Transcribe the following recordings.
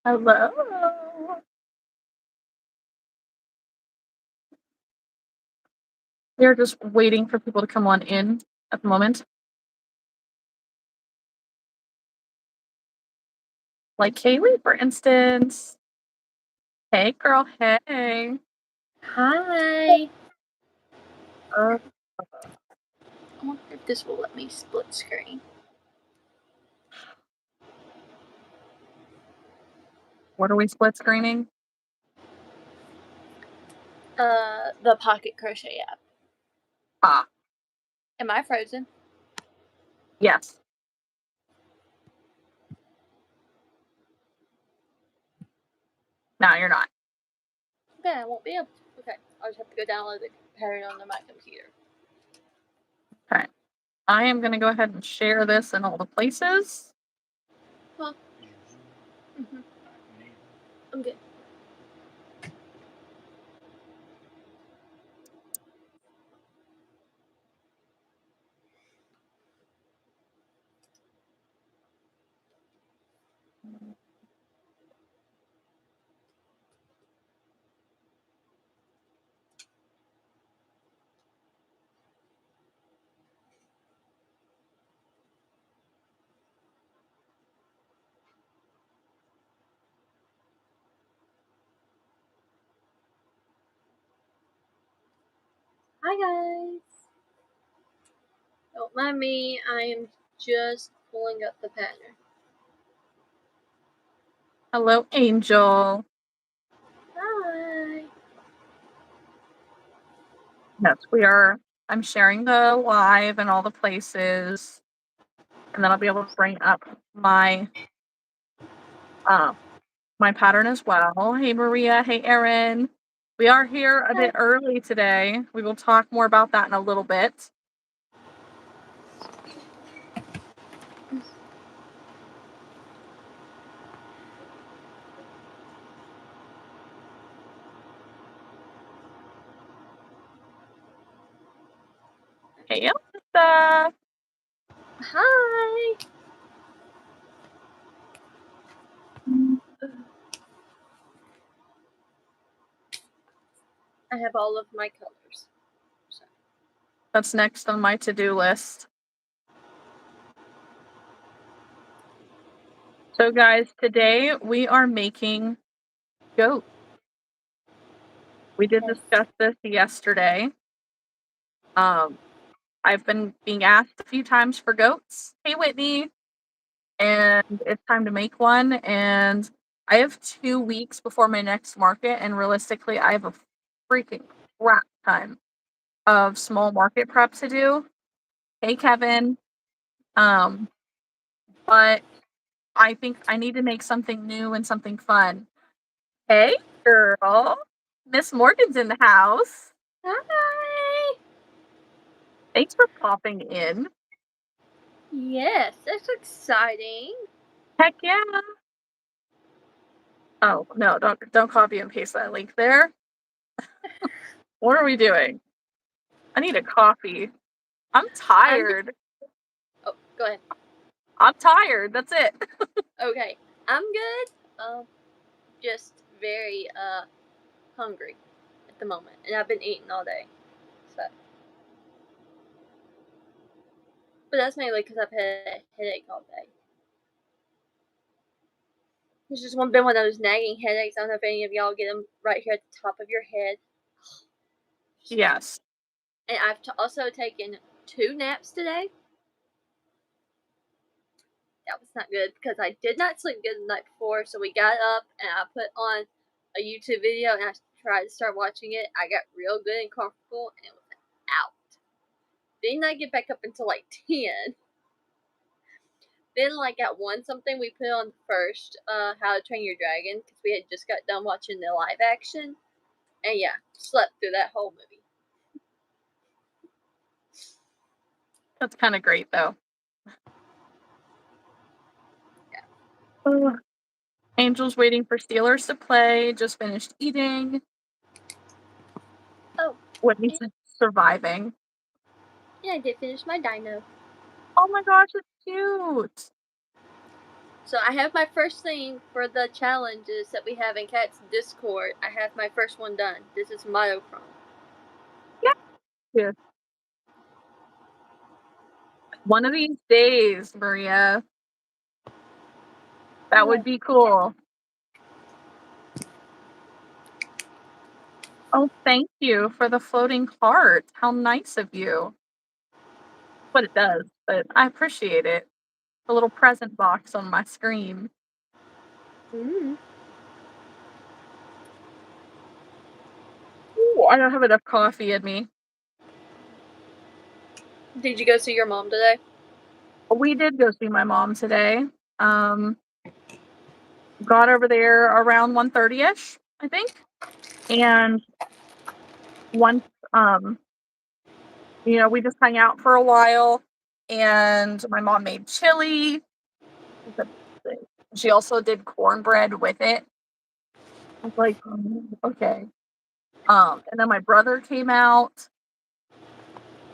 Hello. We're just waiting for people to come on in at the moment. Like Kaylee, for instance. Hey, girl. Hey. Hi. Uh, I wonder if this will let me split screen. what are we split screening? The Pocket Crochet app. Ah, Am I frozen? yes. No, you're not. Okay, I won't be able to. Okay, I'll just have to go download the pattern on my computer. Okay. I am going to go ahead and share this in all the places. Huh. I'm good. Hi guys. Don't mind me. I am just pulling up the pattern. Hello, Angel. Hi. Yes, we are. I'm sharing the live in all the places. And then I'll be able to bring up my my pattern as well. Hey, Maria. Hey, Erin. We are here a bit early today. We will talk more about that in a little bit. Hey, Elsa. Hi. I have all of my colors. So. That's next on my to-do list. So, guys, today we are making goats. We did discuss this yesterday. I've been being asked a few times for goats. Hey, Whitney. And it's time to make one. And I have 2 weeks before my next market. And realistically, I have a freaking crap ton of small market prep to do. Hey, Kevin. But I think I need to make something new and something fun. Hey, girl. Miss Morgan's in the house. Hi. Thanks for popping in. Yes, that's exciting. Heck yeah. Oh, no, don't copy and paste that link there. What are we doing? I need a coffee. I'm tired. Oh, go ahead. I'm tired. That's it. Okay, I'm good. Just very hungry at the moment, and I've been eating all day. So, but that's mainly because I've had a headache all day. It's just been one of those nagging headaches. I don't know if any of y'all get them right here at the top of your head. Yes. And I've also taken 2 naps today. That was not good because I did not sleep good the night before. So we got up and I put on a YouTube video and I tried to start watching it. I got real good and comfortable and it was out. Didn't I get back up until like 10? Then, like at 1 something, we put on first How to Train Your Dragon because we had just got done watching the live action. And yeah, slept through that whole movie. That's kind of great, though. Yeah. Angel's waiting for Steelers to play. Just finished eating. Oh. Whitney's surviving. Yeah, I did finish my dino. Oh my gosh, it's cute. So I have my first thing for the challenges that we have in Cat's Discord. I have my first one done. This is monochrome. Yeah. One of these days, Maria. That would be cool. Oh, thank you for the floating heart. How nice of you. What it does, but I appreciate it. The little present box on my screen. Mm. Ooh, I don't have enough coffee in me. Did you go see your mom today? We did go see my mom today. Um, got over there around 1:30ish, I think. And once we just hung out for a while and my mom made chili. She also did cornbread with it. I was like, okay. And then my brother came out.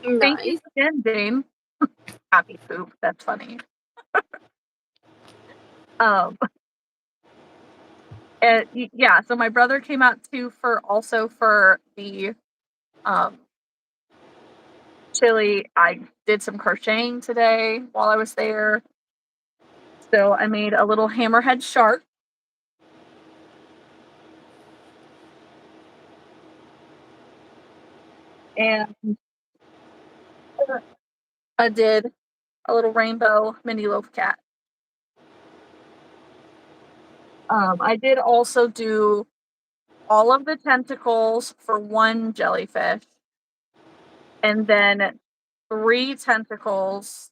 Thank you Nice. again, Dane. Happy poop. That's funny. Um, and yeah, so my brother came out too for the um chili. I did some crocheting today while I was there. So I made a little hammerhead shark. And I did a little rainbow mini loaf cat. I did also do all of the tentacles for one jellyfish, and then 3 tentacles.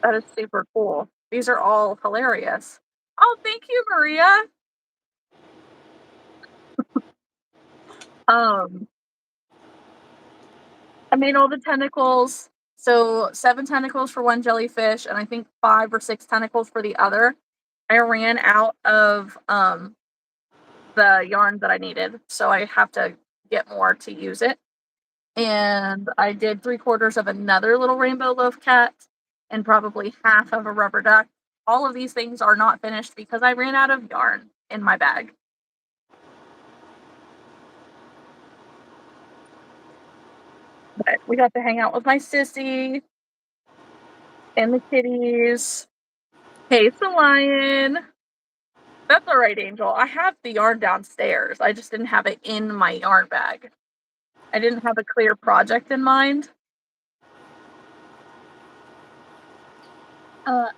That is super cool. These are all hilarious. Oh, thank you, Maria. Um, I made all the tentacles. So 7 tentacles for one jellyfish, and I think 5 or 6 tentacles for the other. I ran out of the yarn that I needed, so I have to get more to use it. And I did 3/4 of another little rainbow loaf cat and probably half of a rubber duck. All of these things are not finished because I ran out of yarn in my bag. But we got to hang out with my sissy and the kitties. Hey, it's the lion. That's all right, Angel. I have the yarn downstairs. I just didn't have it in my yarn bag. I didn't have a clear project in mind.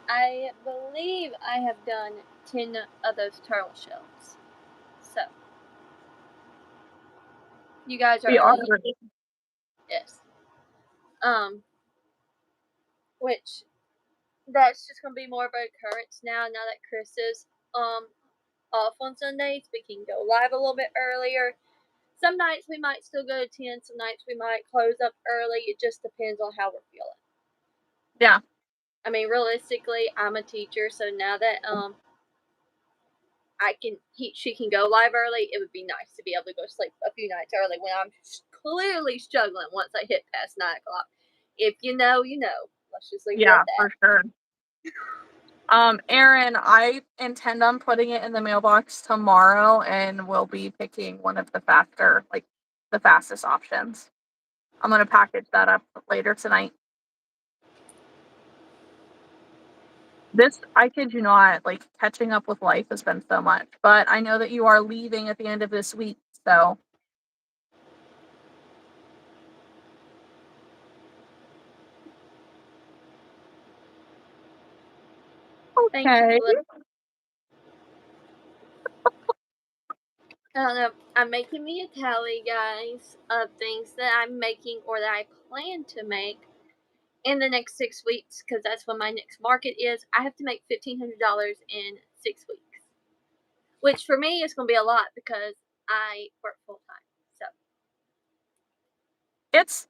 I believe I have done 10 of those turtle shells. So, you guys are We in are the ready. yes. Um, which that's just gonna be more of a occurrence now that Chris is off on Sundays. We can go live a little bit earlier. Some nights we might still go to 10, some nights we might close up early. It just depends on how we're feeling. Yeah. I mean, realistically, I'm a teacher, so now that she can go live early, it would be nice to be able to go to sleep a few nights early when I'm clearly struggling once I hit past 9 o'clock. If you know, you know. Let's just leave it Yeah, at that. for sure. Aaron, I intend on putting it in the mailbox tomorrow and we'll be picking one of the fastest options. I'm gonna package that up later tonight. I kid you not, like catching up with life has been so much, but I know that you are leaving at the end of this week, so Thank you okay. for letting I don't know. I'm making me a tally, guys, of things that I'm making or that I plan to make in the next 6 weeks because that's when my next market is. I have to make $1,500 in 6 weeks, which for me is going to be a lot because I work full time. So, It's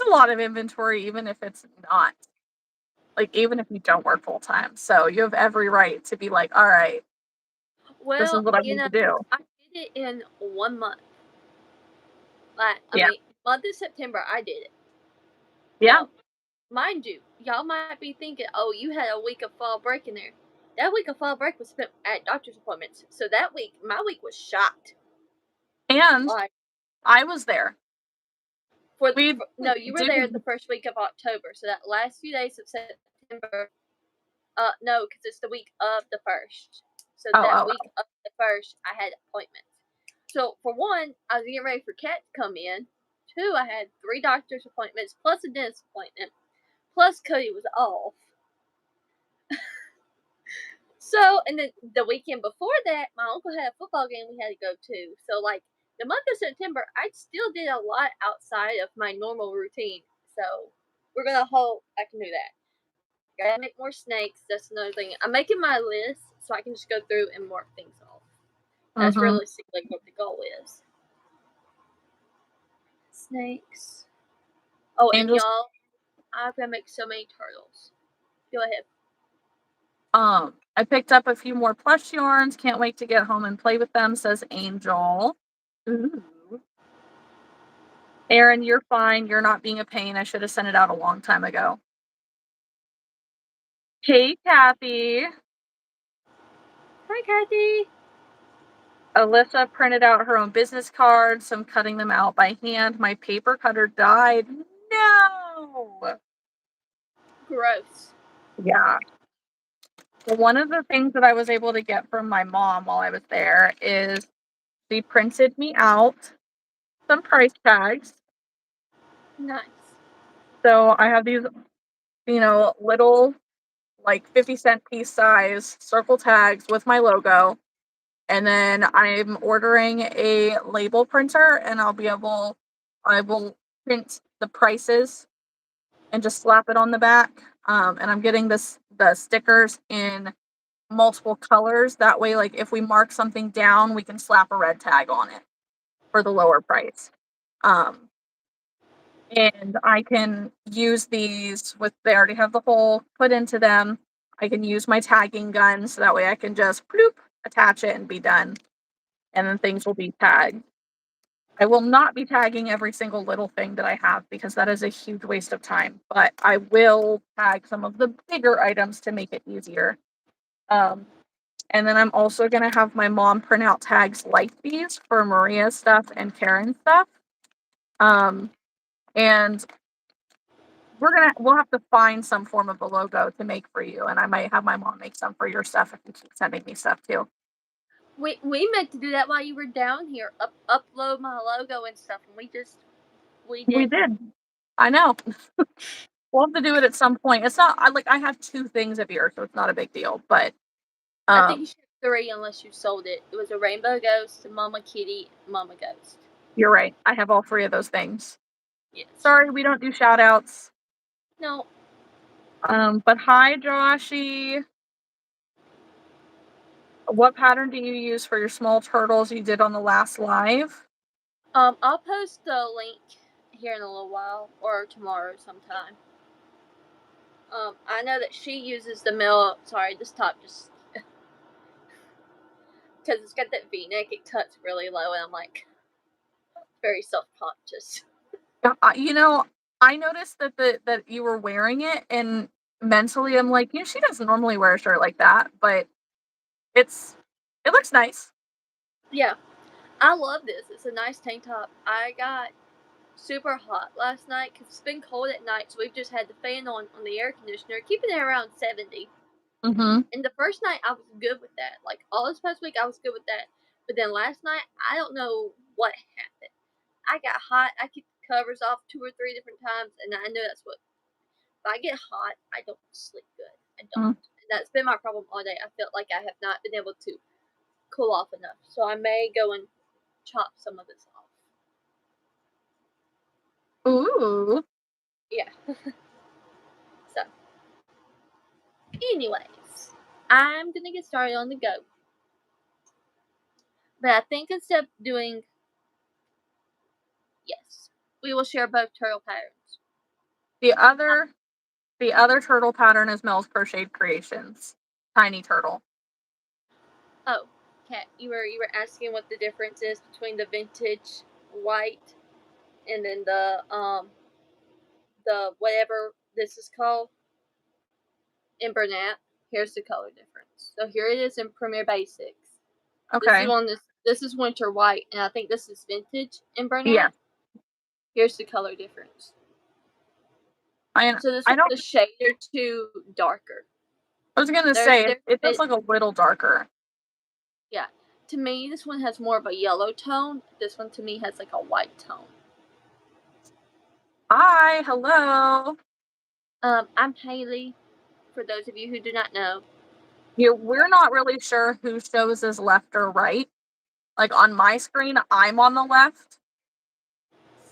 a lot of inventory even if it's not. Like even if you don't work full time. So you have every right to be like, all right, this is well, what I need to do. I did it in 1 month. Like, I Yeah. mean, month of September, I did it. Yeah. So, mind you, y'all might be thinking, "Oh, you had a week of fall break in there." That week of fall break was spent at doctor's appointments. So that week, my week was shot. And Like I was there. We no, you were there the did. first week of October. So that last few days of September. No, because it's the week of the first. So Oh, that oh, week of the first, I had appointments. So for one, I was getting ready for Kat to come in. Two, I had 3 doctor's appointments plus a dentist appointment. Plus Cody was off. So, and then the weekend before that, my uncle had a football game we had to go to. So, like, the month of September, I still did a lot outside of my normal routine. So, we're going to hope I can do that. Gotta make more snakes. That's another thing. I'm making my list so I can just go through and mark things off. oh. That's Mhm. realistically what the goal is. Snakes. Oh, and Angels. y'all, I'm gonna make so many turtles. Go ahead. I picked up a few more plush yarns. Can't wait to get home and play with them, says Angel. Ooh. Aaron, you're fine. You're not being a pain. I should have sent it out a long time ago. Hey, Kathy. Hi, Kathy. Alyssa printed out her own business cards. I'm cutting them out by hand. My paper cutter died. No. Gross. Yeah. So one of the things that I was able to get from my mom while I was there is she printed me out some price tags. Nice. So I have these, little like 50-cent piece size circle tags with my logo. And then I'm ordering a label printer and I will print the prices and just slap it on the back. And I'm getting the stickers in multiple colors. That way, like if we mark something down, we can slap a red tag on it for the lower price. Um, and I can use these they already have the hole put into them. I can use my tagging gun so that way I can just bloop, attach it and be done. And then things will be tagged. I will not be tagging every single little thing that I have because that is a huge waste of time, but I will tag some of the bigger items to make it easier. Um, and then I'm also going to have my mom print out tags like these for Maria's stuff and Karen's stuff. Um, and we'll have to find some form of a logo to make for you, and I might have my mom make some for your stuff if you keep sending me stuff too. We meant to do that while you were down here. Upload my logo and stuff, and we We didn't. did. I know. We'll have to do it at some point. It's not I have 2 things of yours, so it's not a big deal, but, I think you um, should have 3 unless you sold it. It was a rainbow ghost, a mama kitty, mama ghost. you're right. I have all 3 of those things. Yes. Sorry, we don't do shout outs. No. But hi, Joshy. What pattern do you use for your small turtles you did on the last live? I'll post the link here in a little while or tomorrow sometime. I know that she uses the mill. Sorry, this top just because it's got that V-neck, it cuts really low, and I'm like very self-conscious. You know, I noticed that you were wearing it, and mentally I'm like, she doesn't normally wear a shirt like that, but it's it looks nice. Yeah, I love this. It's a nice tank top. I got super hot last night because it's been cold at night, so we've just had the fan on the air conditioner, keeping it around 70. Mhm. And the first night I was good with that. Like all this past week, I was good with that. But then last night, I don't know what happened. I got hot. I keep the covers off 2 or 3 different times, and I know that's what. If I get hot, I don't sleep good. I don't. Mm. And that's been my problem all day. I felt like I have not been able to cool off enough. So I may go and chop some of this off. Ooh. Yeah. So, anyways, I'm gonna get started on the go. But I think instead of doing, yes, we will share both turtle patterns. The other the other turtle pattern is Mel's Crocheted Creations. Tiny turtle. Oh, Kat, you were asking what the difference is between the vintage white and then the whatever this is called in Bernat. Here's the color difference. So here it is in Premier Basics. Okay. This is winter white, and I think this is vintage in Bernat. Yeah. Here's the color difference. So this I one's don't. a shade or two darker. I was gonna There's say it does look a little darker. yeah. To me, this one has more of a yellow tone. This one to me has like a white tone. Hi, hello. I'm Haley. For those of you who do not know, We're not really sure who shows is left or right. Like on my screen, I'm on the left,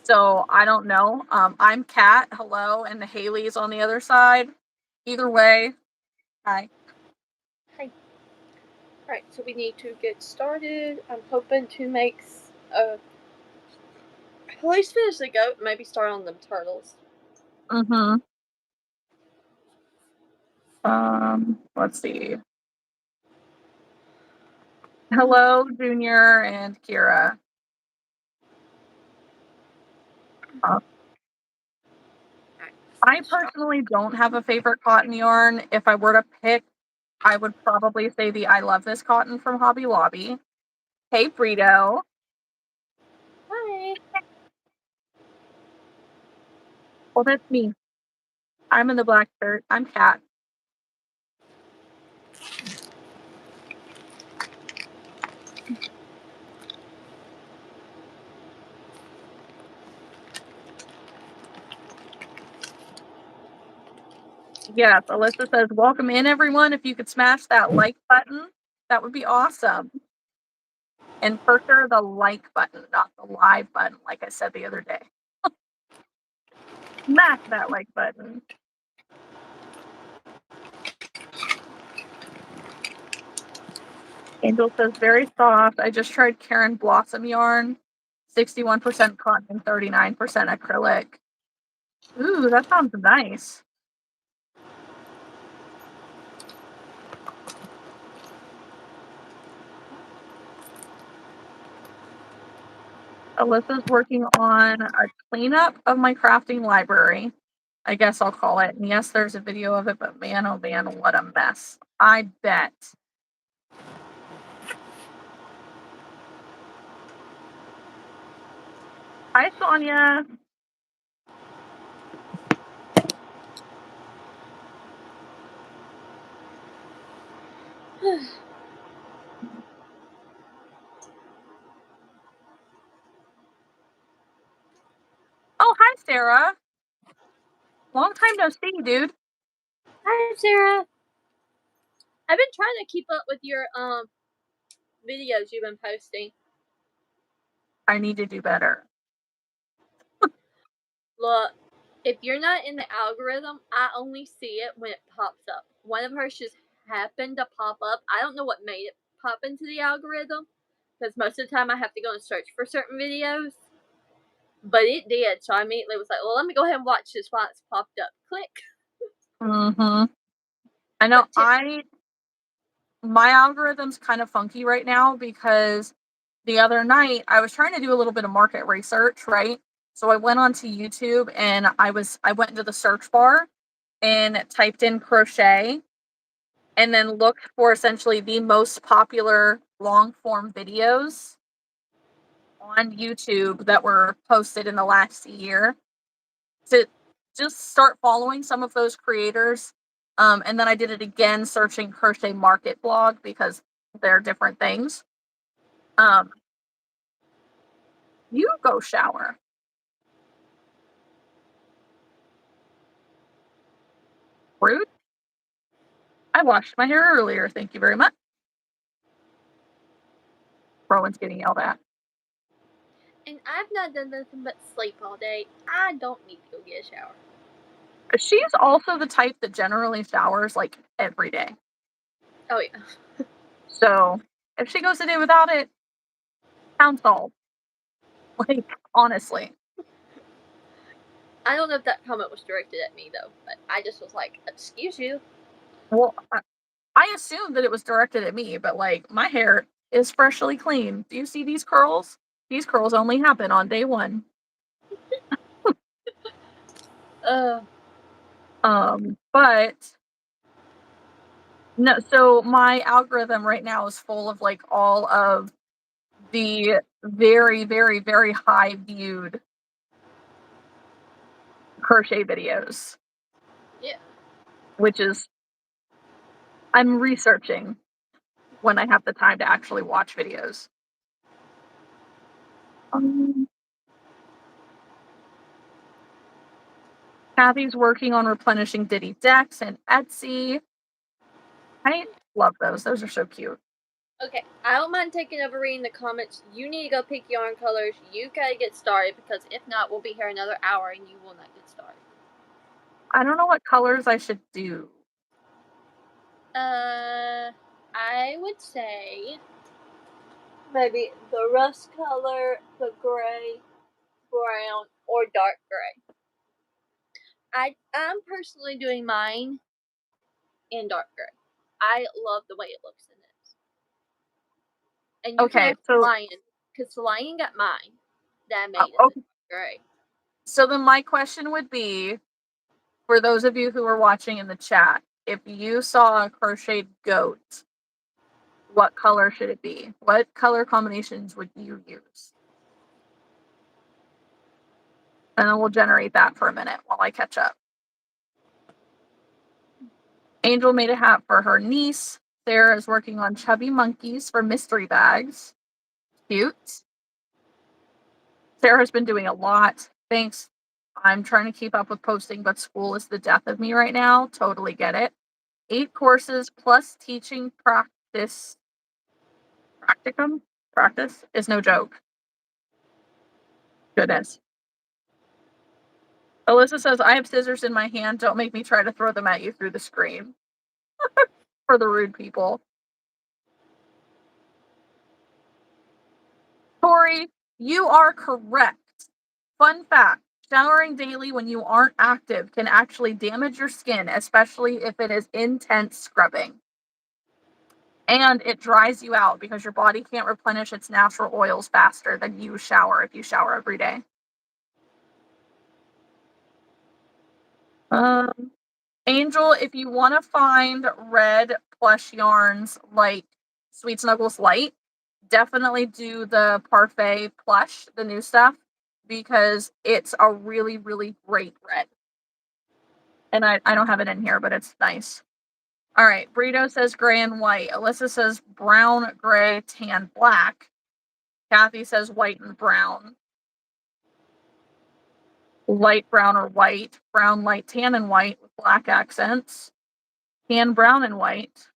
so I don't know. I'm Kat, hello, and Haley's on the other side. Either way, hi. hi. Alright, so we need to get started. I'm hoping to make at least finish the goat, maybe start on the turtles. Mm-hmm. Let's see. Hello, Junior and Kira. Uh, I personally don't have a favorite cotton yarn. If I were to pick, I would probably say the I Love This Cotton from Hobby Lobby. Hey, Frito. Hi. Well, that's me. I'm in the black shirt. I'm Kat. Yes, Alyssa says, welcome in, everyone. If you could smash that like button, that would be awesome. And for sure, the like button, not the live button, like I said the other day. Smash that like button. Angel says, very soft. I just tried Karen Blossom yarn, 61% cotton and 39% acrylic. Ooh, that sounds nice. Alyssa's working on a cleanup of my crafting library. I guess I'll call it. And yes, there's a video of it, but man, oh man, what a mess. I bet. Hi, Sonia. Oh, hi, Sarah. Long time no see, dude. Hi, Sarah. I've been trying to keep up with your videos you've been posting. I need to do better. Look, if you're not in the algorithm, I only see it when it pops up. One of hers just happened to pop up. I don't know what made it pop into the algorithm because most of the time I have to go and search for certain videos. But it did, so I immediately was like, well, let me go ahead and watch this while it's popped up. Click. Mm-hmm. I know my algorithm's kind of funky right now because the other night I was trying to do a little bit of market research, right? So I went onto YouTube and I went into the search bar and typed in crochet and then looked for essentially the most popular long form videos on YouTube that were posted in the last year to just start following some of those creators. And then I did it again searching crochet market blog because they're different things. Um, you go shower. Rude. I washed my hair earlier. Thank you very much. Rowan's getting yelled at. And I've not done nothing but sleep all day. I don't need to go get a shower. She's also the type that generally showers like every day. Oh, yeah. So if she goes a day without it, sounds solved. Like, honestly. I don't know if that comment was directed at me, though, but I just was like, excuse you. Well, I assumed that it was directed at me, but like my hair is freshly clean. Do you see these curls? These curls only happen on day one. Uh, But no, so my algorithm right now is full of like all of the very, very, very high viewed crochet videos, Yeah. which is I'm researching when I have the time to actually watch videos. Um, Kathy's working on replenishing Ditty decks and Etsy. I love those. Those are so cute. Okay, I don't mind taking over reading the comments. You need to go pick yarn colors. You gotta get started because if not, we'll be here another hour and you will not get started. I don't know what colors I should do. I would say maybe the rust color, the gray, brown, or dark gray. I'm personally doing mine in dark gray. I love the way it looks in this. And you can Okay, ask the so lion, because the lion got mine that I made in the okay, dark gray. so then my question would be for those of you who are watching in the chat, if you saw a crocheted goat, what color should it be? What color combinations would you use? And then we'll generate that for a minute while I catch up. Angel made a hat for her niece. Sarah is working on chubby monkeys for mystery bags. Cute. Sarah's been doing a lot. Thanks. I'm trying to keep up with posting, but school is the death of me right now. Totally get it. 8 courses plus teaching practicum practice is no joke. Goodness. Alyssa says, I have scissors in my hand. Don't make me try to throw them at you through the screen. For the rude people. Tori, you are correct. Fun fact, showering daily when you aren't active can actually damage your skin, especially if it is intense scrubbing. And it dries you out because your body can't replenish its natural oils faster than you shower if you shower every day. Angel, if you want to find red plush yarns like Sweet Snuggles Light, definitely do the Parfait plush, the new stuff, because it's a really, really great red. And I don't have it in here, but it's nice. All right, Burrito says gray and white. Alyssa says brown, gray, tan, black. Kathy says white and brown. Light brown or white. Brown, light, tan, and white with black accents. Tan, brown, and white.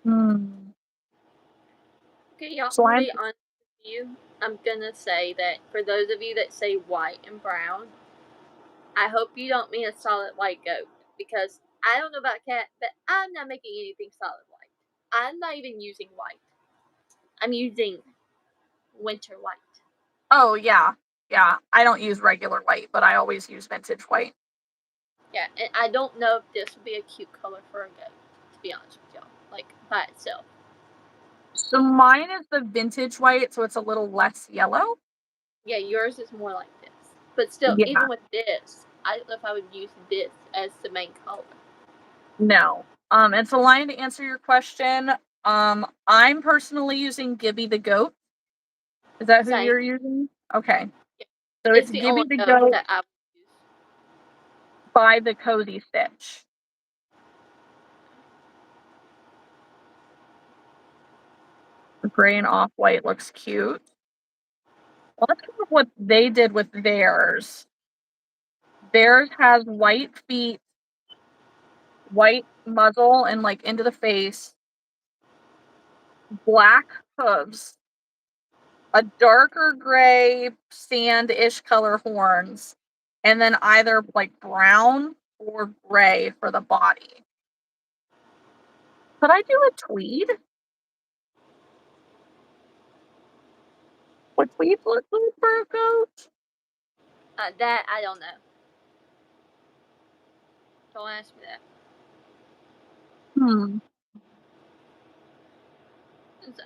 Hmm. Okay, y'all, So I'm gonna I'm be honest with you. I'm gonna say that for those of you that say white and brown, I hope you don't mean a solid white goat because I don't know about cat, but I'm not making anything solid white. I'm not even using white. I'm using winter white. oh yeah. Yeah. I don't use regular white, but I always use vintage white. Yeah, and I don't know if this would be a cute color for a goat, to be honest with y'all. Like by itself. So mine is the vintage white, so it's a little less yellow. Yeah, yours is more like this. But still, Yeah. even with this, I don't know if I would use this as the main color. No. And so Lion, to answer your question, I'm personally using Gibby the goat. Is that who Same. you're using? Okay. Yeah. So it's It's the Gibby only the goat goat that I would use. by the Cozy Stitch. The gray and off white looks cute. Well, let's look at what they did with theirs. Theirs has white feet, white muzzle, and like into the face, black hooves, a darker gray sand-ish color horns, and then either like brown or gray for the body. Could I do a tweed? Would tweeds look good for a goat? That I don't know. Don't ask me that. Hmm.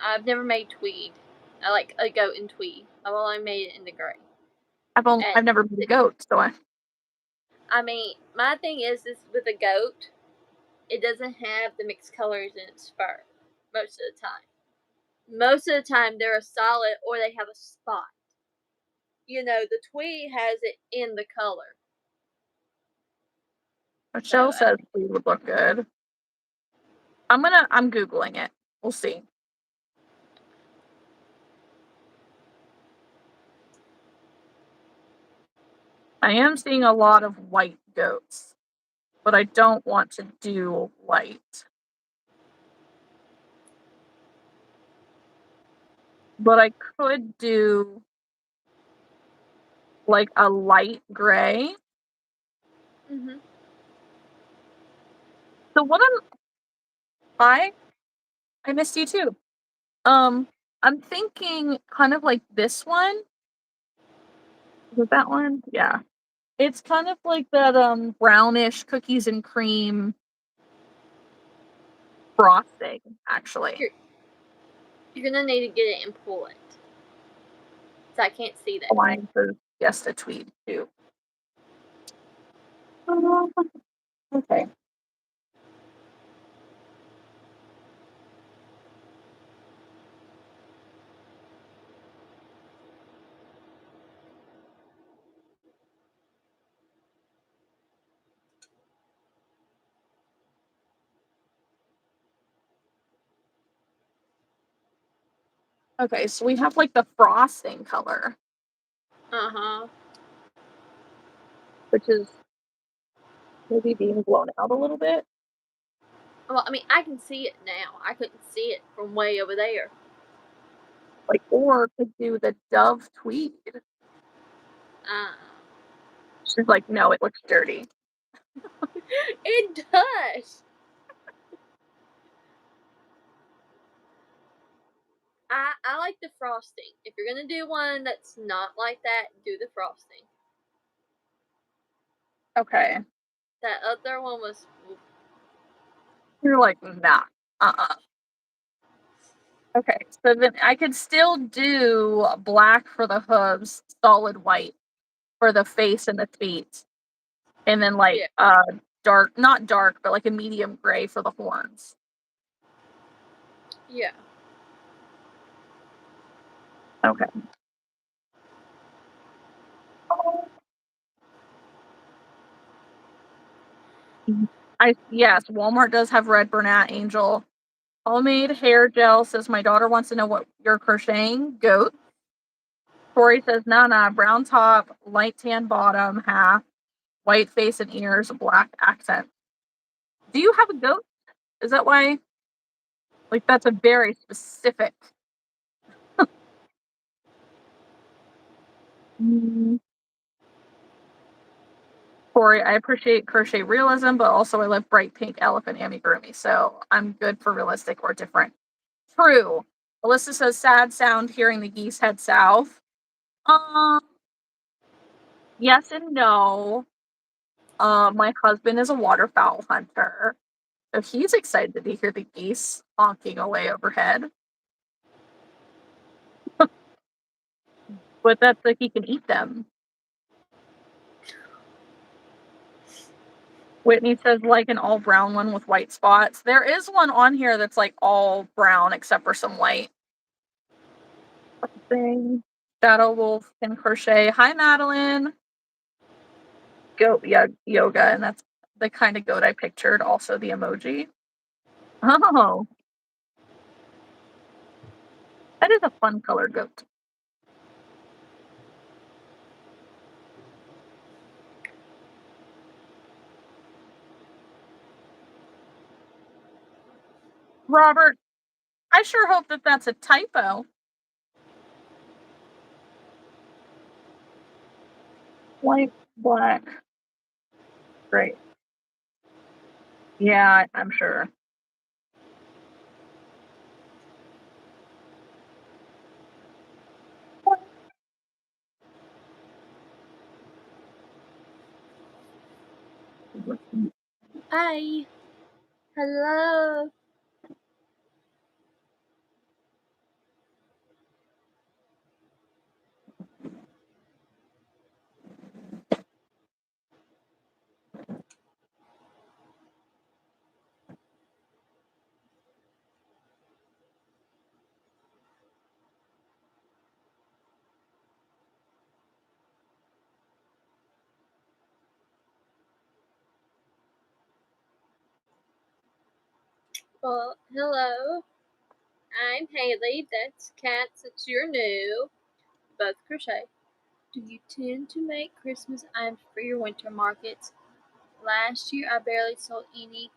I've never made tweed. I like a goat in tweed. I've only made it in the gray. I've never been a goat, so I mean, my thing is with a goat, it doesn't have the mixed colors in its fur most of the time. Most of the time, they're a solid or they have a spot. The tweed has it in the color. So, Michelle says we would look good. I'm Googling it. We'll see. I am seeing a lot of white goats, but I don't want to do white. But I could do like a light gray. hmm So what I missed you too. I'm thinking kind of like this one. Is it that one? Yeah. It's kind of like that brownish cookies and cream frosting, actually. you're, you're gonna need to get it and pull it. So I can't see that. Mine for just a tweed too. Okay. Okay, so we have like the frosting color, Uh huh. which is maybe being blown out a little bit. Well, I mean, I can see it now. I couldn't see it from way over there. Like, or could do the dove tweed. Uh, She's like, no, it looks dirty. it does. I like the frosting. If you're gonna do one that's not like that, do the frosting. Okay. That other one was. You're like, nah. Uh-uh. Okay, so then I could still do black for the hooves, solid white for the face and the feet, and then like Yeah. dark, not dark, but like a medium gray for the horns. Yeah. Okay. Yes, Walmart does have red Bernat Angel. Homemade hair gel says my daughter wants to know what you're crocheting. Goat. Tori says, nah, brown top, light tan bottom half, white face and ears, black accent. Do you have a goat? Is that why? Like, that's a very specific. Mm. Tori, I appreciate crochet realism, but also I love bright pink elephant amigurumi, so I'm good for realistic or different. True. Alyssa says, sad sound hearing the geese head south. Um, yes and no. My husband is a waterfowl hunter, so he's excited to hear the geese honking away overhead. But that's like he can eat them. Whitney says like an all brown one with white spots. There is one on here that's like all brown except for some white. Thing. Shadow Wolf can crochet. Hi, Madeline. Goat yoga, and that's the kind of goat I pictured. Also, the emoji. Oh, that is a fun color goat. Robert, I sure hope that that's a typo. White, black, great. Yeah, I'm sure. Hi. Hello. Well, hello. I'm Haley. That's Kat, since you're new. Both crochet. Do you tend to make Christmas items for your winter markets? Last year I barely sold any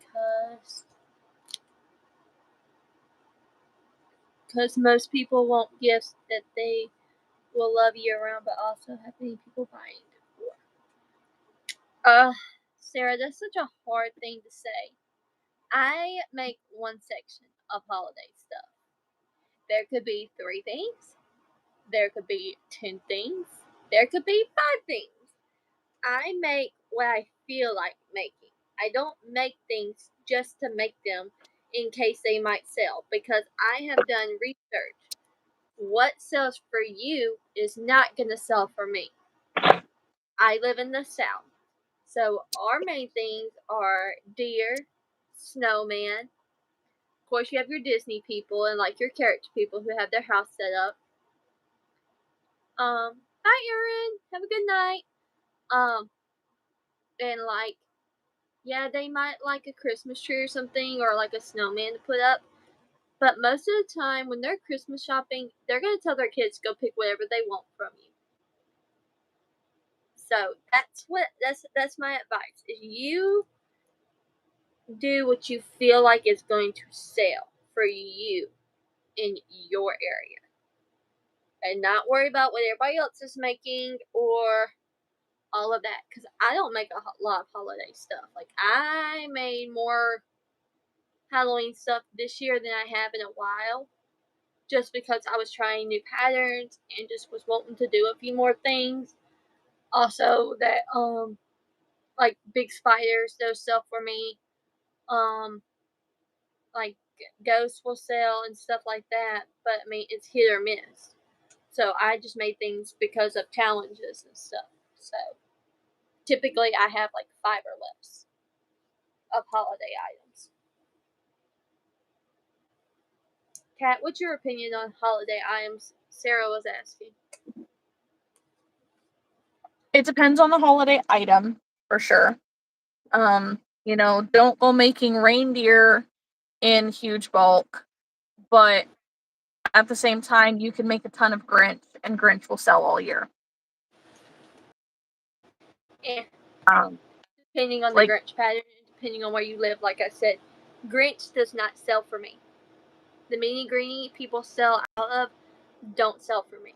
because most people want gifts that they will love year round, but also have many people buying decor. Sarah, that's such a hard thing to say. I make one section of holiday stuff. There could be 3 things. There could be 10 things. There could be 5 things. I make what I feel like making. I don't make things just to make them in case they might sell because I have done research. What sells for you is not going to sell for me. I live in the South. So our main things are deer, snowman. Of course, you have your Disney people and like your character people who have their house set up. Hi, Erin. Have a good night. Um, and like, yeah, they might like a Christmas tree or something, or like a snowman to put up. But most of the time, when they're Christmas shopping, they're gonna tell their kids to go pick whatever they want from you. So that's my advice. Is you do what you feel like is going to sell for you in your area, and not worry about what everybody else is making or all of that. Because I don't make a lot of holiday stuff. Like I made more Halloween stuff this year than I have in a while, just because I was trying new patterns and just was wanting to do a few more things. Also, that like big spiders, those sell for me. Um, like ghosts will sell and stuff like that, but I mean it's hit or miss. So I just made things because of challenges and stuff. So typically I have like 5 or less of holiday items. Kat, what's your opinion on holiday items? Sarah was asking. It depends on the holiday item for sure. Don't go making reindeer in huge bulk, but at the same time, you can make a ton of Grinch, and Grinch will sell all year. And Um, depending on the like Grinch pattern, depending on where you live, like I said, Grinch does not sell for me. The mini greenie people sell out of don't sell for me.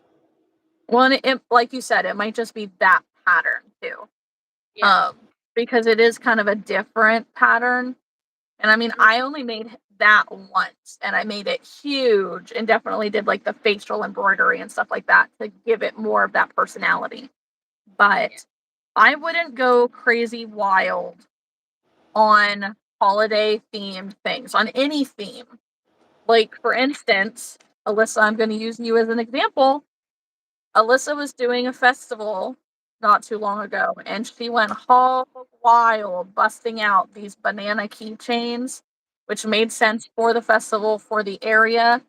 one, like you said, it might just be that pattern too. Yeah. Because it is kind of a different pattern. And I mean, I only made that once and I made it huge and definitely did like the facial embroidery and stuff like that to give it more of that personality. But Yeah. I wouldn't go crazy wild on holiday themed things, on any theme. Like, for instance, Alyssa, I'm going to use you as an example. Alyssa was doing a festival not too long ago, and she went hog wild, busting out these banana keychains, which made sense for the festival, for the area.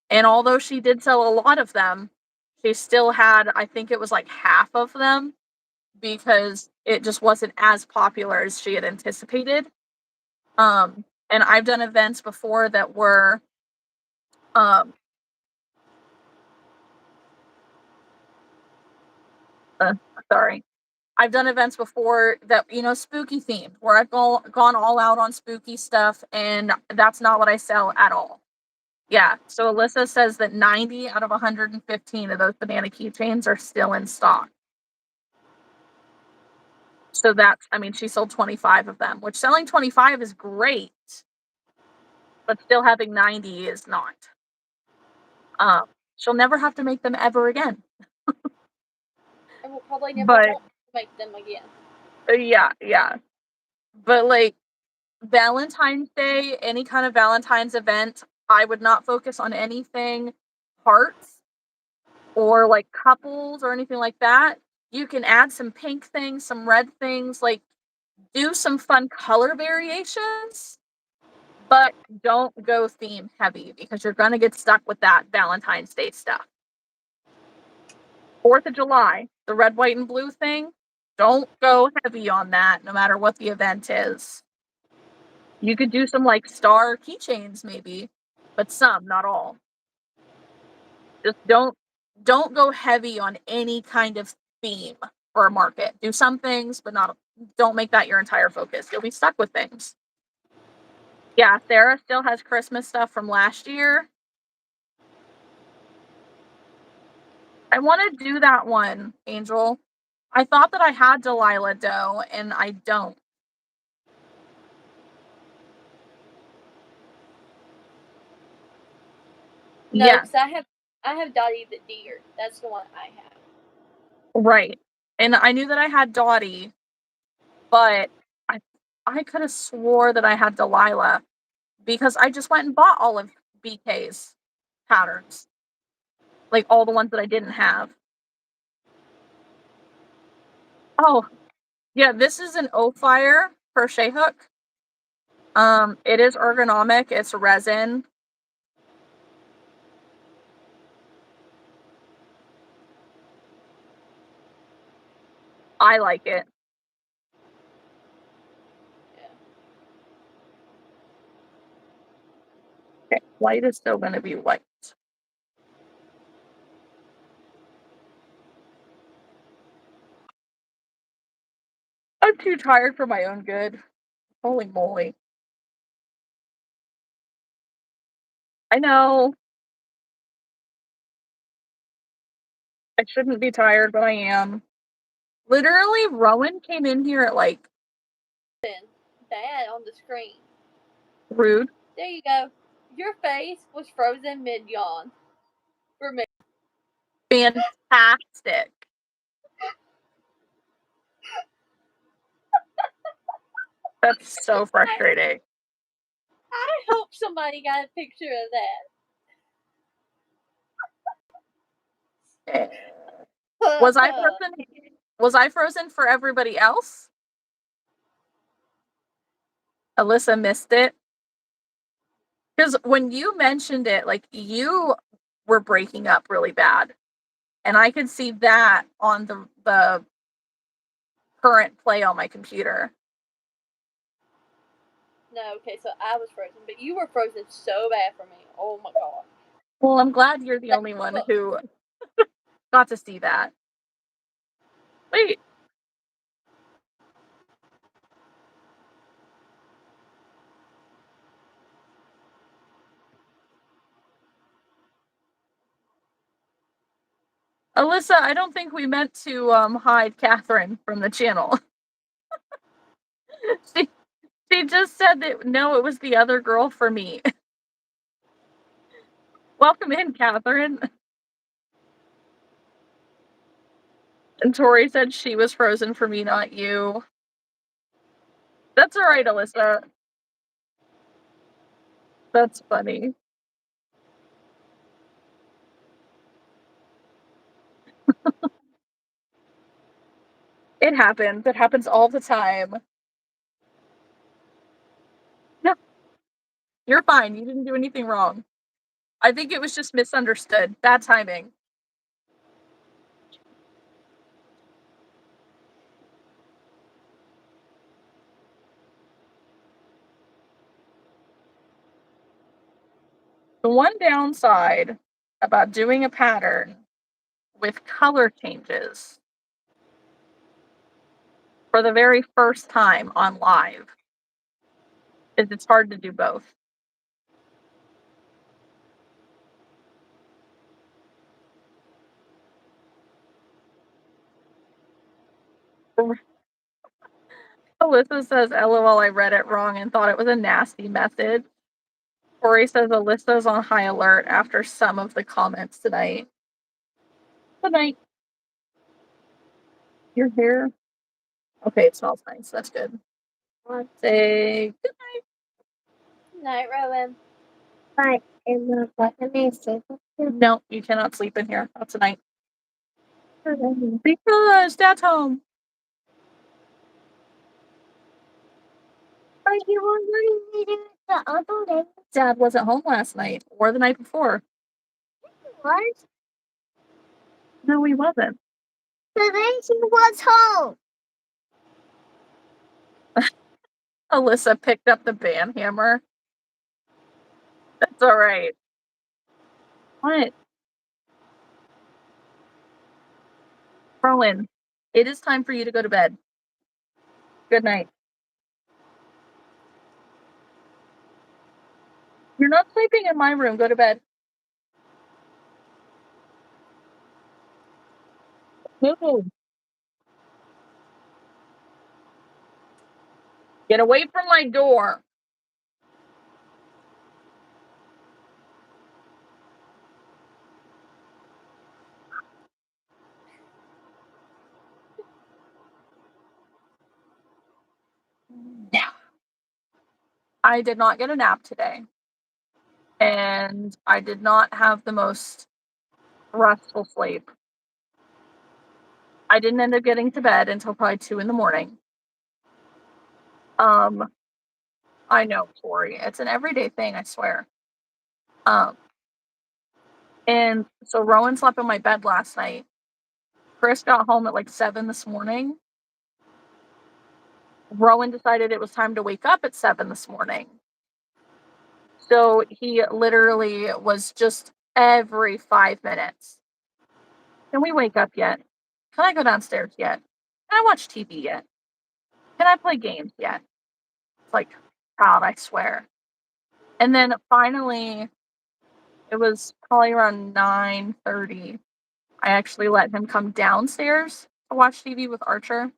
And although she did sell a lot of them, she still had, I think it was like half of them because it just wasn't as popular as she had anticipated. And I've done events before that were, um, uh, sorry, I've done events before that, spooky themed, where I've gone all out on spooky stuff, and that's not what I sell at all. Yeah. So Alyssa says that 90 out of 115 of those banana keychains are still in stock. So I mean, she sold 25 of them, which selling 25 is great, but still having 90 is not. Um, she'll never have to make them ever again. And we'll probably never But want to make them again. yeah, yeah. But like Valentine's Day, any kind of Valentine's event, I would not focus on anything hearts or like couples or anything like that. You can add some pink things, some red things, like do some fun color variations, but don't go theme heavy because you're going to get stuck with that Valentine's Day stuff. 4th of July, the red, white, and blue thing, don't go heavy on that no matter what the event is. You could do some like star keychains maybe, but some, not all. Just don't go heavy on any kind of theme for a market. Do some things, but not don't make that your entire focus. You'll be stuck with things. Yeah, Sarah still has Christmas stuff from last year. I want to do that one, Angel. I thought that I had Delilah dough, and I don't. No, Yes, because I have Dottie the deer. That's the one I have. right. And I knew that I had Dottie, but I I could have swore that I had Delilah because I just went and bought all of BK's patterns, like all the ones that I didn't have. Oh, yeah, this is an O-Fire crochet hook. It is ergonomic. It's resin. I like it. Yeah. Okay, white is still going to be white. I'm too tired for my own good. Holy moly. I know. I shouldn't be tired, but I am. Literally, Rowan came in here at like Then Dad on the screen. rude. There you go. Your face was frozen mid yawn for me. Fantastic. That's so frustrating. I hope somebody got a picture of Eh, Was I that. frozen? Was I frozen for everybody else? Alyssa missed it. Because when you mentioned it, like you were breaking up really bad. And I could see that on the current play on my computer. No, okay, so I was frozen, but you were frozen so bad for me. Oh my god. Well, I'm glad you're the Like, only one look, who got to see that. Wait, Alyssa, I don't think we meant to hide Catherine from the channel. she she just said that no, it was the other girl for me. Welcome in, Catherine. And Tori said she was frozen for me, not you. That's all right, Alyssa. That's funny. It happens. It happens all the time. No, you're fine. You didn't do anything wrong. I think it was just misunderstood. Bad timing. The one downside about doing a pattern with color changes for the very first time on live is it's hard to do both. Alyssa says, LOL, I read it wrong and thought it was a nasty message. Tori says Alyssa's on high alert after some of the comments tonight. Good night. Your hair? Okay, it smells nice. That's good. Let's say good night, Rowan. night. No, you cannot sleep in here. Not tonight. Because Dad's home. Are you hungry? The other day. Dad wasn't home last night or the night before. What? No, he wasn't. Today he was home. Alyssa picked up the band hammer. That's all right. What? Rowan, it is time for you to go to bed. Good night. You're not sleeping in my room. Go to bed. No. Get away from my door. Yeah. I did not get a nap today. And I did not have the most restful sleep. I didn't end up getting to bed until probably 2 in the morning. Um, I know, Tori. It's an everyday thing, I swear. Um, and so Rowan slept in my bed last night. Chris got home at like 7 this morning. Rowan decided it was time to wake up at 7 this morning. So he literally was just every 5 minutes. Can we wake up yet? Can I go downstairs yet? Can I watch TV yet? Can I play games yet? It's like, God, I swear. And then finally, it was probably around 9:30. I actually let him come downstairs to watch TV with Archer.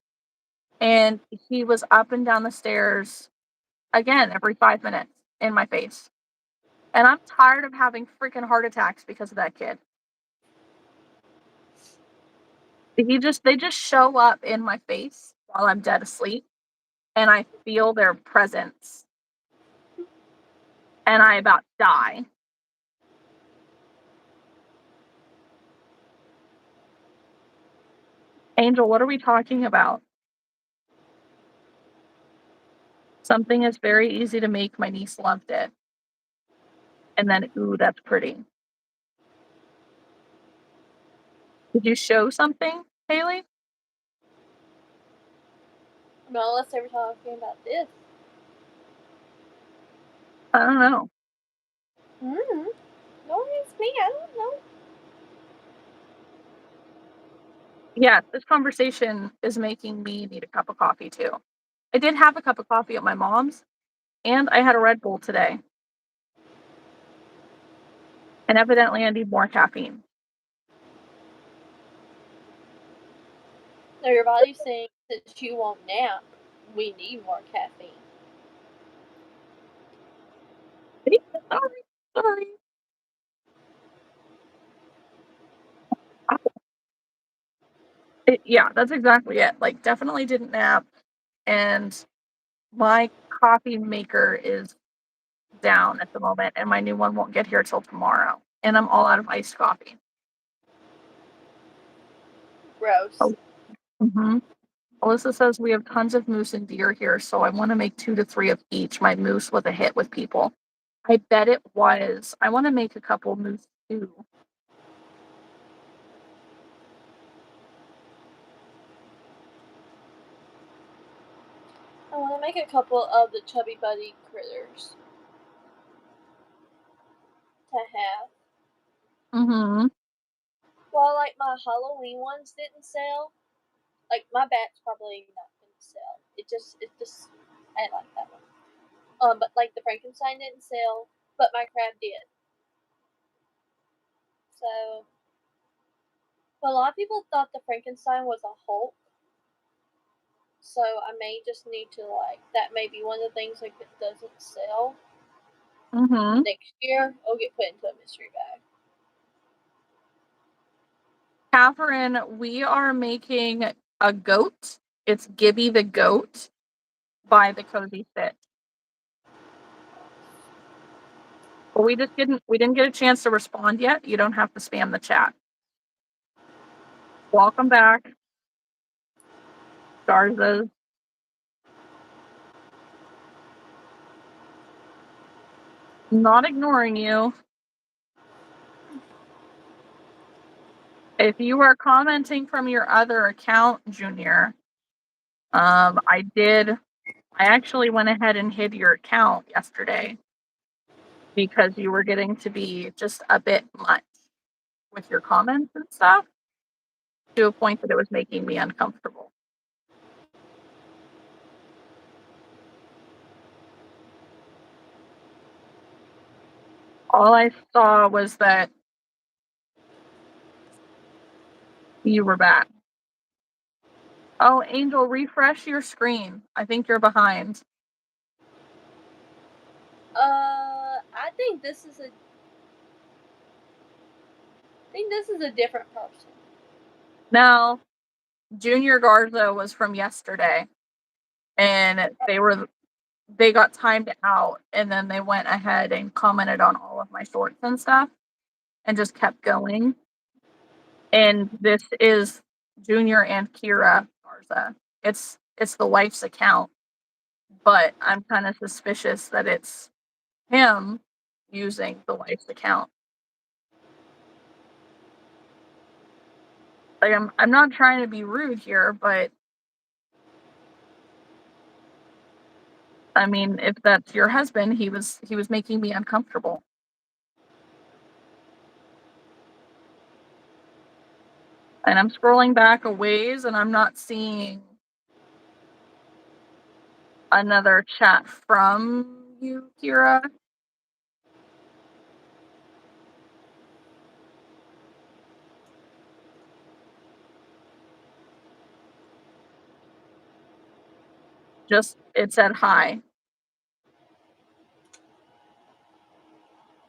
And he was up and down the stairs again every 5 minutes in my face. And I'm tired of having freaking heart attacks because of that kid. They just show up in my face while I'm dead asleep and I feel their presence and I about die. Angel, what are we talking about? Something is very easy to make. My niece loved it. And then, ooh, that's pretty. Did you show something, Haley? No, unless they were talking about this. I don't know. No, it's me. I don't know. Yeah, this conversation is making me need a cup of coffee too. I did have a cup of coffee at my mom's, and I had a Red Bull today. And evidently, I need more caffeine. No, your body's saying that you won't nap. We need more caffeine. Sorry, sorry. Yeah, that's exactly it. Like, definitely didn't nap. And my coffee maker is down at the moment, and my new one won't get here till tomorrow. And I'm all out of iced coffee. Gross. Oh, hmm. Alyssa says we have tons of moose and deer here, so I want to make 2 to 3 of each. My moose was a hit with people. I bet it was. I want to make a couple moose too. I want to make a couple of the chubby buddy critters to have. Mm-hmm. Well, like my Halloween ones didn't sell. Like my bat's probably not gonna sell. I like that one. But like the Frankenstein didn't sell, but my crab did. So, but a lot of people thought the Frankenstein was a Hulk. So I may just need to that may be one of the things like that doesn't sell Mm-hmm. next year. It'll get put into a mystery bag. Catherine, we are making a goat. It's Gibby the goat by the Cozy Fit. But we didn't get a chance to respond yet. You don't have to spam the chat. Welcome back, Darzas. Not ignoring you. If you are commenting from your other account, Junior, I did I actually went ahead and hid your account yesterday because you were getting to be just a bit much with your comments and stuff to a point that it was making me uncomfortable. All I saw was that you were back. Oh, Angel, refresh your screen. I think you're behind. I think this is a. I think this is a different person. No, Junior Garza was from yesterday, and they got timed out, and then they went ahead and commented on all of my shorts and stuff, and just kept going. And this is Junior and Kira Garza. It's the wife's account, but I'm kind of suspicious that it's him using the wife's account. Like I'm not trying to be rude here, but I mean, if that's your husband, he was making me uncomfortable. And I'm scrolling back a ways and I'm not seeing another chat from you, Kira. Just it said hi.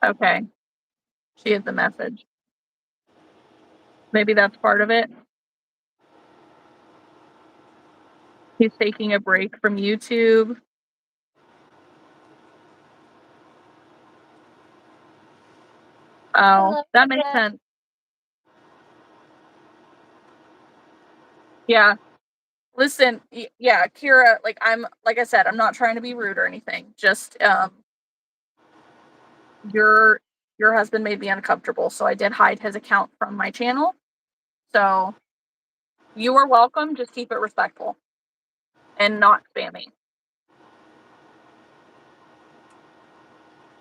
Okay. She had the message. Maybe that's part of it. He's taking a break from YouTube. Oh, that makes sense. Yeah. Listen, yeah, Kira, like I said, I'm not trying to be rude or anything. Just your your husband made me uncomfortable, so I did hide his account from my channel. So you are welcome. Just keep it respectful and not spammy.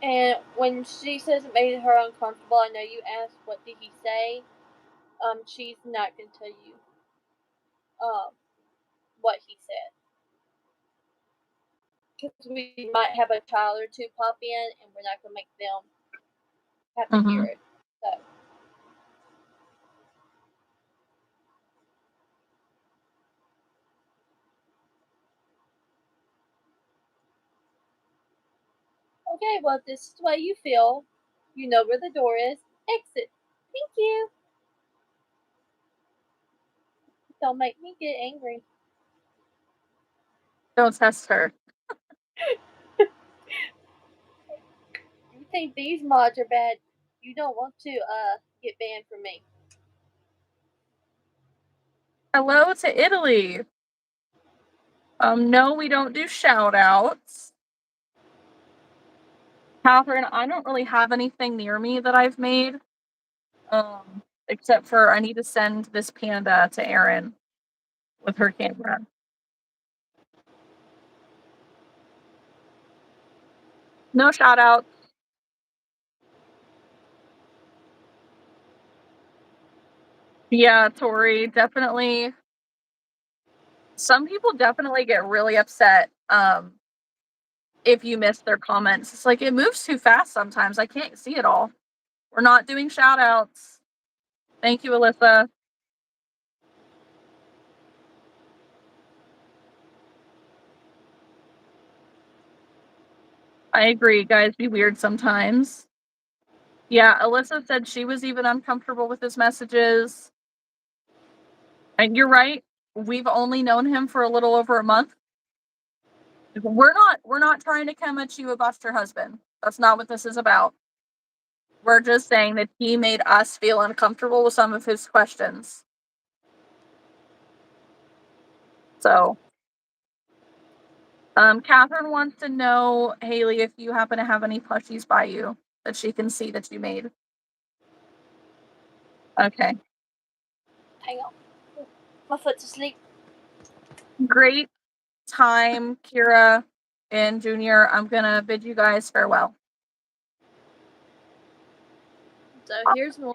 And when she says it made her uncomfortable, I know you asked what did he say. She's not gonna tell you what he said because we might have a child or two pop in, and we're not gonna make them have to hear Hmm. it. So okay, well if this is the way you feel, you know where the door is. Exit. Thank you. Don't make me get angry. Don't test her. You think these mods are bad? You don't want to get banned from me. Hello to Italy. No, we don't do shout outs. Catherine, I don't really have anything near me that I've made. Except for I need to send this panda to Erin with her camera. No shout outs. Yeah, Tori, definitely. Some people definitely get really upset if you miss their comments. It's like it moves too fast sometimes. I can't see it all. We're not doing shout outs. Thank you, Alyssa. I agree. Guys be weird sometimes. Yeah, Alyssa said she was even uncomfortable with his messages. And you're right. We've only known him for a little over a month. We're not trying to come at you about your husband. That's not what this is about. We're just saying that he made us feel uncomfortable with some of his questions. So, Catherine wants to know, Haley, if you happen to have any plushies by you that she can see that you made. Okay. Hang on. My foot's asleep. Great. time, Kira and Junior, I'm gonna bid you guys farewell. So Oh, here's one.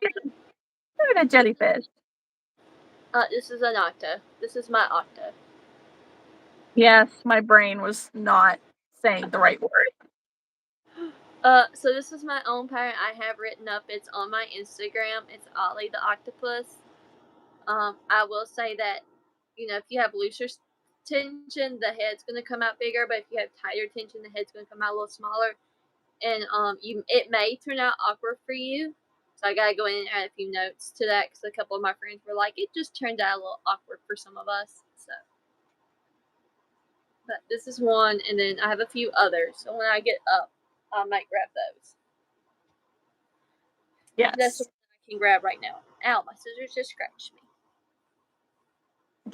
look at a jellyfish. This is an octa. This is my octa. Yes, my brain was not saying the right word. So this is my own pattern I have written up. It's on my Instagram. It's Ollie the Octopus. I will say that, if you have looser tension, the head's gonna come out bigger, but if you have tighter tension, the head's gonna come out a little smaller. And it may turn out awkward for you. So I gotta go in and add a few notes to that because a couple of my friends were like, it just turned out a little awkward for some of us. So, but this is one, and then I have a few others. So when I get up, I might grab those. That's the Yes. one I can grab right now. Ow, my scissors just scratched me.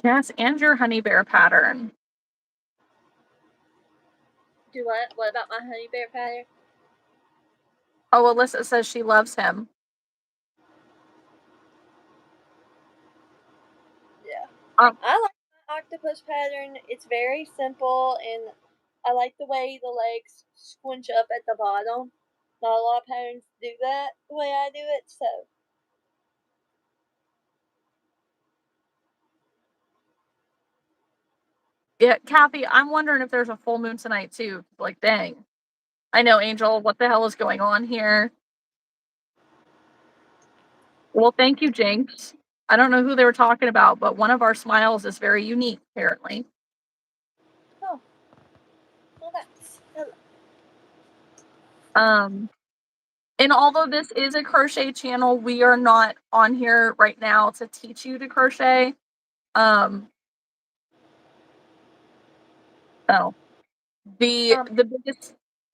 Yes, and your honey bear pattern. Do what? What about my honey bear pattern? Oh, Alyssa says she loves him. Yeah. Um, I like my octopus pattern. It's very simple, and I like the way the legs squinch up at the bottom. Not a lot of patterns do that the way I do it, so. yeah, Kathy, I'm wondering if there's a full moon tonight too. Like, dang. I know, Angel, what the hell is going on here? Well, thank you, Jinx. I don't know who they were talking about, but one of our smiles is very unique, apparently. Oh, well, that's. Um, and although this is a crochet channel, we are not on here right now to teach you to crochet. Um, oh, the Um,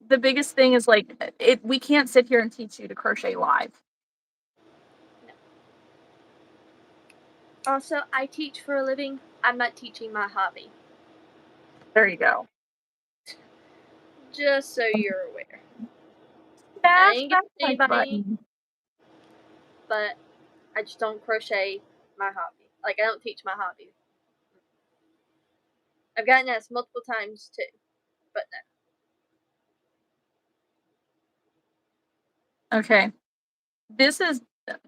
the biggest thing is like it. We can't sit here and teach you to crochet live. no. Also, I teach for a living. I'm not teaching my hobby. There you go. Just so you're aware. I Smash ain't that getting like anybody, button. but I just don't crochet my hobby. Like, I don't teach my hobby. I've gotten asked multiple times too, but no. Okay.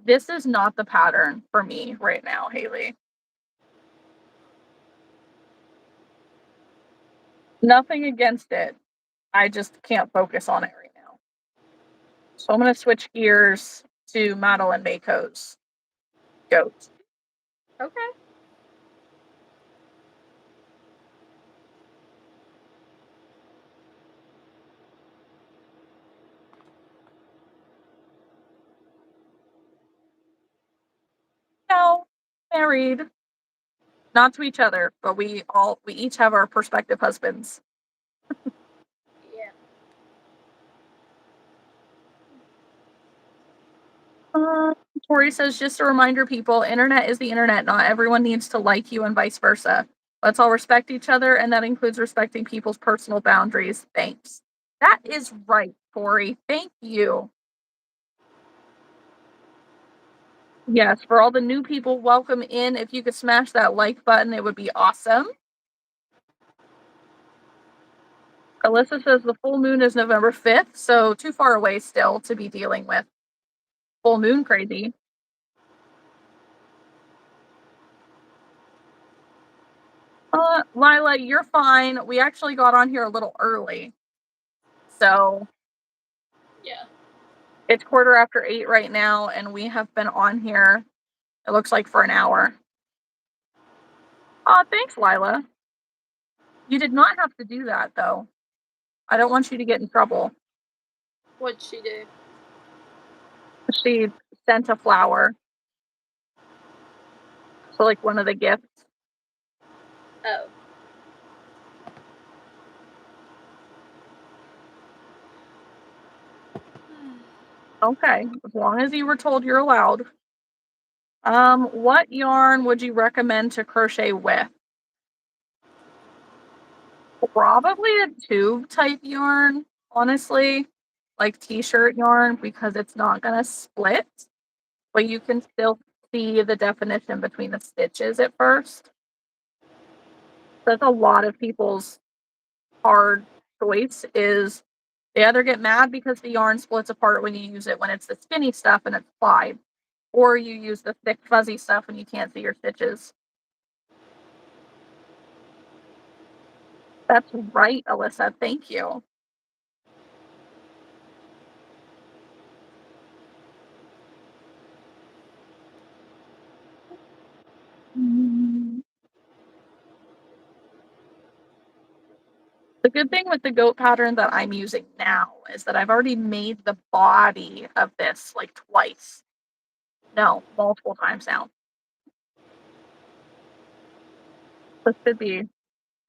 This is not the pattern for me right now, Haley. Nothing against it. I just can't focus on it right now. So I'm gonna switch gears to Madeline Mako's goat. Okay. No, married. Not to each other, but we each have our prospective husbands. Yeah. Uh, Tori says, just a reminder, people, internet is the internet. Not everyone needs to like you and vice versa. Let's all respect each other, and that includes respecting people's personal boundaries. Thanks. That is right, Tori. Thank you. Yes, for all the new people, welcome in. If you could smash that like button, it would be awesome. Alyssa says the full moon is November 5th, so too far away still to be dealing with full moon crazy. Lila, you're fine. We actually got on here a little early. So Yeah. it's 8:15 right now, and we have been on here, it looks like, for an hour. Thanks, Lila. You did not have to do that, though. I don't want you to get in trouble. What'd she do? She sent a flower. So, like, one of the gifts. Oh. Okay, as long as you were told you're allowed. What yarn would you recommend to crochet with? Probably a tube type yarn, honestly, like t-shirt yarn, because it's not gonna split, but you can still see the definition between the stitches at first. That's a lot of people's hard choice is they either get mad because the yarn splits apart when you use it when it's the skinny stuff and it's plied, or you use the thick fuzzy stuff and you can't see your stitches. That's right, Alyssa. Thank you. Mm. The good thing with the goat pattern that I'm using now is that I've already made the body of this like twice. No, multiple times now. This should be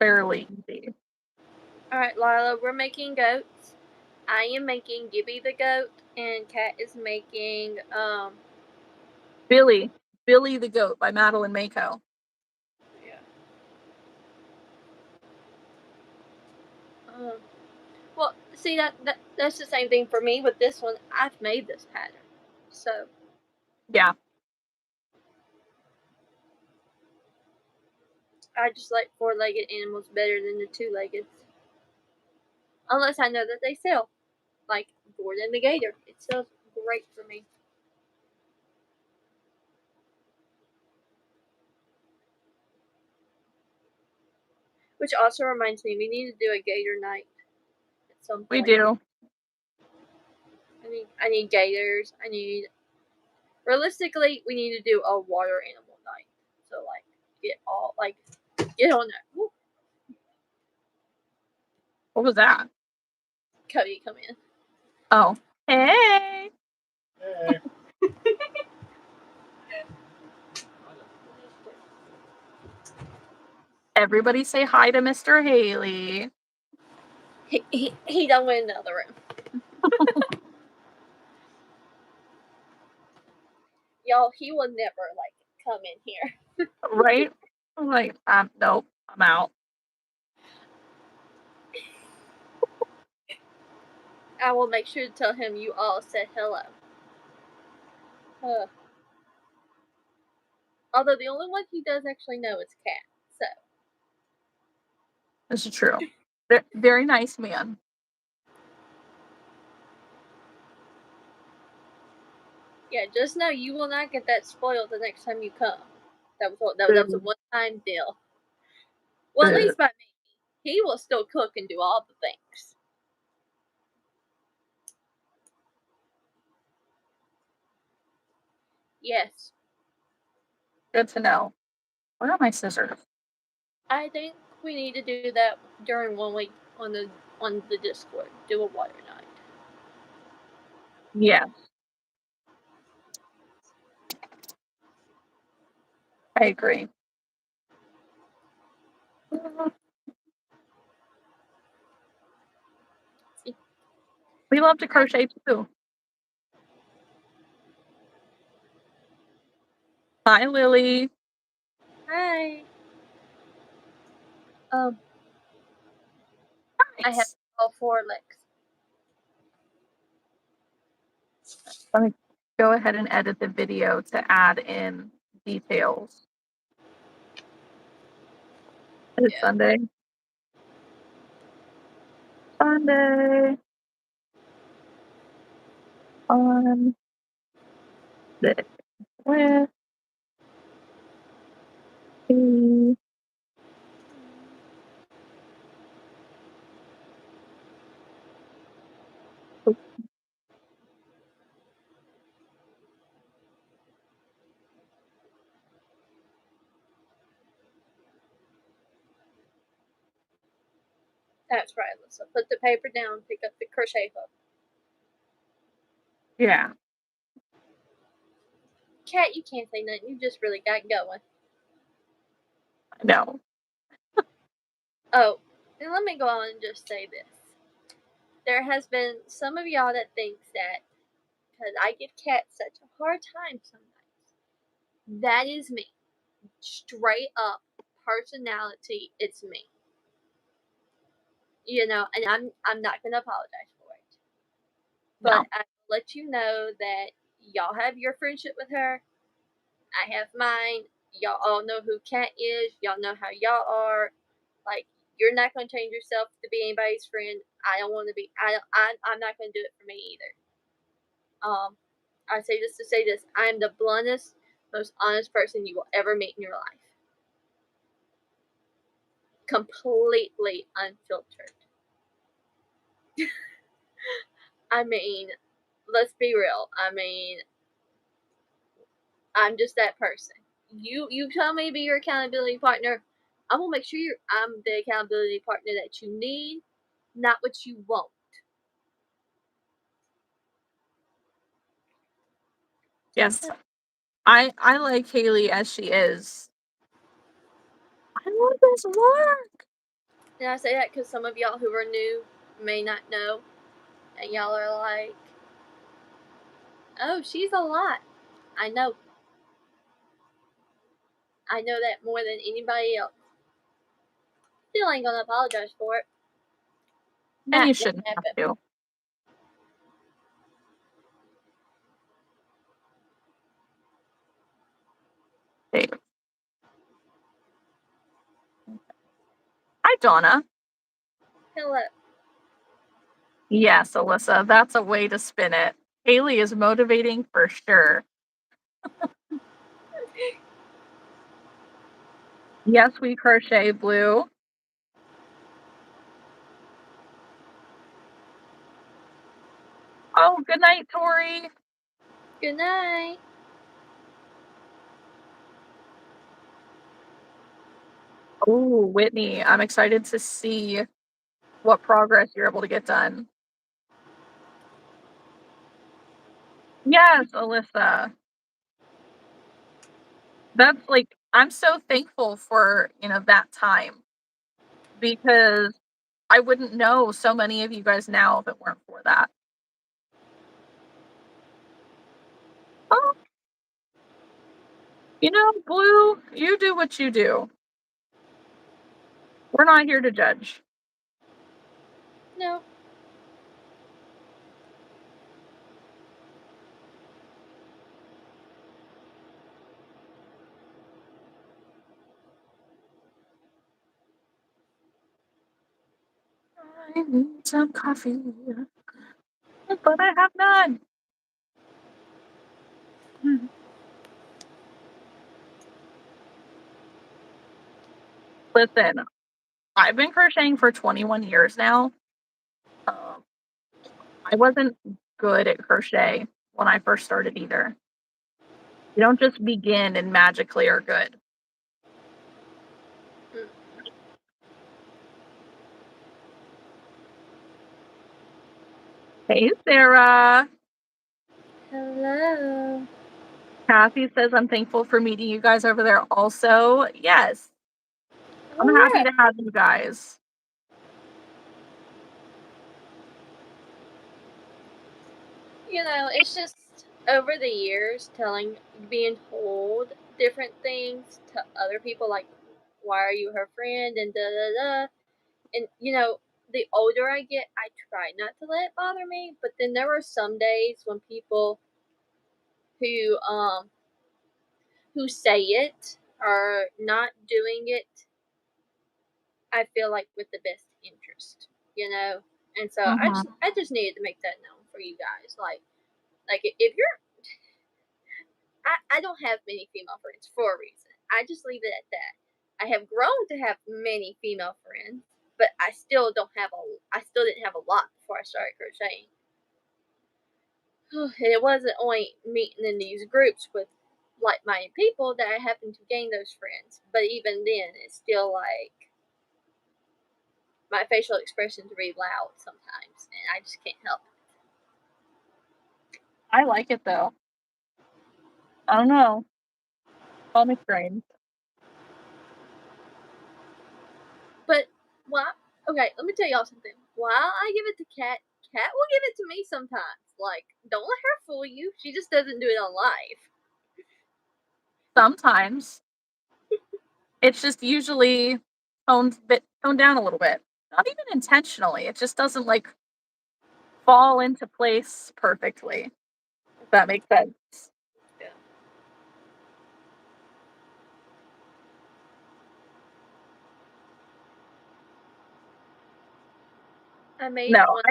fairly easy. Alright, Lila, we're making goats. I am making Gibby the goat, and Kat is making, Billy. Billy the Goat by Madeline Mako. yeah. Um, well, see, that's the same thing for me with this one. I've made this pattern. So, Yeah. I just like four-legged animals better than the two-legged. Unless I know that they sell. Like Gordon the Gator. It sells great for me. Which also reminds me, we need to do a gator night at some point. We do. I need gators. Realistically, we need to do a water animal night. So like get on there. Woo. What was that? Cody, come in. Oh. Hey. Hey. Everybody say hi to Mr. Haley. He done went in the other room. Y'all, he will never like come in here. Right? I'm like, nope, I'm out. I will make sure to tell him you all said hello. Although the only one he does actually know is Cat. So This is true. Very nice man. yeah, just know you will not get that spoiled the next time you come. That was a one-time deal. Well, at least by me. He will still cook and do all the things. Yes. Good to know. Where are my scissors? I think we need to do that during 1 week on the Discord. Do a water night. Yes. I agree. We love to crochet too. Hi, Lily. Hi. Nice. I have all 4 legs. Let me go ahead and edit the video to add in details. It's Sunday. Sunday. On the with the That's right, Alyssa. Put the paper down, pick up the crochet hook. yeah. Cat, you can't say nothing. You just really got going. No. Oh, and let me go on and just say this. There has been some of y'all that thinks that because I give Cat such a hard time sometimes. That is me. Straight up personality, it's me. You know, and I'm not gonna apologize for it. But No. I let you know that y'all have your friendship with her. I have mine. Y'all all know who Cat is. Y'all know how y'all are. Like, you're not going to change yourself to be anybody's friend. I don't want to be. I'm not going to do it for me either. I say this to say this. I am the bluntest, most honest person you will ever meet in your life. Completely unfiltered. I mean, let's be real. I mean, I'm just that person. You tell me to be your accountability partner. I'm gonna make sure I'm the accountability partner that you need, not what you want. Yes. I like Haley as she is. I want this work. And I say that because some of y'all who are new may not know, and y'all are like, "Oh, she's a lot." I know. I know that more than anybody else. Still ain't gonna apologize for it. And you That won't shouldn't have happen. to. Dave. Hi, Donna. Hello. Yes, Alyssa, that's a way to spin it. Haley is motivating for sure. Yes, we crochet blue. Oh, good night, Tori. Good night. Oh, Whitney, I'm excited to see what progress you're able to get done. Yes, Alyssa. That's like, I'm so thankful for, that time because I wouldn't know so many of you guys now if it weren't for that. Oh, Blue, you do what you do. We're not here to judge. No. I need some coffee, but I have none. Listen, I've been crocheting for 21 years now. Um, I wasn't good at crochet when I first started either. You don't just begin and magically are good. Mm. Hey, Sarah. Hello. Kathy says, I'm thankful for meeting you guys over there also. Yes, Oh I'm happy yeah. to have you guys. It's just over the years being told different things to other people, like, why are you her friend, and da da da. And, the older I get, I try not to let it bother me, but then there were some days when people who, who say it are not doing it, I feel like with the best interest, you know? And so Mhm. I just needed to make that known for you guys. Like if you're I don't have many female friends for a reason. I just leave it at that. I have grown to have many female friends, but I still didn't have a lot before I started crocheting. And it wasn't only meeting in these groups with like-minded people that I happened to gain those friends. But even then, it's still like my facial expressions read loud sometimes, and I just can't help it. I like it though. I don't know. Call me strange. But well, okay, let me tell y'all something. While I give it to Kat will give it to me sometimes. Like, don't let her fool you. She just doesn't do it on live. Sometimes it's just usually toned down a little bit. Not even intentionally. It just doesn't like fall into place perfectly. If that makes sense. Yeah. I made No, one.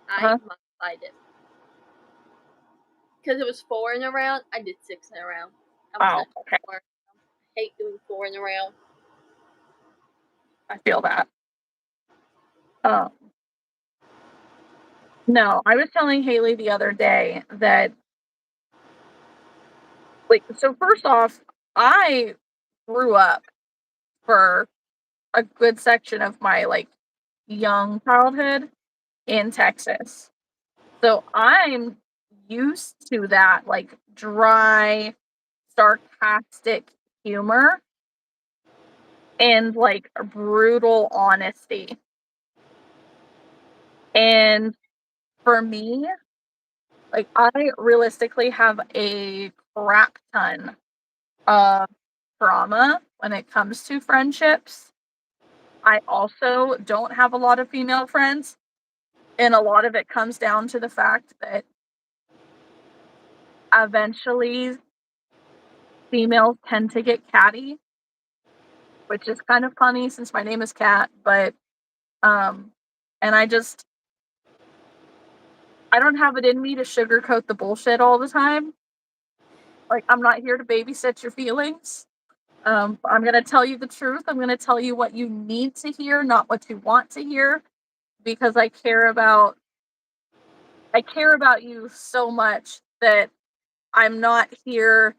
I uh, modified it because it was 4 in a round. I did 6 in a round. I oh, wasn't okay. 4. I hate doing 4 in a round. I feel that. Um, no, I was telling Haley the other day that, like, so first off, I grew up for a good section of my like young childhood in Texas. So I'm used to that like dry, sarcastic humor and like brutal honesty. And for me, like I realistically have a crap ton of trauma when it comes to friendships. I also don't have a lot of female friends, and a lot of it comes down to the fact that eventually females tend to get catty, which is kind of funny since my name is Cat, but um and I don't have it in me to sugarcoat the bullshit all the time. Like I'm not here to babysit your feelings. I'm going to tell you the truth. I'm going to tell you what you need to hear, not what you want to hear, because I care about you so much that I'm not here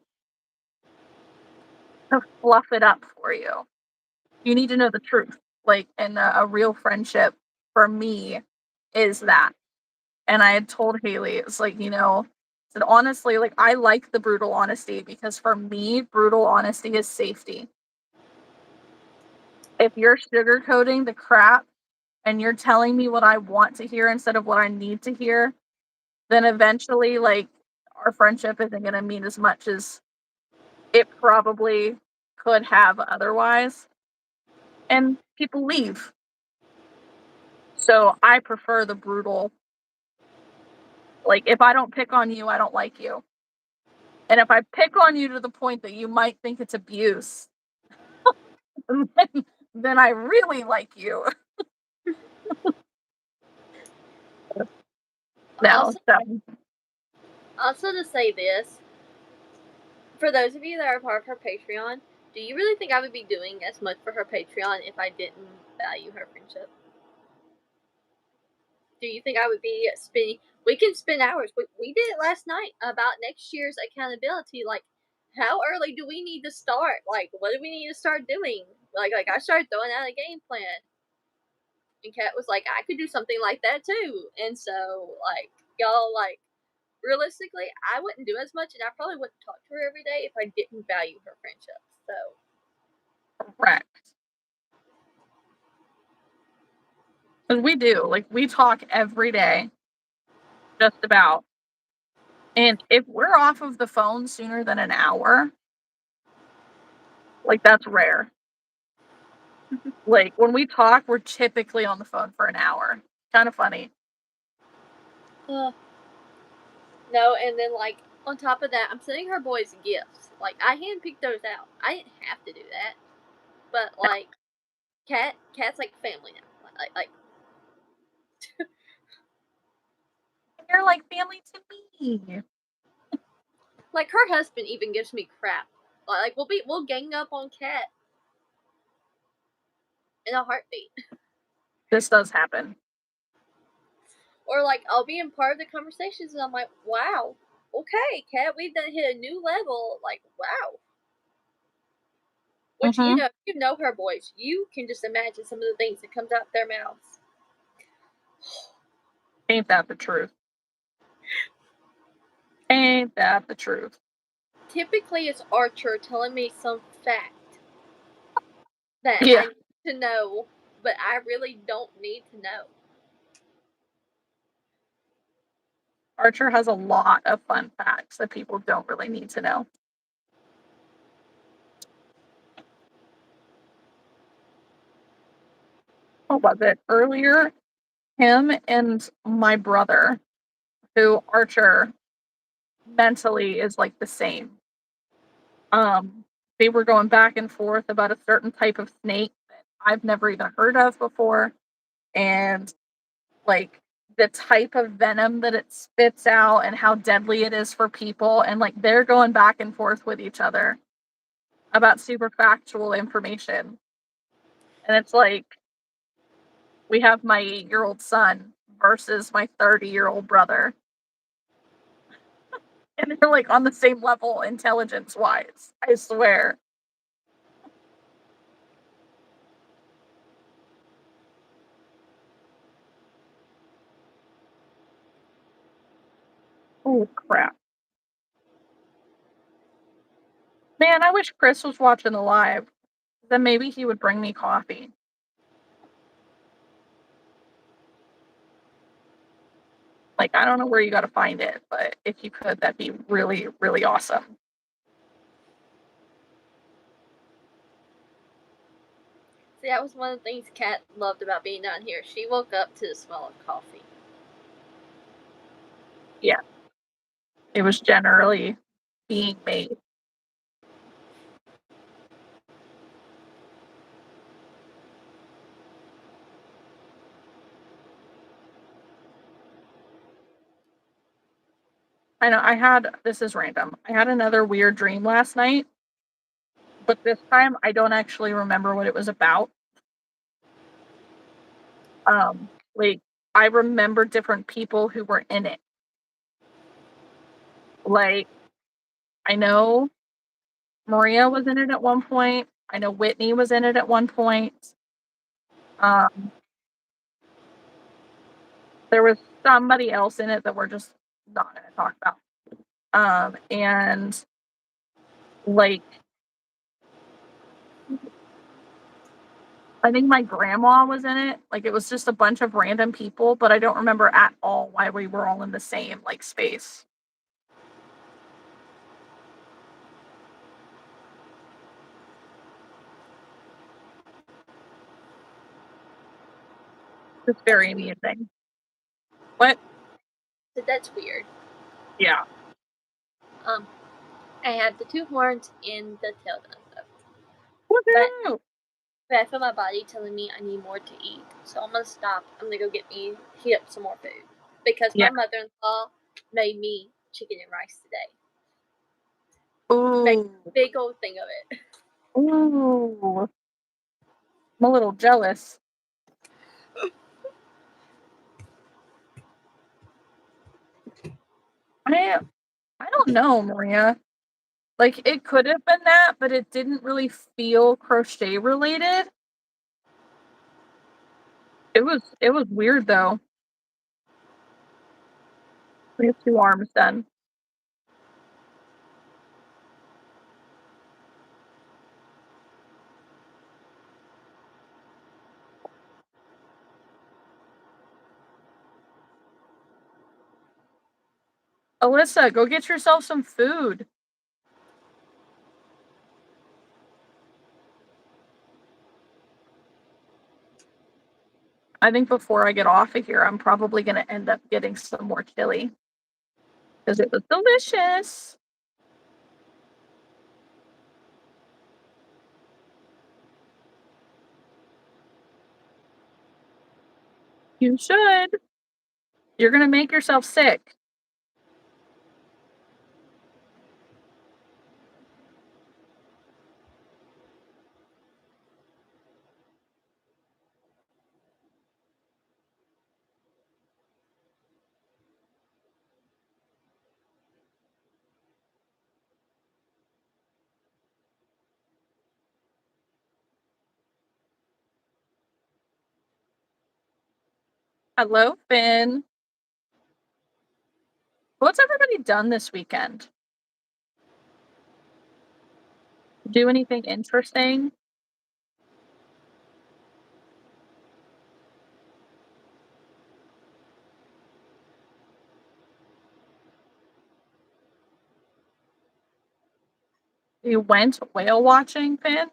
to fluff it up for you. You need to know the truth. Like, and a real friendship for me is that. And I had told Haley, it's like, said honestly, like I like the brutal honesty because for me, brutal honesty is safety. If you're sugarcoating the crap and you're telling me what I want to hear instead of what I need to hear, then eventually, like, our friendship isn't going to mean as much as it probably could have otherwise. And people leave. So I prefer the brutal. Like, if I don't pick on you, I don't like you. And if I pick on you to the point that you might think it's abuse, then, then I really like you. No, Also, so also to say this, for those of you that are part of her Patreon, do you really think I would be doing as much for her Patreon if I didn't value her friendship? Do you think I would be spending? We can spend hours. We did it last night about next year's accountability. Like, how early do we need to start? Like, what do we need to start doing? Like I started throwing out a game plan, and Kat was like, I could do something like that too. And so, like, y'all, like, realistically, I wouldn't do as much, and I probably wouldn't talk to her every day if I didn't value her friendship. So, correct. Because we do. Like, we talk every day, just about. And if we're off of the phone sooner than an hour, like, that's rare. Like, when we talk, we're typically on the phone for an hour. Kind of funny. uh, no, and then, like, on top of that, I'm sending her boys gifts. Like, I handpicked those out. I didn't have to do that. But, like, Cat's like family now. You're like family to me. Like her husband even gives me crap. Like we'll gang up on Cat in a heartbeat. This does happen. Or like I'll be in part of the conversations and I'm like, wow, okay, Cat, we've done hit a new level. Like, wow. Which Mm-hmm. you know her boys. You can just imagine some of the things that comes out their mouths. Ain't that the truth? Ain't that the truth? Typically, it's Archer telling me some fact that Yeah. I need to know, but I really don't need to know. Archer has a lot of fun facts that people don't really need to know. What was it? Earlier, him and my brother, who Archer mentally is like the same. Um, they were going back and forth about a certain type of snake that I've never even heard of before. And like the type of venom that it spits out and how deadly it is for people, and like they're going back and forth with each other about super factual information. And it's like we have my 8-year-old son versus my 30-year-old brother. And they're like on the same level intelligence wise. I swear. Oh crap. Man, I wish Chris was watching the live. Then maybe he would bring me coffee. Like, I don't know where you got to find it, but if you could, that'd be really, really awesome. See, that was one of the things Kat loved about being down here. She woke up to the smell of coffee. Yeah, it was generally being made. I know this is random. I had another weird dream last night, but this time I don't actually remember what it was about. Like I remember different people who were in it. Like I know Maria was in it at one point. I know Whitney was in it at one point. Um, there was somebody else in it that we're just not going to talk about. And like I think my grandma was in it. Like it was just a bunch of random people, but I don't remember at all why we were all in the same like space. It's That's very weird. amusing. But So that's weird. yeah, Um, I have the 2 horns and the tail done though. But woohoo! but I feel my body telling me I need more to eat. So I'm gonna stop. I'm gonna go heat up some more food. Because Yeah. my mother-in-law made me chicken and rice today. Make Ooh, big old thing of it. ooh. I'm a little jealous. I I don't know, Maria. Like it could have been that, but it didn't really feel crochet related. It was weird though. We have 2 arms done. Alyssa, go get yourself some food. I think before I get off of here, I'm probably gonna end up getting some more chili because it was delicious. You should. You're gonna make yourself sick. Hello, Finn. What's everybody done this weekend? Do anything interesting? You went whale watching, Finn?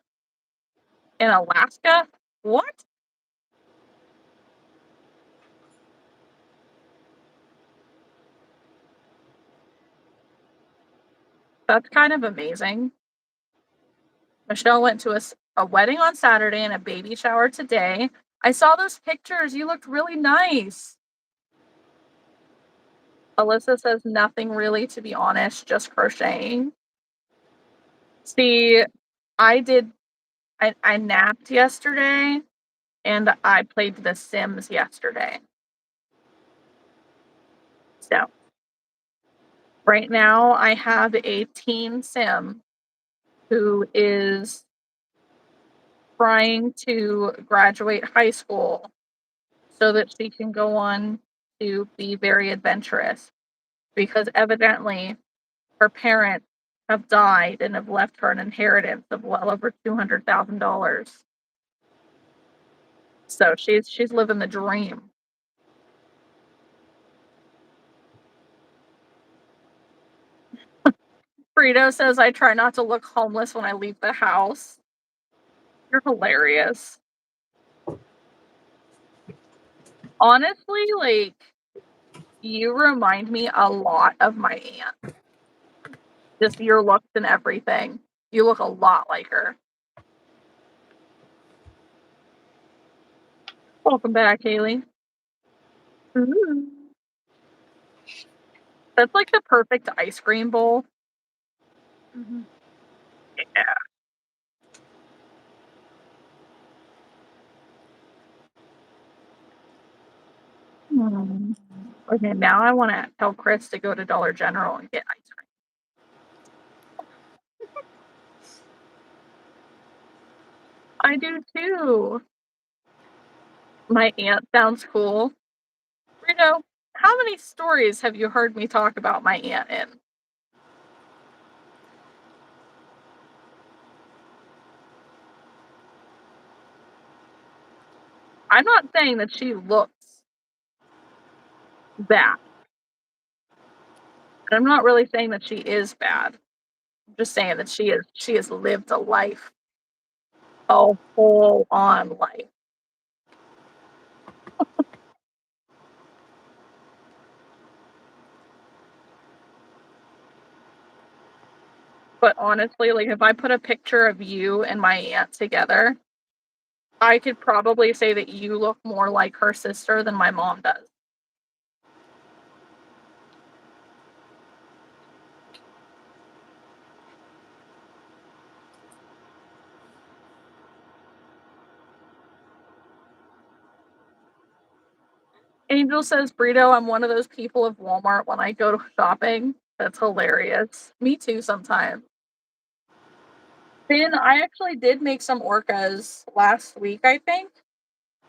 In Alaska? What? That's kind of amazing. Michelle went to a wedding on Saturday and a baby shower today. I saw those pictures. You looked really nice. Alyssa says nothing really, to be honest, just crocheting. See, I did I napped yesterday and I played The Sims yesterday. So right now I have a teen sim who is trying to graduate high school so that she can go on to be very adventurous because evidently her parents have died and have left her an inheritance of well over $200,000. So she's living the dream. Frito says I try not to look homeless when I leave the house. You're hilarious. Honestly, like you remind me a lot of my aunt. Just your looks and everything. You look a lot like her. Welcome back, Haley. Ooh. That's like the perfect ice cream bowl. Mm-hmm. Yeah. Hmm. Okay, now I want to tell Chris to go to Dollar General and get ice cream. I do too. My aunt sounds cool. Rito, how many stories have you heard me talk about my aunt in? I'm not saying that she looks bad. And I'm not really saying that she is bad. I'm just saying that she has lived a life, a full on life. But honestly, like if I put a picture of you and my aunt together, I could probably say that you look more like her sister than my mom does. Angel says, Brito, I'm one of those people of Walmart when I go to shopping. That's hilarious. Me too sometimes. Finn, I actually did make some orcas last week, I think.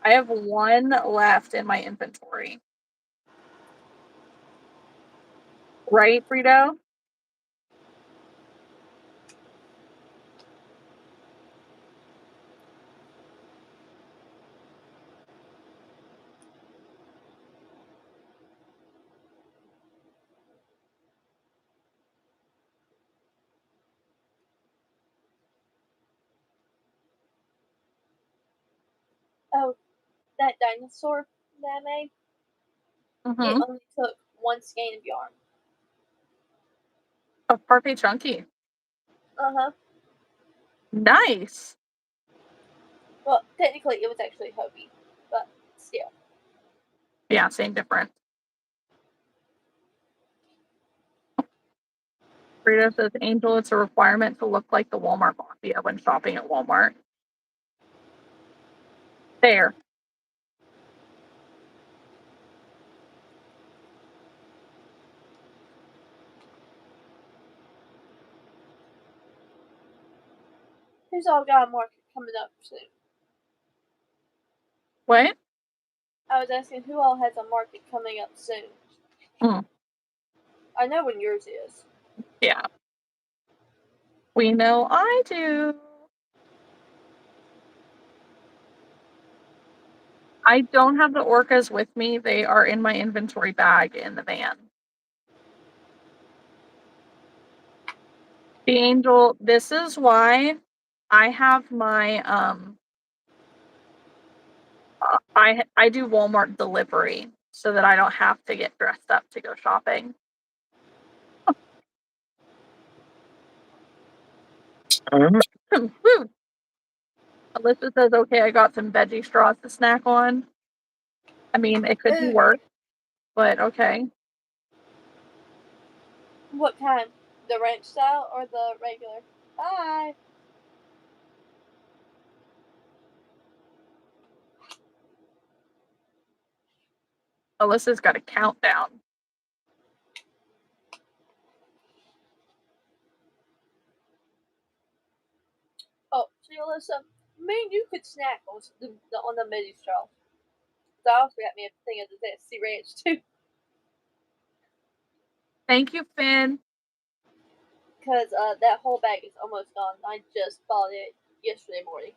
I have one left in my inventory. Right, Brito? Oh, that dinosaur that I made, it Mm-hmm. only took one skein of yarn. A parfait chunky. Uh-huh. Nice. Well, technically it was actually Hobie, but still. Yeah, same difference. Frida says, Angel, it's a requirement to look like the Walmart Mafia when shopping at Walmart. There. Who's all got a market coming up soon? What? I was asking who all has a market coming up soon. Mm, I know when yours is. yeah. We know I do. I don't have the orcas with me. They are in my inventory bag in the van. The Angel, this is why I have my I do Walmart delivery so that I don't have to get dressed up to go shopping. Woo. Alyssa says, okay, I got some veggie straws to snack on. I mean, it could be Ooh, worse, but okay. What kind? The ranch style or the regular? Bye. Alyssa's got a countdown. Oh, so Alyssa, me and you could snack on the mini straw. So I also got me a thing of the Zesty Ranch too, Thank you, Finn. because that whole bag is almost gone. I just bought it yesterday morning.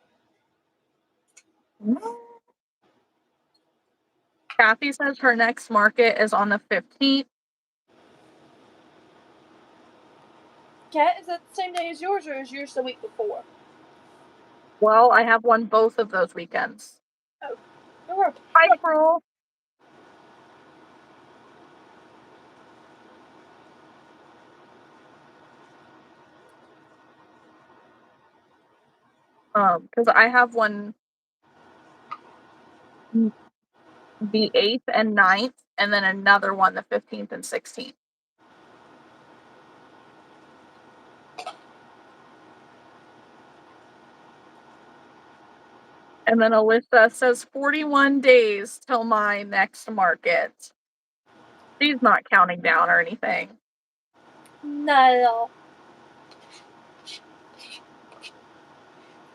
Kathy says her next market is on the 15th. Kat, is that the same day as yours, or is yours the week before? Well, I have one both of those weekends. Oh, sure. Hi, Pearl. Because I have one the 8th and 9th, and then another one the 15th and 16th. And then Alyssa says 41 days till my next market. She's not counting down or anything. Not at all.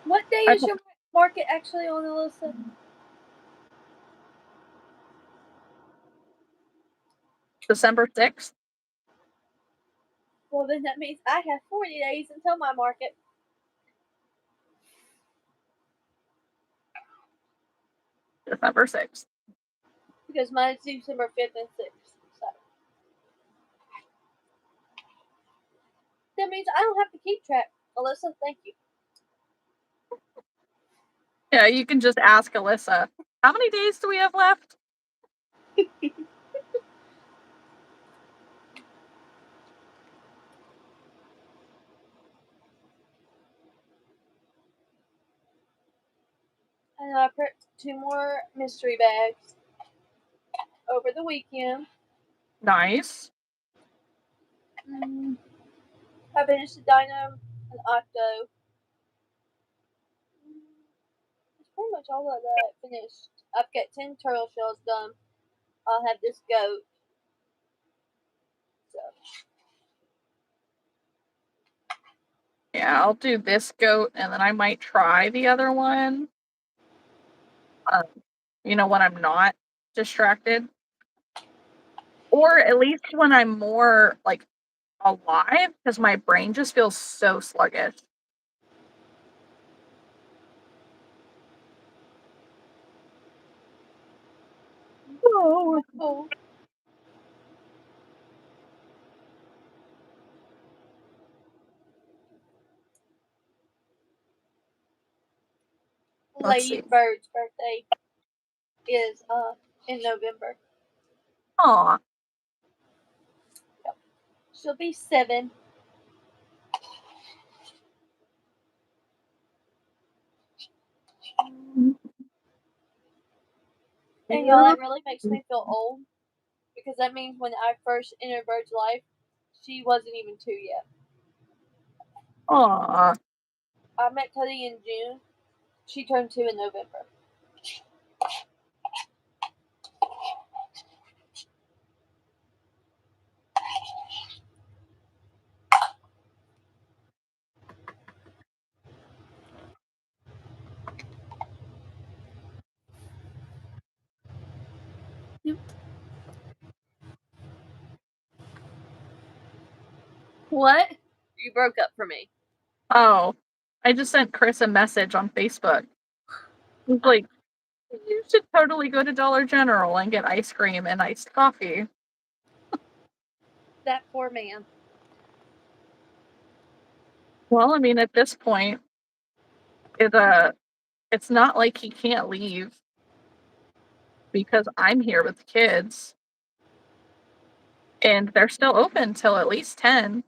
What day is your market actually on, Alyssa? December 6th. Well, then that means I have 40 days until my market. December 6th. Because mine is December 5th and 6th. So that means I don't have to keep track. Alyssa, thank you. Yeah, you can just ask Alyssa. How many days do we have left? And I put 2 more mystery bags over the weekend. Nice. I finished the Dino and Octo. That's pretty much all of that finished. I've got 10 turtle shells done. I'll have this goat. So Yeah, I'll do this goat, and then I might try the other one. When I'm not distracted. Or at least when I'm more, like, alive, because my brain just feels so sluggish. oh. Let's see. Lady Bird's birthday is in November. Aw. She'll be 7. And y'all, that really makes me feel old, because that means when I first entered Bird's life, she wasn't even 2 yet. Aw. I met Cody in June. She turned 2 in November. What? You broke up for me. Oh. I just sent Chris a message on Facebook. He's like, you should totally go to Dollar General and get ice cream and iced coffee. That poor man. Well, I mean, at this point, it's not like he can't leave because I'm here with the kids. And they're still open till at least 10.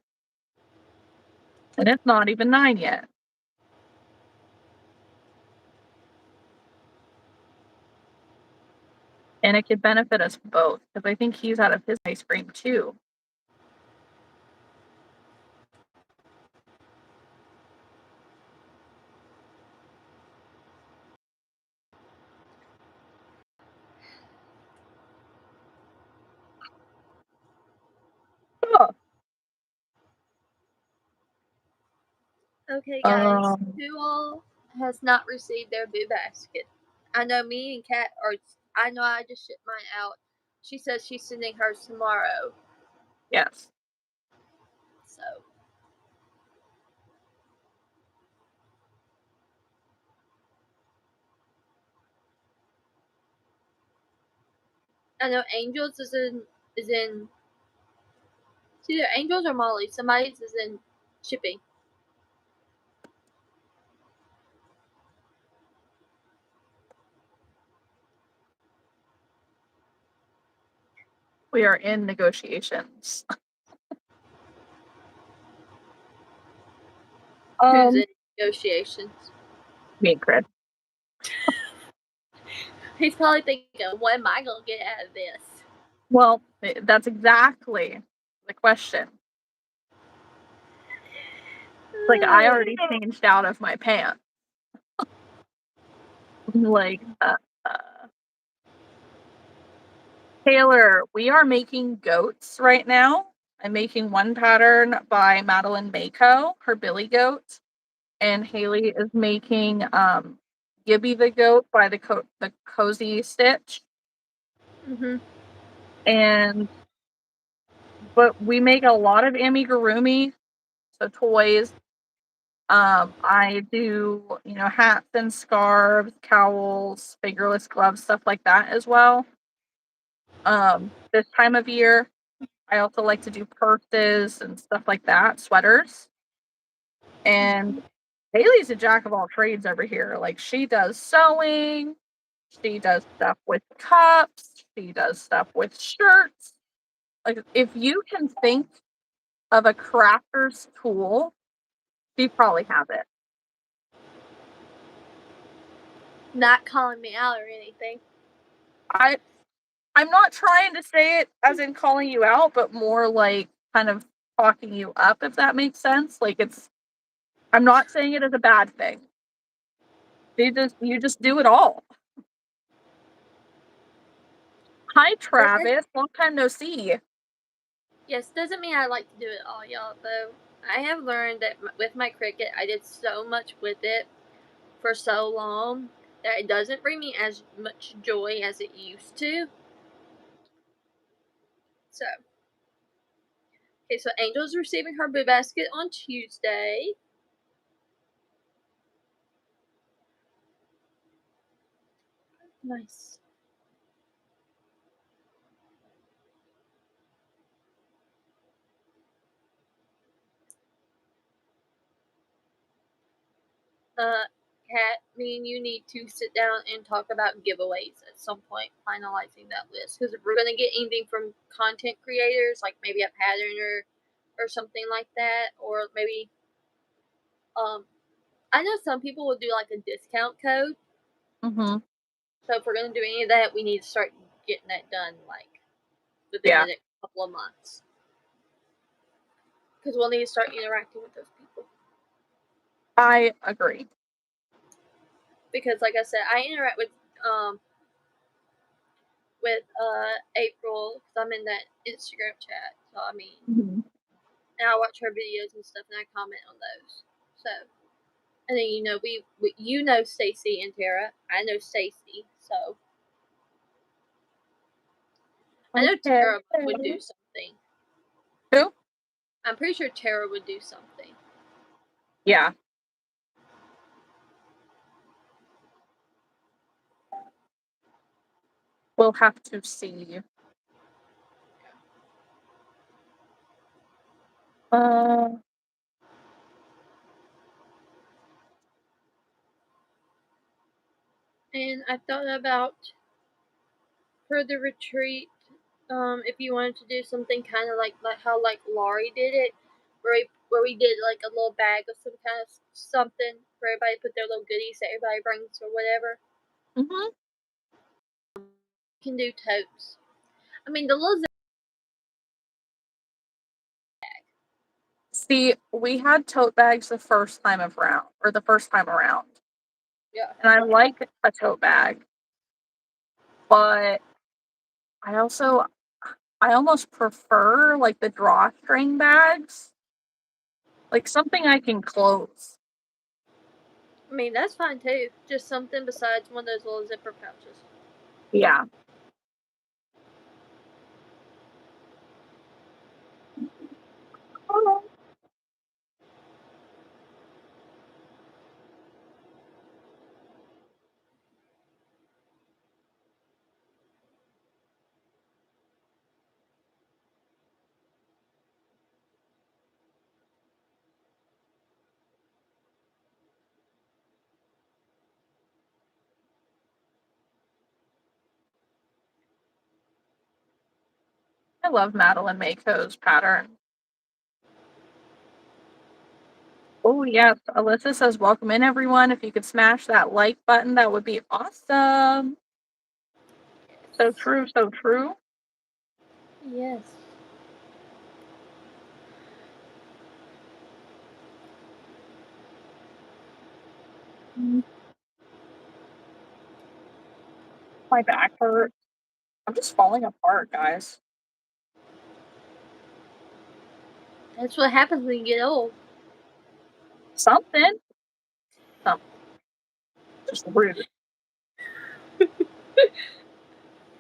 And it's not even 9 yet. And it could benefit us both because I think he's out of his ice cream too. Okay, guys, Um, who all has not received their boo basket? I know me and Kat are. I know I just shipped mine out. She says she's sending hers tomorrow. yes. So I know Angels is in. It's either Angels or Molly. Somebody's is in shipping. We are in negotiations. Who's in negotiations? Me and Chris. He's probably thinking, what am I gonna get out of this? Well, that's exactly the question. Like, I already changed out of my pants. Like, Taylor, we are making goats right now. I'm making one pattern by Madeline Mako, her Billy goat, and Haley is making Gibby the goat by the Cozy Stitch. And but we make a lot of amigurumi, so toys. I do, hats and scarves, cowls, fingerless gloves, stuff like that as well. This time of year, I also like to do purses and stuff like that, sweaters. And Haley's a jack of all trades over here. Like, she does sewing, she does stuff with cups, she does stuff with shirts. Like, if you can think of a crafter's tool, she probably has it. Not calling me out or anything. I'm not trying to say it as in calling you out, but more like kind of talking you up, if that makes sense. Like, I'm not saying it as a bad thing. You just do it all. Hi, Travis. Long time no see. Yes, doesn't mean I like to do it all, y'all, though. I have learned that with my Cricut, I did so much with it for so long that it doesn't bring me as much joy as it used to. So, okay, so Angel's receiving her boo basket on Tuesday. Nice. Kat, me and you need to sit down and talk about giveaways at some point, finalizing that list. Because if we're gonna get anything from content creators, like maybe a pattern or something like that, or maybe I know some people will do like a discount code. Mm-hmm. So if we're gonna do any of that, we need to start getting that done like within Yeah, the next couple of months. Because we'll need to start interacting with those people. I agree. Because like I said, I interact with April because I'm in that Instagram chat. So I mean, Mm-hmm. and I watch her videos and stuff, and I comment on those. So, and then we you know Stacy and Tara. I know Stacy, so I know Okay. Tara would do something. Who? I'm pretty sure Tara would do something. Yeah. We'll have to see. Uh, And I thought about for the retreat, if you wanted to do something kind of like how like Laurie did it, where we did like a little bag of some kind of something for everybody to put their little goodies that everybody brings or whatever. mm-hmm. You can do totes. I mean the little See, we had tote bags the first time around. yeah. And I like a tote bag, but I also I almost prefer like the drawstring bags, like something I can close. I mean, that's fine too. Just something besides one of those little zipper pouches. Yeah. I love Madeline Mako's pattern. Oh, yes. Alyssa says, welcome in, everyone. If you could smash that like button, that would be awesome. So true, so true. Yes. Mm, my back hurts. I'm just falling apart, guys. That's what happens when you get old. Something. Something. Just rude.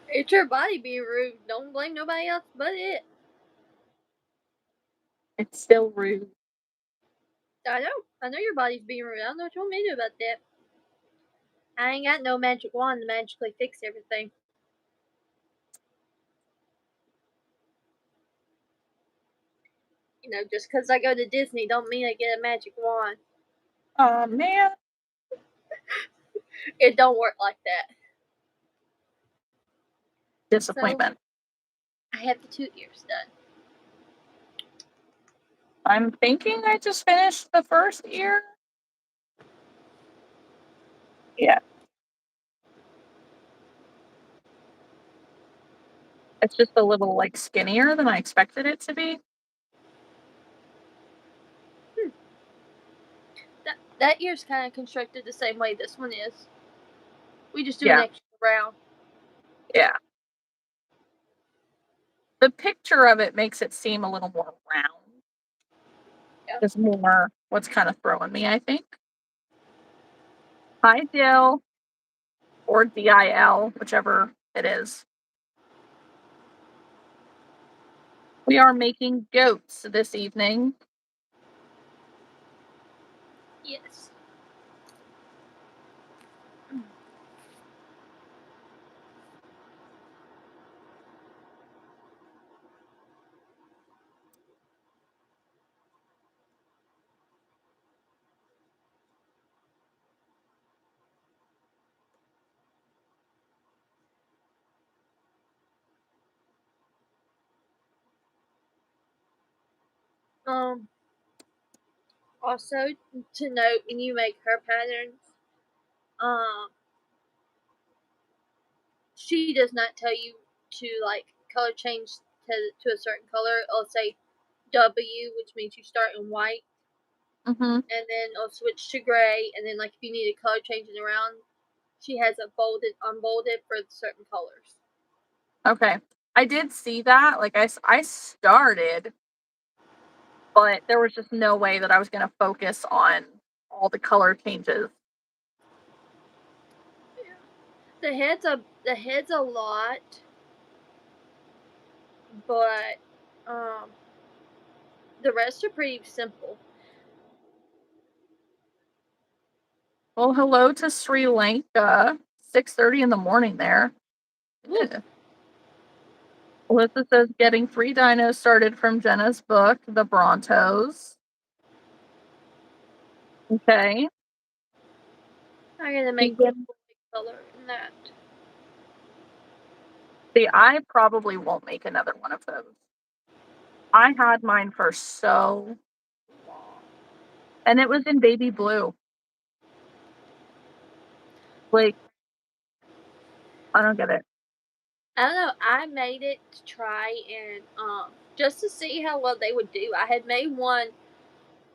It's your body being rude. Don't blame nobody else but it. It's still rude. I know. I know your body's being rude. I don't know what you want me to do about that. I ain't got no magic wand to magically fix everything. You know, just 'cause I go to Disney don't mean I get a magic wand. Oh, man. It don't work like that. So, Disappointment. I have the 2 ears done. I'm thinking I just finished the first ear. Yeah. It's just a little like skinnier than I expected it to be. Hmm. That ear's kinda constructed the same way this one is. We just do an Yeah. extra round. Yeah. The picture of it makes it seem a little more round. Yeah. Is more what's kind of throwing me, I think. Hi, Dill, or DIL, whichever it is. We are making goats this evening. Yes. Um, Also to note when you make her patterns, um, she does not tell you to like color change to a certain color. It'll say W, which means you start in white, Mhm. and then it'll switch to gray, and then like if you need a color changing around, she has it bolded, unbolded for certain colors. Okay. I did see that. Like I started, but there was just no way that I was going to focus on all the color changes. Yeah. The head's a lot, but um, the rest are pretty simple. Well, hello to Sri Lanka. 6:30 in the morning there. Woo. Yeah. Alyssa says getting 3 dinos started from Jenna's book, The Brontos. Okay. I gotta make one Vegan. color in that. See, I probably won't make another one of those. I had mine for so long. And it was in baby blue. Like, I don't get it. I don't know. I made it to try and just to see how well they would do. I had made one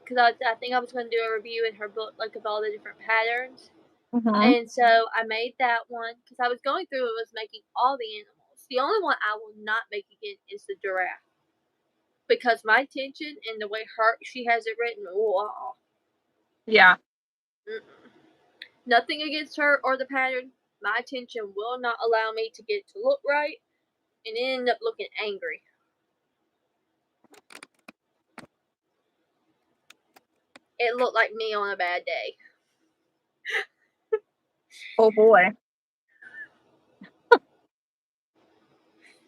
because I think I was going to do a review in her book like of all the different patterns, Mhm. and so I made that one because I was going through and was making all the animals. The only one I will not make again is the giraffe because my attention and the way her she has it written. Wow. Yeah. Mm-mm. Nothing against her or the pattern. My attention will not allow me to get it to look right and end up looking angry. It looked like me on a bad day. Oh boy.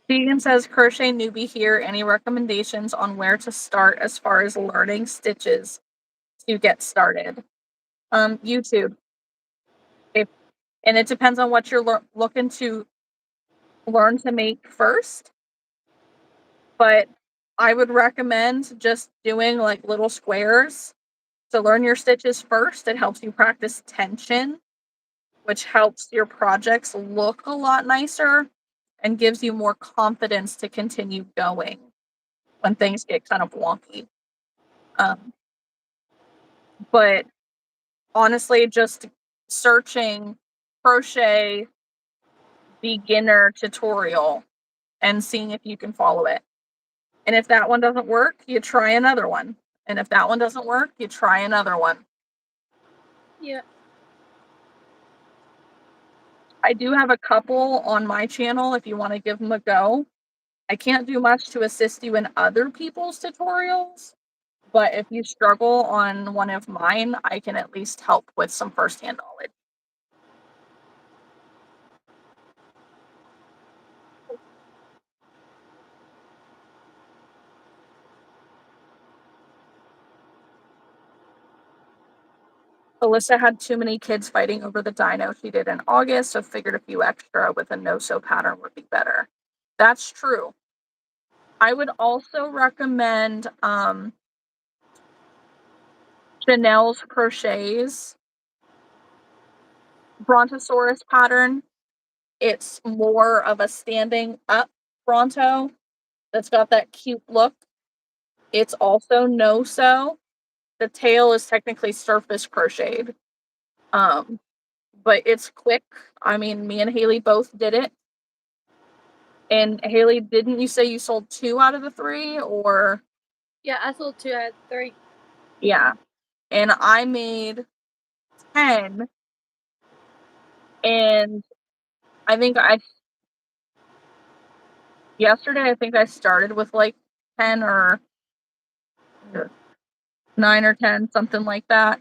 Deegan says, crochet newbie here. Any recommendations on where to start as far as learning stitches to get started? YouTube. If, and it depends on what you're looking to learn to make first. But I would recommend just doing like little squares to learn your stitches first. It helps you practice tension, which helps your projects look a lot nicer and gives you more confidence to continue going when things get kind of wonky. Um, but honestly, just searching crochet beginner tutorial and seeing if you can follow it. And if that one doesn't work, you try another one. And if that one doesn't work, you try another one. Yeah. I do have a couple on my channel if you want to give them a go. I can't do much to assist you in other people's tutorials, but if you struggle on one of mine, I can at least help with some firsthand knowledge. Alyssa had too many kids fighting over the dino she did in August, so figured a few extra with a no-sew pattern would be better. That's true. I would also recommend Chanel's Crochets Brontosaurus pattern. It's more of a standing up Bronto that's got that cute look. It's also no-sew. The tail is technically surface crocheted. Um, but it's quick. I mean, me and Haley both did it. And Haley, didn't you say you sold 2 out of the 3 or Yeah, I sold 2 out of 3. yeah. And I made 10 and I think I think I started with like 10 or 9 or 10, something like that.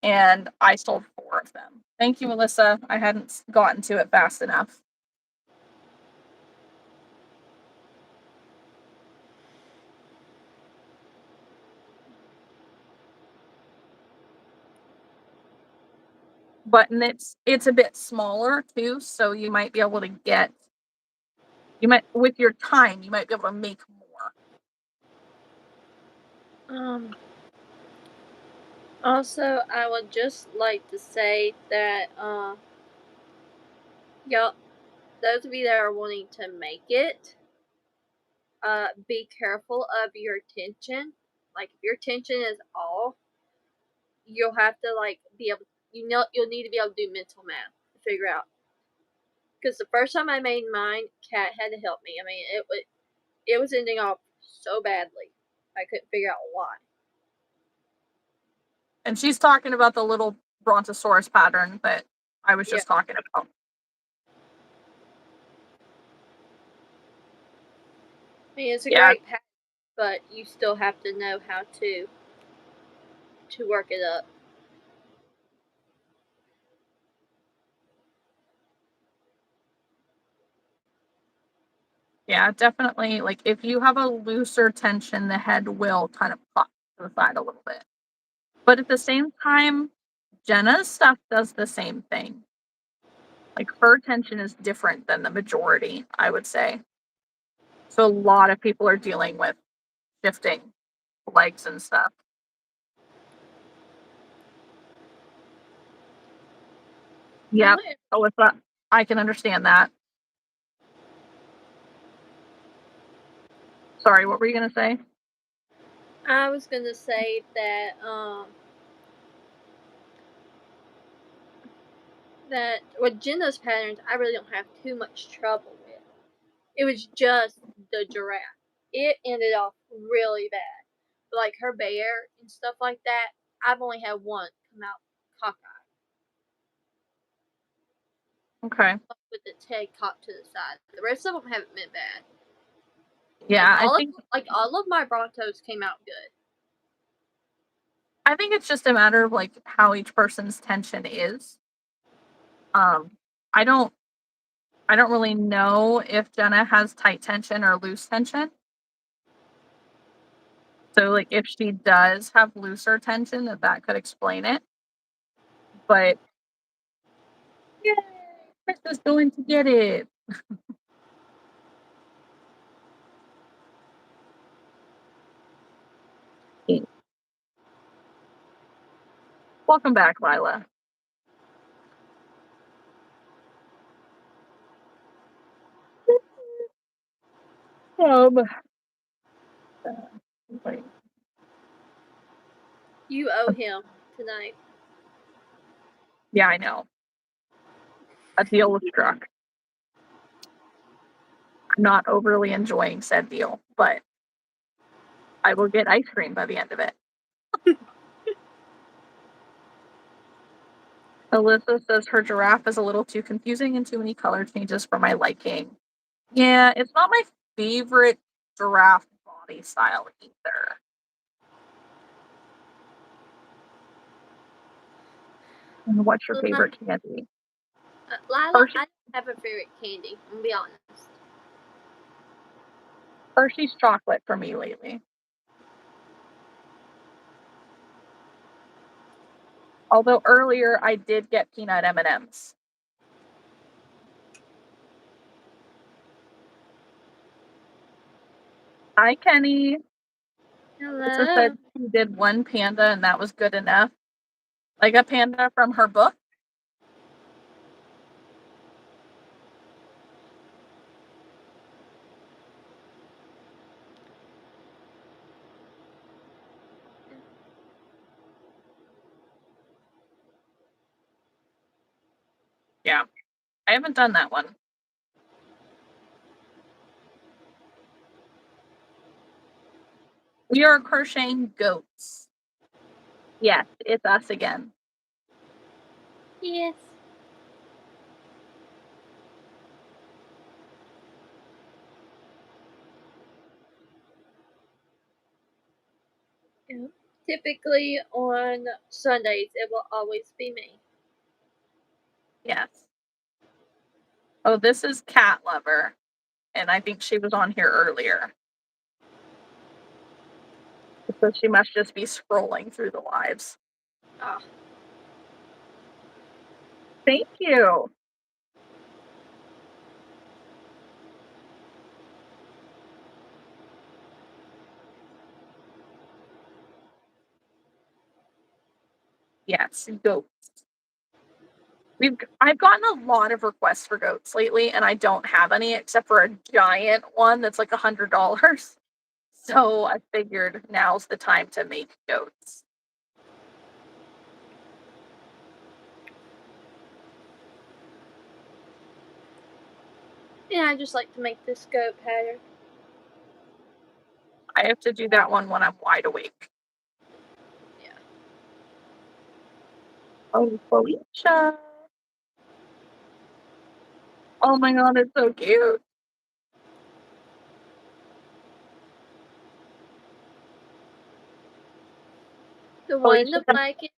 And I sold 4 of them. Thank you, Melissa. I hadn't gotten to it fast enough. But it's a bit smaller too, so you might be able to get with your time, you might be able to make more. Also, I would just like to say that, y'all, those of you that are wanting to make it, be careful of your tension. Like, if your tension is off, you'll have to, like, be able, you'll need to be able to do mental math to figure out. Because the first time I made mine, Kat had to help me. I mean, it was ending off so badly. I couldn't figure out why. And she's talking about the little Brontosaurus pattern that I was just talking about. I mean, it's a great pattern, but you still have to know how to work it up. Yeah, definitely. Like if you have a looser tension, the head will kind of pop to the side a little bit. But at the same time, Jenna's stuff does the same thing. Like her tension is different than the majority, I would say. So a lot of people are dealing with shifting legs and stuff. Yep. Alyssa, I can understand that. Sorry, what were you gonna say? I was gonna say that with Jenna's patterns, I really don't have too much trouble with. It was just the giraffe. It ended off really bad. But like her bear and stuff like that, I've only had one come out cockeyed. Okay. with its head cocked to the side. The rest of them haven't been bad. Yeah, I think Like all of my Brontos came out good. I think it's just a matter of like how each person's tension is. Um, I don't I don't really know if Jenna has tight tension or loose tension. So like if she does have looser tension, that could explain it. But yay, Chris is going to get it. Welcome back, Lila. Um, wait. You owe him tonight. Yeah, I know. A deal was struck. I'm not overly enjoying said deal, but I will get ice cream by the end of it. Alyssa says her giraffe is a little too confusing and too many color changes for my liking. Yeah, it's not my favorite giraffe body style either. And what's your Lila, favorite candy? Lila, Hershey, I don't have a favorite candy. I'm gonna be honest. Hershey's chocolate for me lately. Although earlier I did get peanut M&Ms. Hi, Kenny. Alyssa said Hello. she did one panda and that was good enough. Like a panda from her book. Yeah, I haven't done that one. We are crocheting goats. Yes, it's us again. Yes. Yeah. Typically on Sundays, it will always be me. Yes. Oh, this is Cat Lover. And I think she was on here earlier. So she must just be scrolling through the lives. Ah, Thank you. Yes, goats. I've gotten a lot of requests for goats lately, and I don't have any except for a giant one that's like $100. So I figured now's the time to make goats. yeah, I just like to make this goat pattern. I have to do that one when I'm wide awake. Yeah. Oh, Felicia. Oh my god, it's so cute. The one in Felicia, the blanket,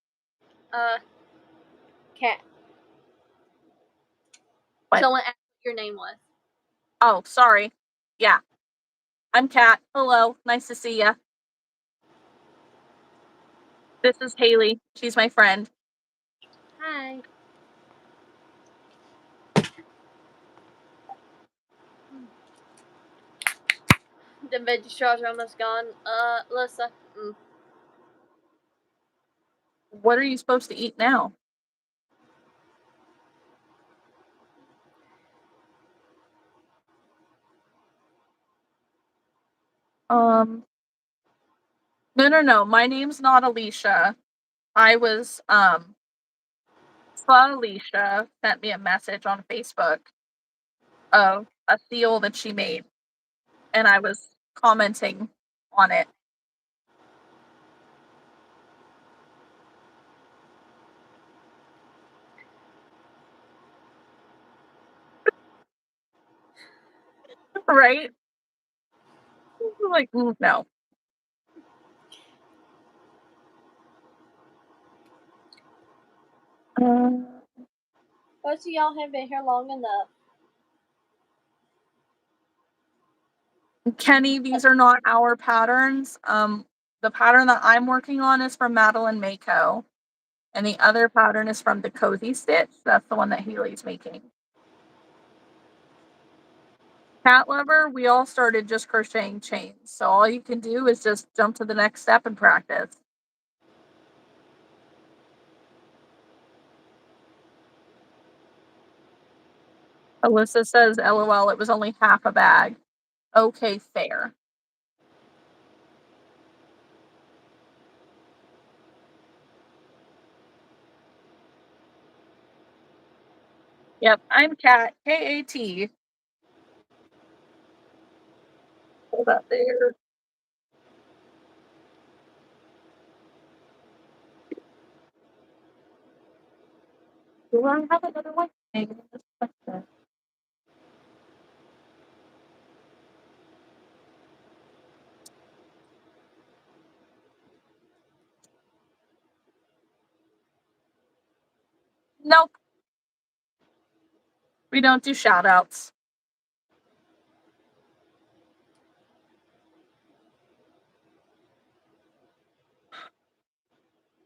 uh, cat. what? Someone asked what your name was. Oh, sorry. Yeah, I'm Kat. Hello, nice to see ya. This is Haley. She's my friend. Hi. The veggie straws are almost gone. Alyssa. What are you supposed to eat now? Um, no, no, no. My name's not Alicia. I was, Alicia sent me a message on Facebook of a seal that she made, and I was commenting on it. Right? Like, no. Uh, Most of y'all have been here long enough. Kenny, these are not our patterns. The pattern that I'm working on is from Madeline Mako, and the other pattern is from the Cozy Stitch. That's the one that Haley's making. Cat Lover, we all started just crocheting chains. So all you can do is just jump to the next step and practice. Alyssa says, LOL, it was only half a bag. Okay, fair. Yep, I'm Kat, K-A-T. Hold up there. Do I have another one? Hang on just a second. Nope, we don't do shout outs.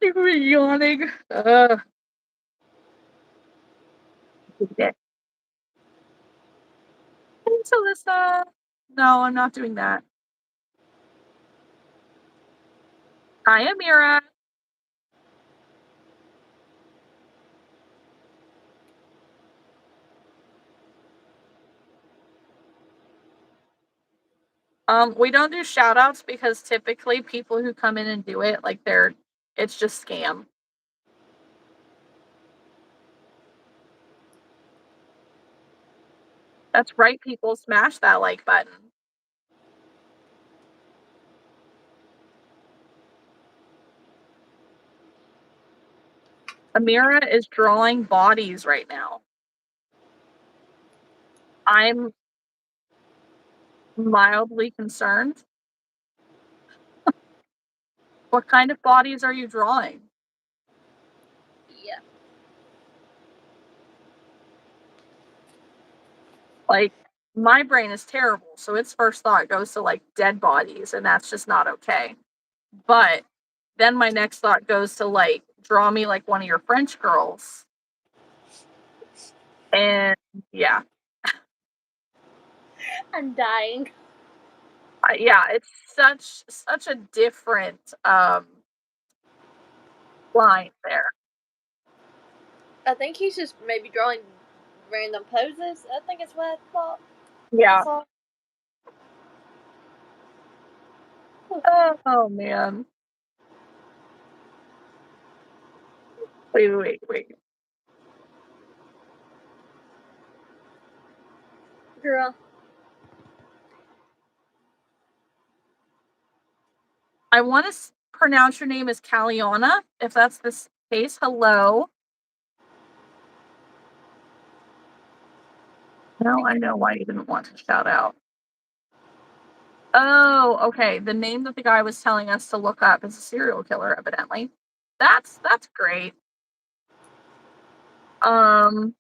You're yawning. Okay. Thanks, Alyssa. No, I'm not doing that. Hi, Amira. We don't do shout outs because typically people who come in and do it, like it's just scam. That's right, people smash that like button. Amira is drawing bodies right now. I'm mildly concerned. What kind of bodies are you drawing? Yeah. Like, my brain is terrible, so its first thought goes to like dead bodies, and that's just not okay. But then my next thought goes to like draw me like one of your French girls. And yeah, I'm dying. yeah, it's such a different line there. I think he's just maybe drawing random poses. I think it's what I thought. I Yeah. saw. Oh man. Wait. Girl. I want to pronounce your name as Caliana, if that's the case. Hello. Now I know why you didn't want to shout out. Oh, okay. The name that the guy was telling us to look up is a serial killer, evidently. That's great. Um,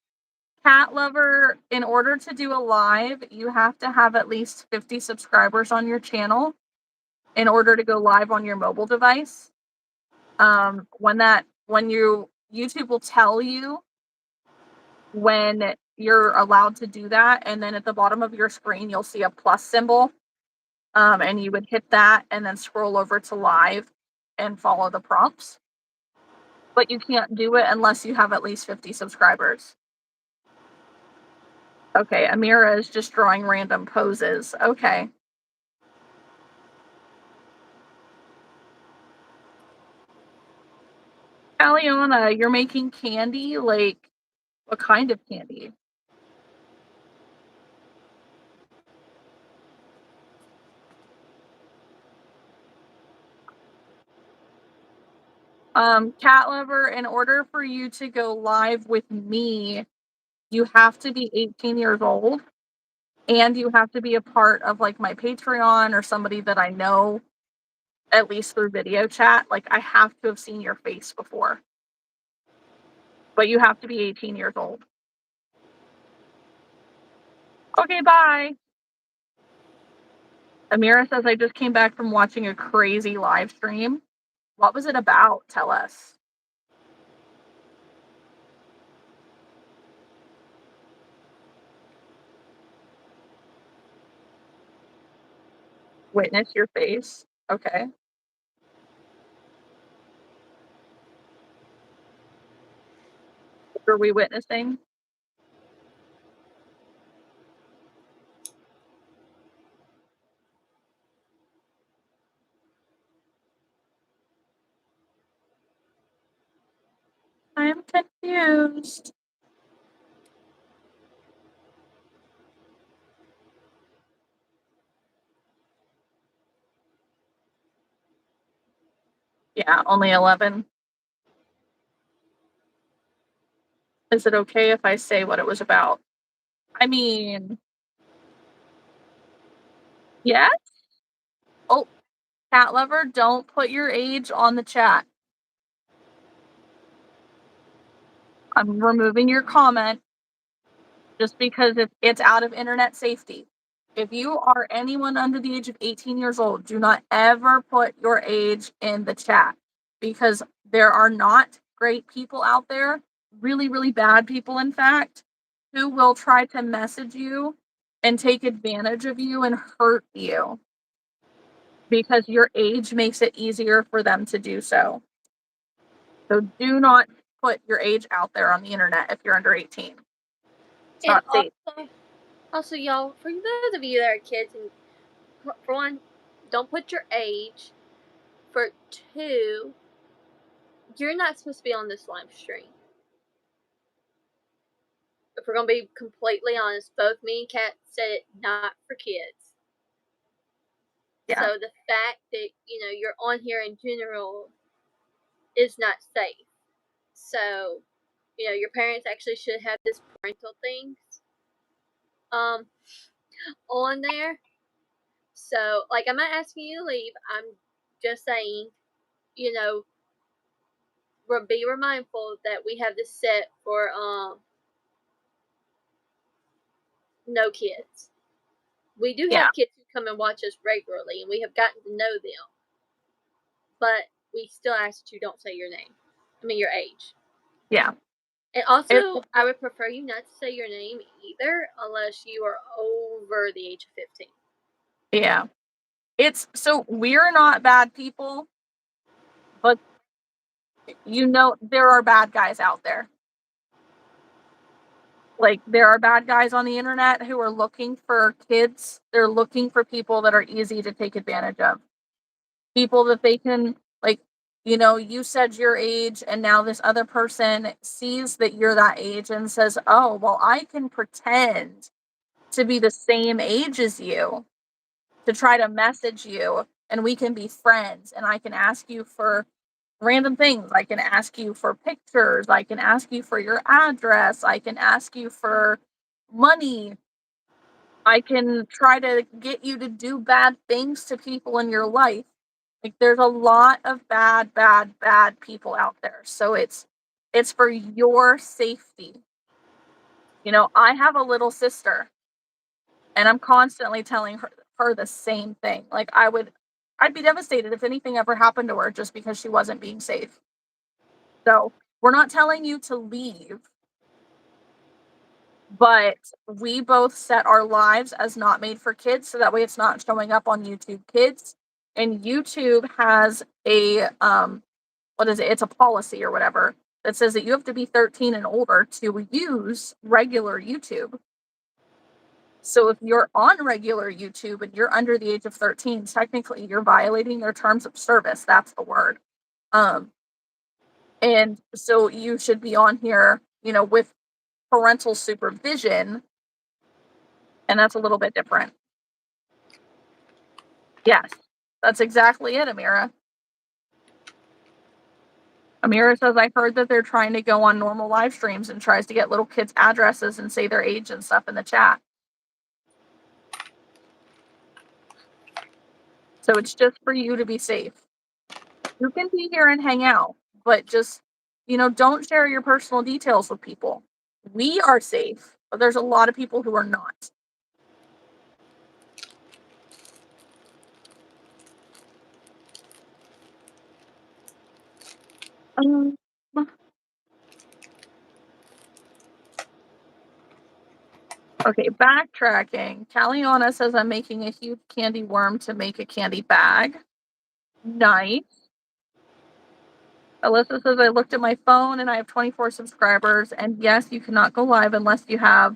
Cat Lover, in order to do a live, you have to have at least 50 subscribers on your channel in order to go live on your mobile device. When you YouTube will tell you when you're allowed to do that, and then at the bottom of your screen you'll see a plus symbol. And you would hit that and then scroll over to live and follow the prompts. But you can't do it unless you have at least 50 subscribers. Okay, Amira is just drawing random poses. Okay. Aliona, you're making candy? Like, what kind of candy? Cat Lover, in order for you to go live with me, you have to be 18 years old and you have to be a part of like my Patreon or somebody that I know at least through video chat. Like I have to have seen your face before, but you have to be 18 years old. Okay, bye. Amira says I just came back from watching a crazy live stream. What was it about? Tell us. Witness your face. Okay. What are we witnessing? I'm confused. Yeah, only 11. Is it okay if I say what it was about? I mean, yeah. Oh, cat lover, don't put your age on the chat. I'm removing your comment just because it's out of internet safety. If you are anyone under the age of 18 years old, do not ever put your age in the chat because there are not great people out there, really, really bad people, in fact, who will try to message you and take advantage of you and hurt you because your age makes it easier for them to do so. So do not put your age out there on the internet if you're under 18. It's And not safe. also, y'all, for those of you that are kids, and for one, don't put your age. For two, you're not supposed to be on this live stream. If we're gonna be completely honest, both me and Kat said it not for kids. Yeah. So the fact that you're on here in general is not safe. So your parents actually should have this parental things on there. So like I'm not asking you to leave. I'm just saying, you know, be mindful that we have this set for no kids. We do Yeah. have kids who come and watch us regularly, and we have gotten to know them. But we still ask that you don't say your name. I mean, your age. Yeah. And also, I would prefer you not to say your name either unless you are over the age of 15. Yeah. It's so we're not bad people, but there are bad guys out there. Like there are bad guys on the internet who are looking for kids. They're looking for people that are easy to take advantage of. People that they can like, you said your age and now this other person sees that you're that age and says, "Oh, well, I can pretend to be the same age as you to try to message you and we can be friends and I can ask you for random things. I can ask you for pictures. I can ask you for your address. I can ask you for money. I can try to get you to do bad things to people in your life." Like there's a lot of bad, bad, bad people out there. So it's for your safety. I have a little sister and I'm constantly telling her the same thing. Like I'd be devastated if anything ever happened to her just because she wasn't being safe. So we're not telling you to leave, but we both set our lives as not made for kids so that way it's not showing up on YouTube Kids. And YouTube has a what is it? It's a policy or whatever that says that you have to be 13 and older to use regular YouTube. So if you're on regular YouTube and you're under the age of 13, technically you're violating their terms of service. That's the word. Um, and so you should be on here, with parental supervision, and that's a little bit different. Yes, that's exactly it, Amira. Amira says, I heard that they're trying to go on normal live streams and tries to get little kids' addresses and say their age and stuff in the chat. So it's just for you to be safe. You can be here and hang out, but just, don't share your personal details with people. We are safe, but there's a lot of people who are not. Um, okay, backtracking. Caliana says I'm making a huge candy worm to make a candy bag. Nice. Alyssa says I looked at my phone and I have 24 subscribers. And yes, you cannot go live unless you have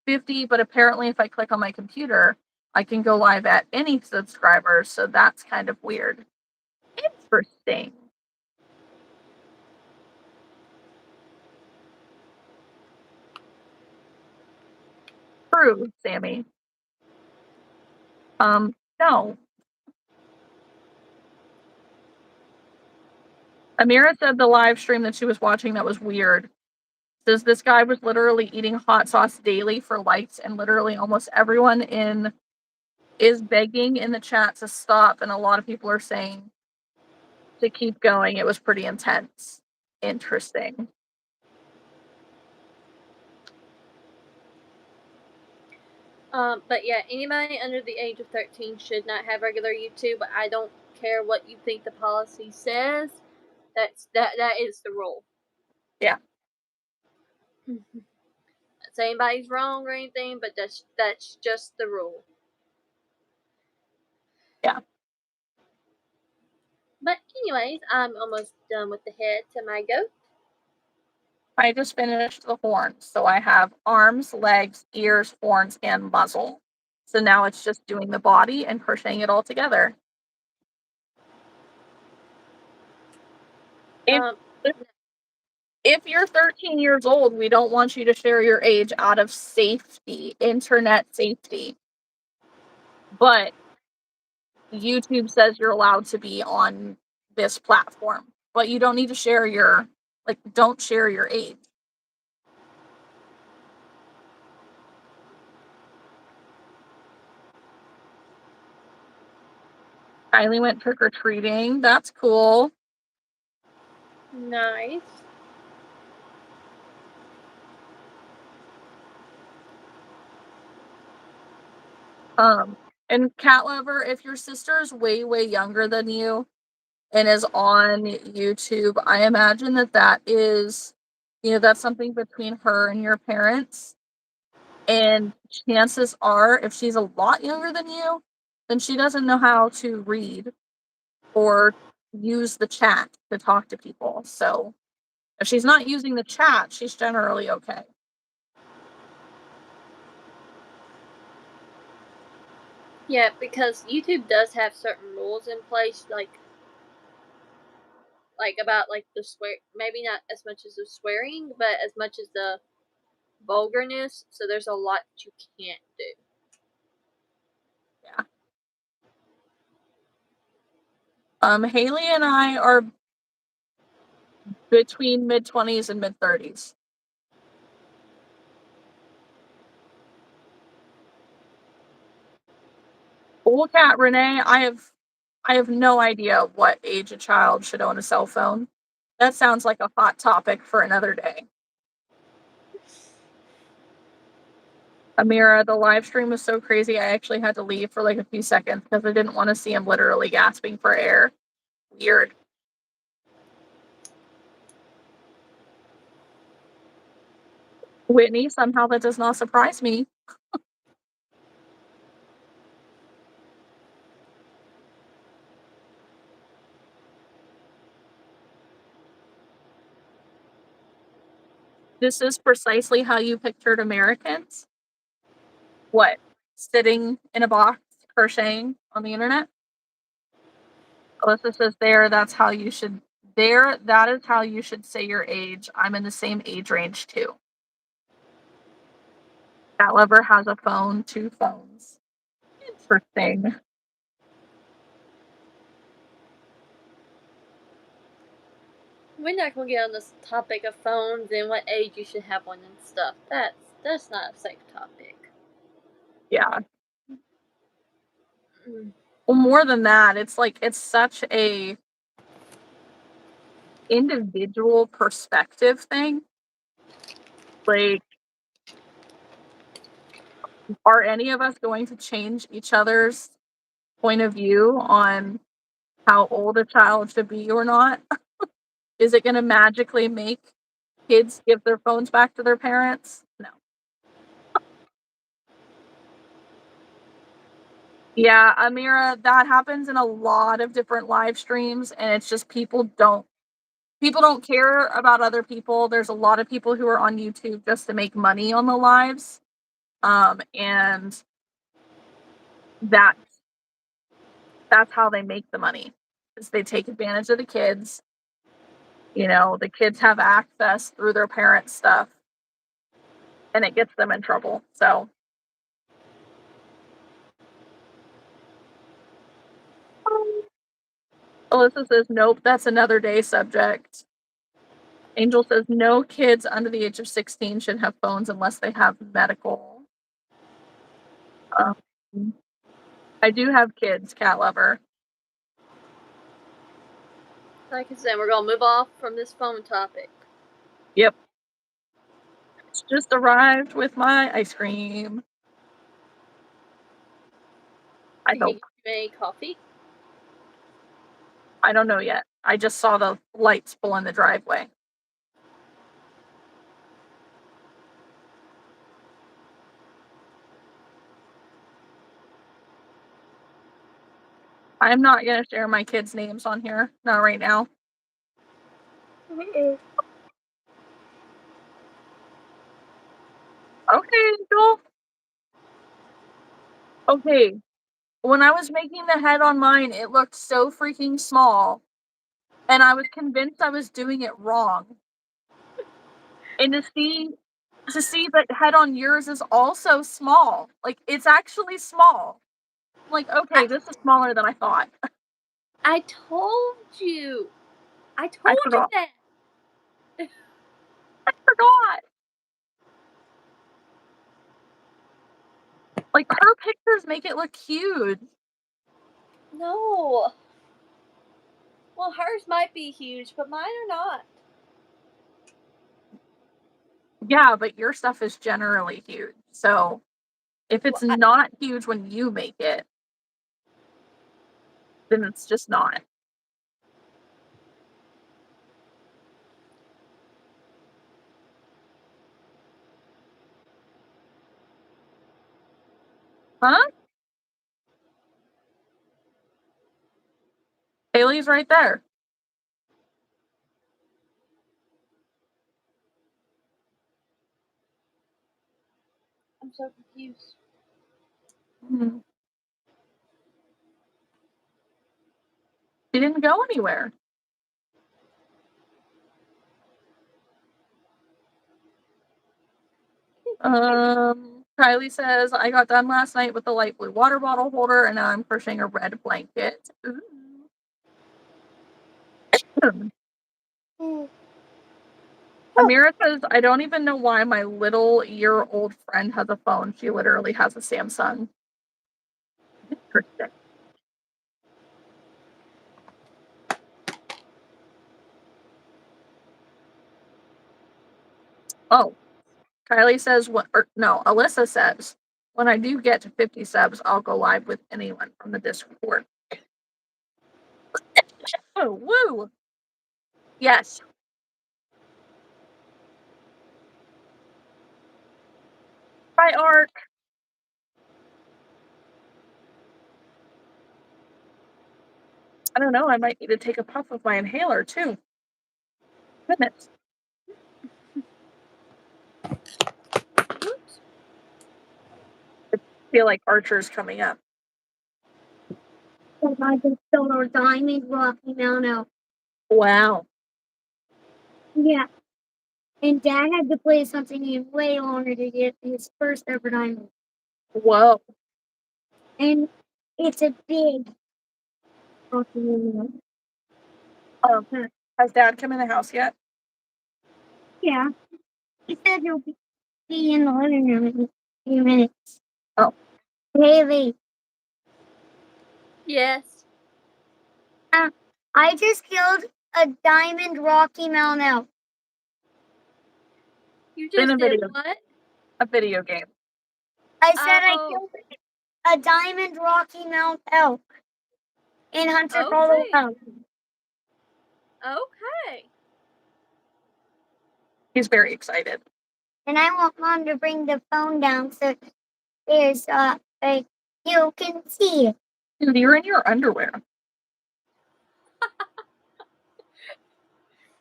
50. But apparently, if I click on my computer, I can go live at any subscribers. So that's kind of weird. Interesting. True, Sammy. No. Amira said the live stream that she was watching that was weird. Says this guy was literally eating hot sauce daily for likes, and literally almost everyone in is begging in the chat to stop, and a lot of people are saying to keep going. It was pretty intense. Interesting. But yeah, anybody under the age of 13 should not have regular YouTube. But I don't care what you think the policy says. That is the rule. Yeah. Not saying anybody's wrong or anything, but that's just the rule. Yeah. But anyways, I'm almost done with the head to my goat. I just finished the horns. So I have arms, legs, ears, horns, and muzzle. So now it's just doing the body and crocheting it all together. If, Um, if you're 13 years old, we don't want you to share your age out of safety, internet safety. But YouTube says you're allowed to be on this platform, but you don't need to share don't share your age. Kylie went trick or treating. That's cool. nice. And Cat Lover, if your sister's way, way younger than you and is on YouTube, I imagine that is, that's something between her and your parents. And chances are, if she's a lot younger than you, then she doesn't know how to read or use the chat to talk to people. So if she's not using the chat, she's generally okay. Yeah, because YouTube does have certain rules in place, like about like the swear, maybe not as much as the swearing, but as much as the vulgarness. So there's a lot that you can't do. Yeah. Haley and I are between mid-20s and mid-30s. Cool cat Renee, I have no idea what age a child should own a cell phone. That sounds like a hot topic for another day. Amira, the live stream was so crazy I actually had to leave for like a few seconds because I didn't want to see him literally gasping for air. Weird. Whitney, somehow that does not surprise me. This is precisely how you pictured Americans. What? Sitting in a box crocheting on the internet? Alyssa says that is how you should say your age. I'm in the same age range too. That lover has a phone, 2 phones. Interesting. We're not gonna get on this topic of phones and what age you should have one and stuff. That's not a safe topic. Yeah. Mm. Well, more than that, it's like it's such a individual perspective thing. Like, are any of us going to change each other's point of view on how old a child should be or not? Is it gonna magically make kids give their phones back to their parents? No. Yeah, Amira, that happens in a lot of different live streams, and it's just people don't care about other people. There's a lot of people who are on YouTube just to make money on the lives. And that's that's how they make the money. Is they take advantage of the kids. The kids have access through their parents' stuff, and it gets them in trouble. So Alyssa says, nope, that's another day subject. Angel says, no kids under the age of 16 should have phones unless they have medical. Um, I do have kids, cat lover. Like I said, we're gonna move off from this phone topic. Yep. It's just arrived with my ice cream. I Did he hope. get you any coffee? I don't know yet. I just saw the lights pull in the driveway. I'm not gonna share my kids' names on here. Not right now. Okay, Angel. Okay. When I was making the head on mine, it looked so freaking small, and I was convinced I was doing it wrong. And to see that head on yours is also small. Like, it's actually small. I'm like, okay, this is smaller than I thought. I told you. I I told you forgot. that. I forgot. Like, her pictures make it look huge. No. Well, hers might be huge, but mine are not. Yeah, but your stuff is generally huge. So if it's Well, not huge when you make it, then it's just not. Huh? Haley's right there. I'm so confused. Hmm. She didn't go anywhere. Kylie says, I got done last night with the light blue water bottle holder, and now I'm crocheting a red blanket. Hmm. Amira says, I don't even know why my little year-old friend has a phone. She literally has a Samsung. Interesting. Oh, Kylie says, what, or no, Alyssa says, when I do get to 50 subs, I'll go live with anyone from the Discord. Oh, woo! Yes. Hi, Art. I don't know. I might need to take a puff of my inhaler too. Goodness. Oops. I feel like Archer's coming up. Oh, I just don't know diamond Rocky Mountain. Wow. Yeah. And Dad had to play something in way longer to get his first ever diamond. Whoa. And it's a big Rocky Mountain. Has Dad come in the house yet? Yeah. He said he'll be in the living room in a few minutes. Oh. Haley. Yes. I just killed a diamond Rocky Mountain elk. You In just did what? a video game. I said I Oh, killed a diamond Rocky Mountain elk in Hunter okay. Colorado. Okay. He's very excited. And I want Mom to bring the phone down so there's like you can see it. Dude, you're in your underwear.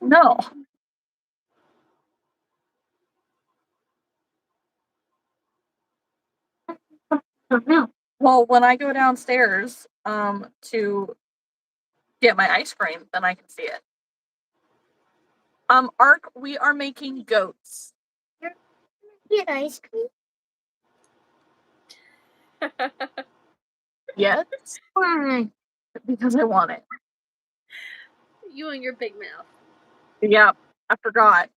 No. Well, when I go downstairs to get my ice cream, then I can see it. Ark, we are making goats. Get ice cream. Yes, Why? because I want it. You and your big mouth. Yeah, I forgot.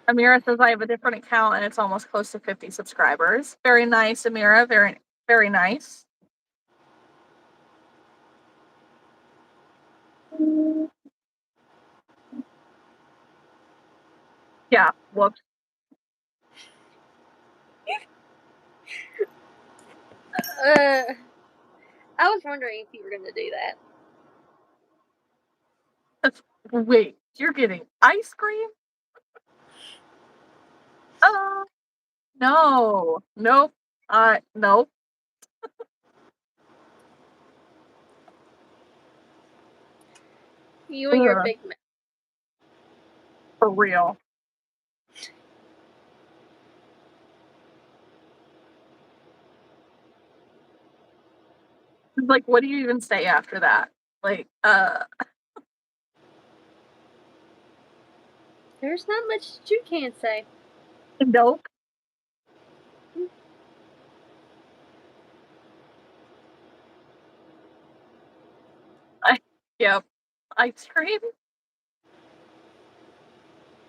Amira says I have a different account and it's almost close to 50 subscribers. Very nice, Amira. Very, very nice. Yeah, whoops. I was wondering if you were gonna do that. Wait, you're getting ice cream? No. Nope. Nope. You and your Ugh, big mouth. for real. Like, what do you even say after that? Like, There's not much that you can say. nope. I, yep. Ice cream?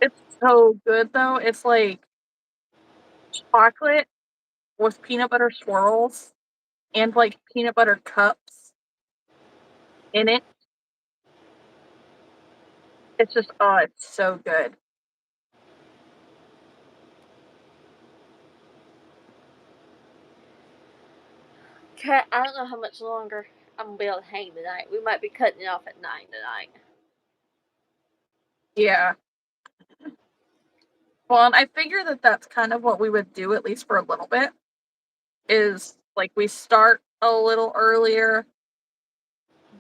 It's so good though. It's like chocolate with peanut butter swirls and like peanut butter cups in it. It's just, oh, it's so good. I don't know how much longer I'm gonna be able to hang tonight. We might be cutting it off at 9 tonight. Yeah. Well, and I figure that that's kind of what we would do, at least for a little bit, is like we start a little earlier,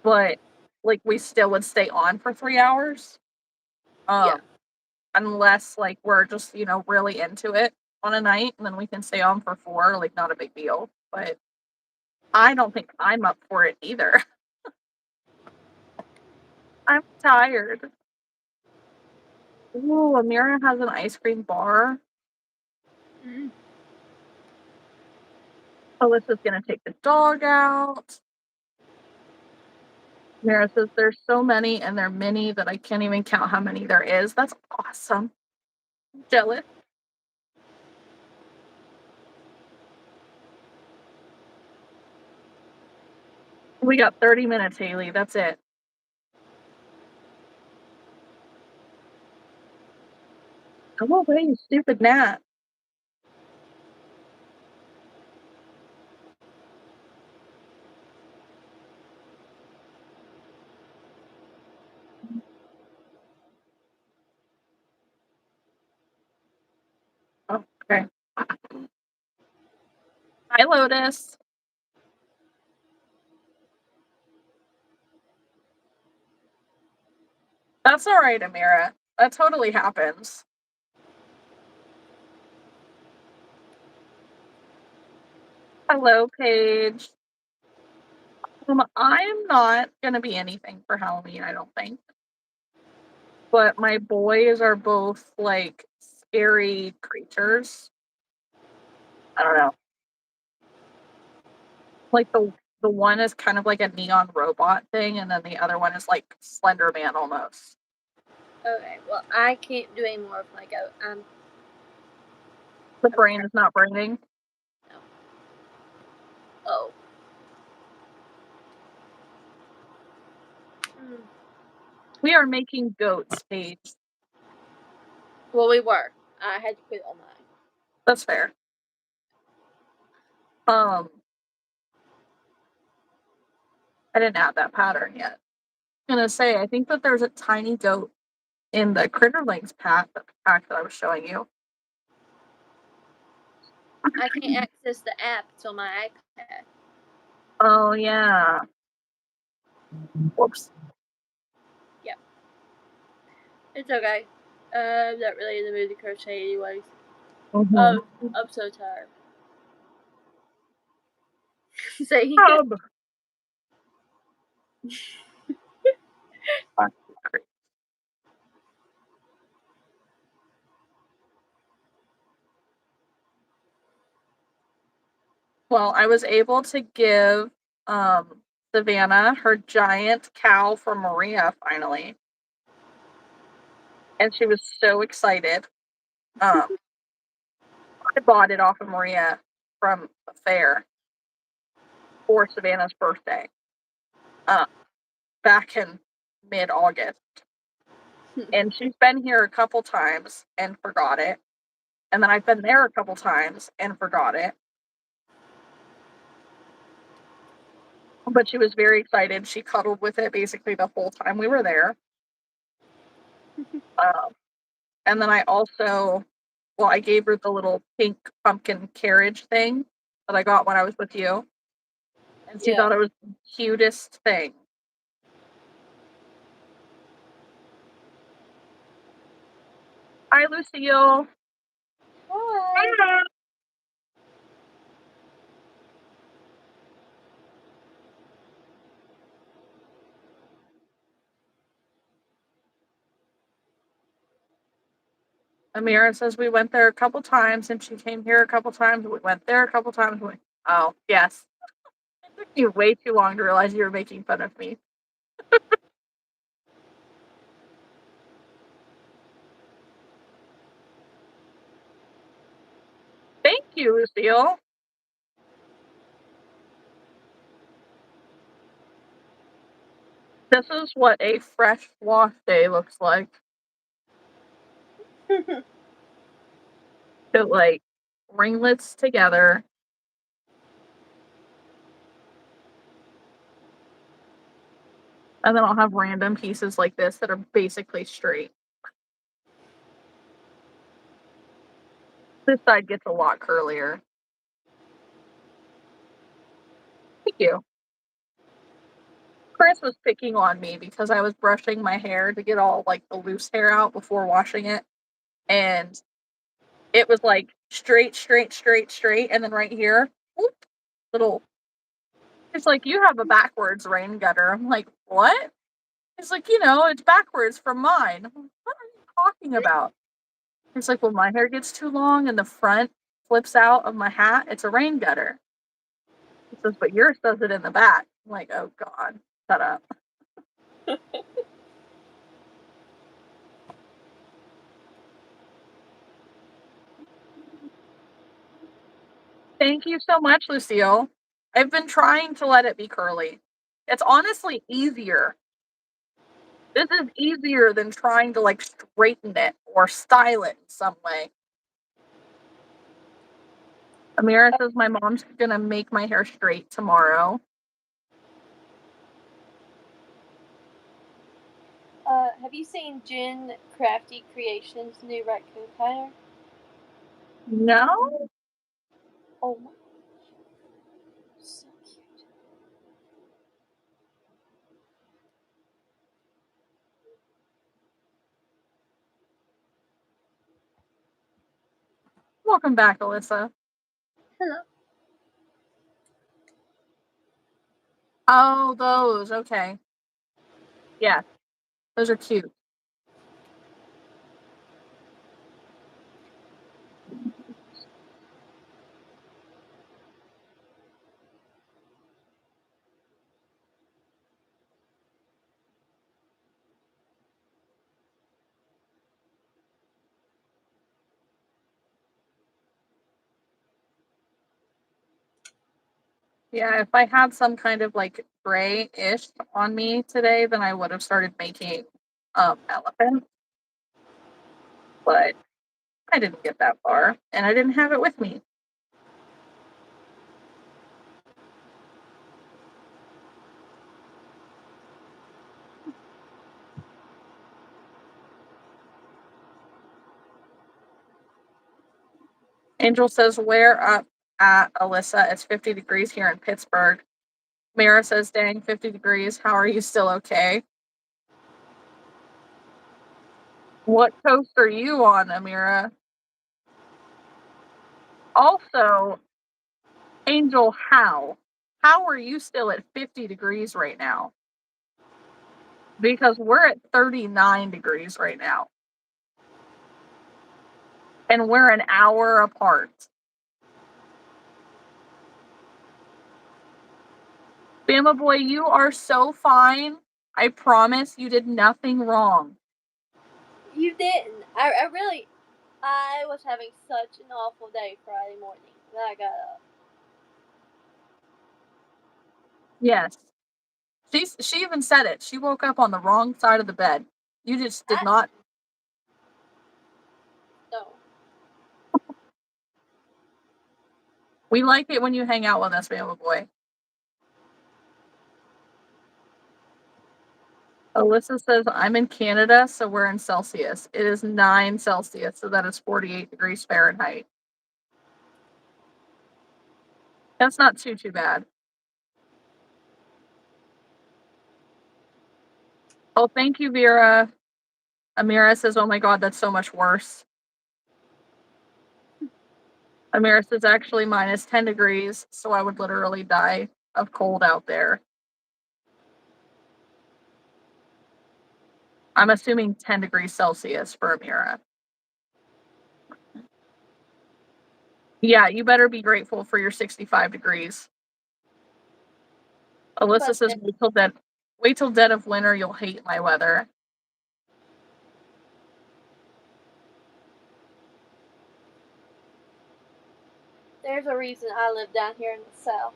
but like we still would stay on for 3 hours. Yeah. Um, unless like we're just, really into it on a night, and then we can stay on for 4, like not a big deal. But I don't think I'm up for it either. I'm tired. Ooh, Amira has an ice cream bar. Mm. Alyssa's gonna take the dog out. Mira says there's so many and they're many that I can't even count how many there is. That's awesome. Jealous. We got 30 minutes, Haley. That's it. Come away, you stupid gnat. Oh, okay. Hi, Lotus. That's all right, Amira. That totally happens. Hello, Paige. I'm not gonna be anything for Halloween, I don't think. But my boys are both like scary creatures. I don't know. Like the one is kind of like a neon robot thing, and then the other one is like Slender Man almost. Okay. Well, I can't do any more of my goat. The I'm brain tired. is not braining. No. Oh. We are making goats, Paige. Well, we were. I had to put it on mine. That's fair. I didn't add that pattern yet. I'm gonna say I think that there's a tiny goat in the Critterlings pack that I was showing you. I can't access the app. It's on my iPad. Oh yeah. Whoops. Yep. It's okay. I'm not really in the mood to crochet anyways. Mm-hmm. I'm so tired. See? Well, I was able to give Savannah her giant cow from Maria finally. And she was so excited. I bought it off of Maria from a fair for Savannah's birthday back in mid-August. And she's been here a couple times and forgot it. And then I've been there a couple times and forgot it. But she was very excited. She cuddled with it basically the whole time we were there. And then I also, well, I gave her the little pink pumpkin carriage thing that I got when I was with you. And she thought it was the cutest thing. Hi, Lucille. Hi. Amira says we went there a couple times and she came here a couple times. We went there a couple times. Oh, yes. It took me way too long to realize you were making fun of me. Thank you, Lucille. This is what a fresh wash day looks like. It like ringlets together. And then I'll have random pieces like this that are basically straight. This side gets a lot curlier. Thank you. Chris was picking on me because I was brushing my hair to get all like the loose hair out before washing it. And it was like straight, straight, straight, straight. And then right here, whoop, little. It's like, you have a backwards rain gutter. I'm like, what? It's like, it's backwards from mine. What are you talking about? It's like, well, my hair gets too long and the front flips out of my hat. It's a rain gutter. He says, but yours does it in the back. I'm like, oh God, shut up. Thank you so much, Lucille. I've been trying to let it be curly. It's honestly easier. This is easier than trying to like straighten it or style it in some way. Amira says my mom's gonna make my hair straight tomorrow. Have you seen Jen Crafty Creations' new raccoon pattern? No? Oh my gosh. So cute. Welcome back, Alyssa. Hello. Oh, those. Okay. Yeah, those are cute. Yeah, if I had some kind of like gray-ish on me today, then I would have started making elephant, but I didn't get that far, and I didn't have it with me. Angel says, "Where up at Alyssa? It's 50 degrees here in Pittsburgh." Mara says, "Dang, 50 degrees. How are you still okay?" What coast are you on, Amira? Also, Angel, how? How are you still at 50 degrees right now? Because we're at 39 degrees right now, and we're an hour apart. Bama boy, you are so fine. I promise you did nothing wrong. You didn't. I was having such an awful day Friday morning when I got up. Yes. She even said it. She woke up on the wrong side of the bed. You just did I not. no. We like it when you hang out with us, Bama boy. Alyssa says, "I'm in Canada, so we're in Celsius. It is 9 Celsius, so that is 48 degrees Fahrenheit." That's not too bad. Oh, thank you, Vera. Amira says, "Oh my god, that's so much worse." Amira says, "Actually, minus 10 degrees, so I would literally die of cold out there." I'm assuming 10 degrees Celsius for Amira. Yeah, you better be grateful for your 65 degrees. Alyssa But says, wait till dead of winter, you'll hate my weather." there's a reason I live down here in the south.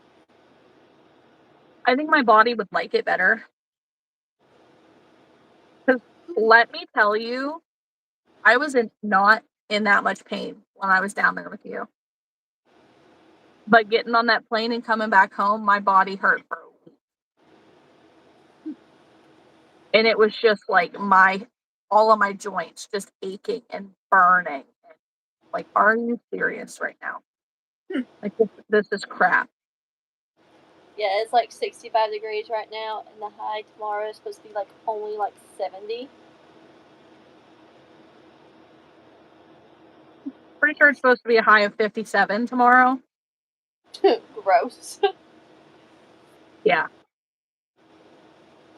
I think my body would like it better. Because let me tell you, I was not in that much pain when I was down there with you. But getting on that plane and coming back home, my body hurt for a week. And it was just like all of my joints just aching and burning. Like, are you serious right now? Like, this is crap. Yeah, it's like 65 degrees right now, and the high tomorrow is supposed to be like only like 70. Pretty sure it's supposed to be a high of 57 tomorrow. Gross. Yeah.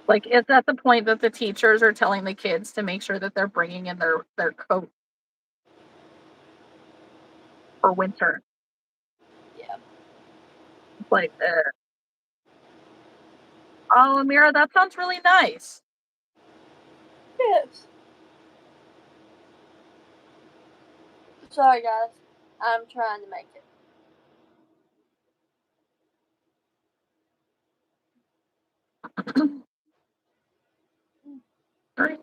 Like, it's at the point that the teachers are telling the kids to make sure that they're bringing in their coat for winter. Yeah. It's like, oh, Amira, that sounds really nice. Yes. Sorry, guys. I'm trying to make it. Right.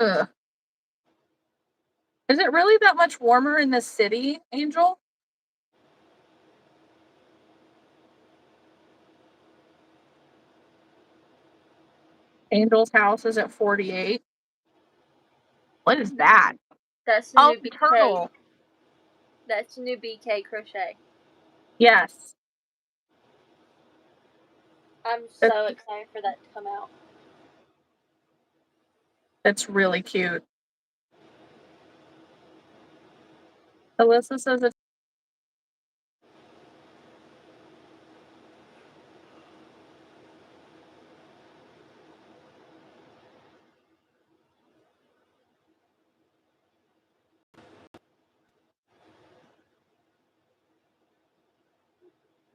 Ugh. Is it really that much warmer in this city, Angel? Angel's house is at 48. What is that? That's the Oh, new BK. turtle. That's the new BK crochet. Yes. I'm That's, so excited for that to come out. that's really cute. Alyssa says it's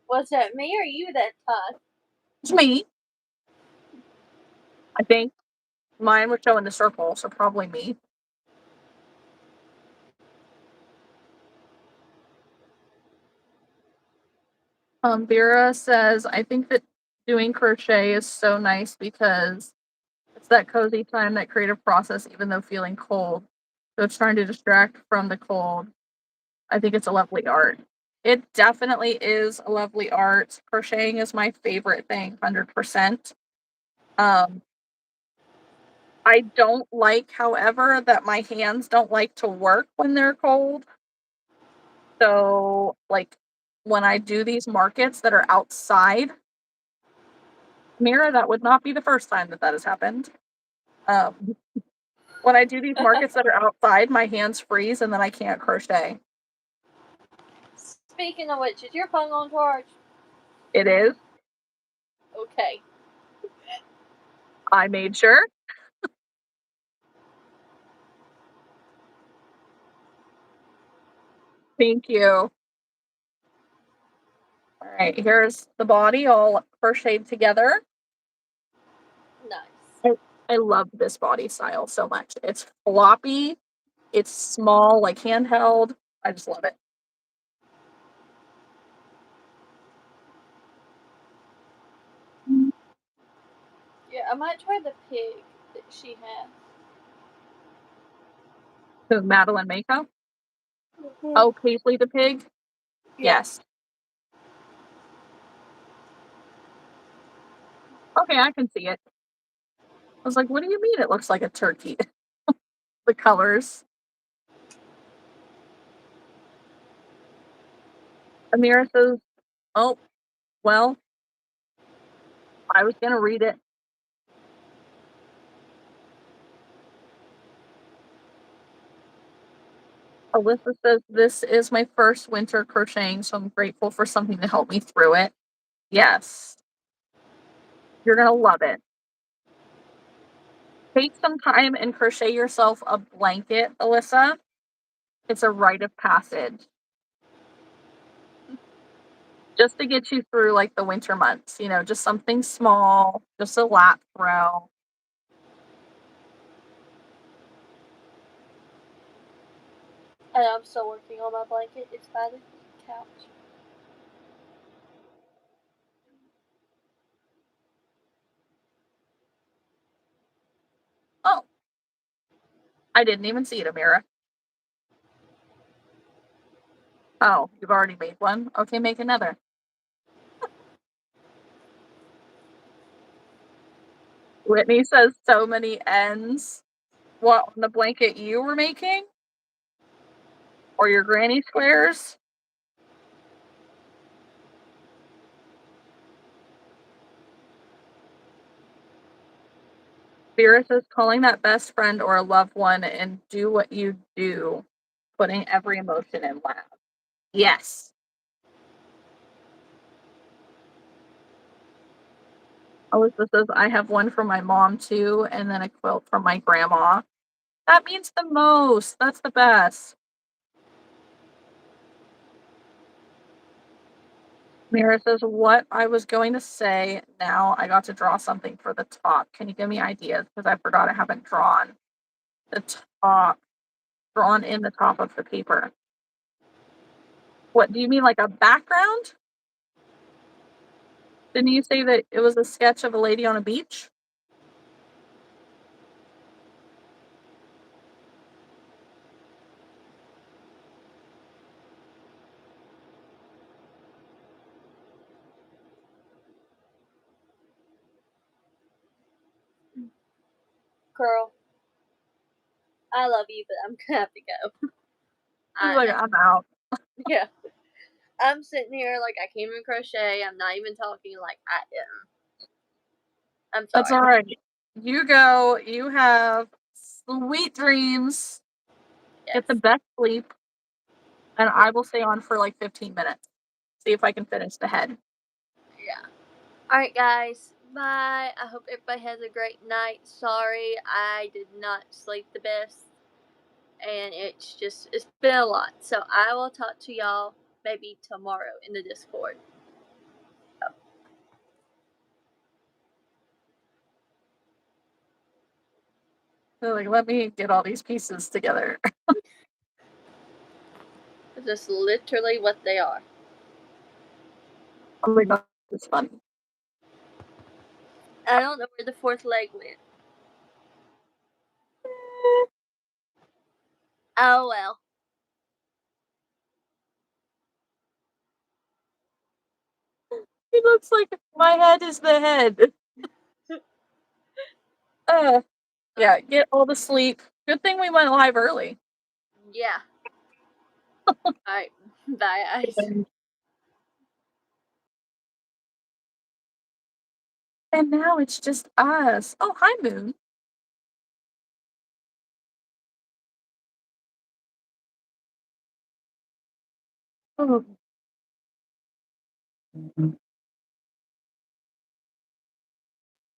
Was that me or you that time? me. I think mine was showing the circle, so probably me. Vera says, I think that doing crochet is so nice because it's that cozy time, that creative process, even though feeling cold. So it's trying to distract from the cold. I think it's a lovely art. It definitely is a lovely art. Crocheting is my favorite thing, 100%. Um, I don't like, however, that my hands don't like to work when they're cold. So, like, when I do these markets that are outside, Mira, that would not be the first time that that has happened. Um, when I do these markets that are outside, my hands freeze and then I can't crochet. Speaking of which, is your phone on charge? It is. Okay. I made sure. Thank you. All right, here's the body all crocheted together. Nice. I, I love this body style so much. It's floppy, it's small, like handheld. I just love it. Yeah, I might try the pig that she has. So Madeline Mako. Mm-hmm. Oh, Paisley the pig. Yeah. Yes. Okay, I can see it. I was like, what do you mean it looks like a turkey? The colors. Amira says, oh, well, I was going to read it. Alyssa says, this is my first winter crocheting, so I'm grateful for something to help me through it. Yes, you're going to love it. Take some time and crochet yourself a blanket, Alyssa. It's a rite of passage just to get you through like the winter months, just something small, just a lap throw. And I'm still working on my blanket. It's by the couch. Oh, I didn't even see it, Amira. Oh, you've already made one? Okay, make another. Whitney says so many ends. What, on the blanket you were making? Or your granny squares? Vera says calling that best friend or a loved one and do what you do, putting every emotion in laugh. Yes. Alyssa says, I have one from my mom too, and then a quilt from my grandma. That means the most. That's the best. Mira says, what I was going to say, now I got to draw something for the top. Can you give me ideas? Because I forgot I haven't drawn the top, drawn in the top of the paper. What do you mean, like a background? Didn't you say that it was a sketch of a lady on a beach? Girl, I love you, but I'm gonna have to go. She's like, I'm out. Yeah. I'm sitting here like I can't even crochet. I'm not even talking like I am. I'm That's sorry. all right. You go. You have sweet dreams. Yes. Get the best sleep, and I will stay on for like 15 minutes. See if I can finish the head. Yeah. Alright, guys. Bye. I hope everybody has a great night. Sorry I did not sleep the best. And it's been a lot. So I will talk to y'all maybe tomorrow in the Discord. So like, let me get all these pieces together. It's just literally what they are. Oh my god, it's funny. I don't know where the fourth leg went. Oh well. It looks like my head is the head. Uh, yeah, get all the sleep. Good thing we went live early. Yeah. Alright. Bye, guys. And now it's just us. Oh, hi, Moon. Oh.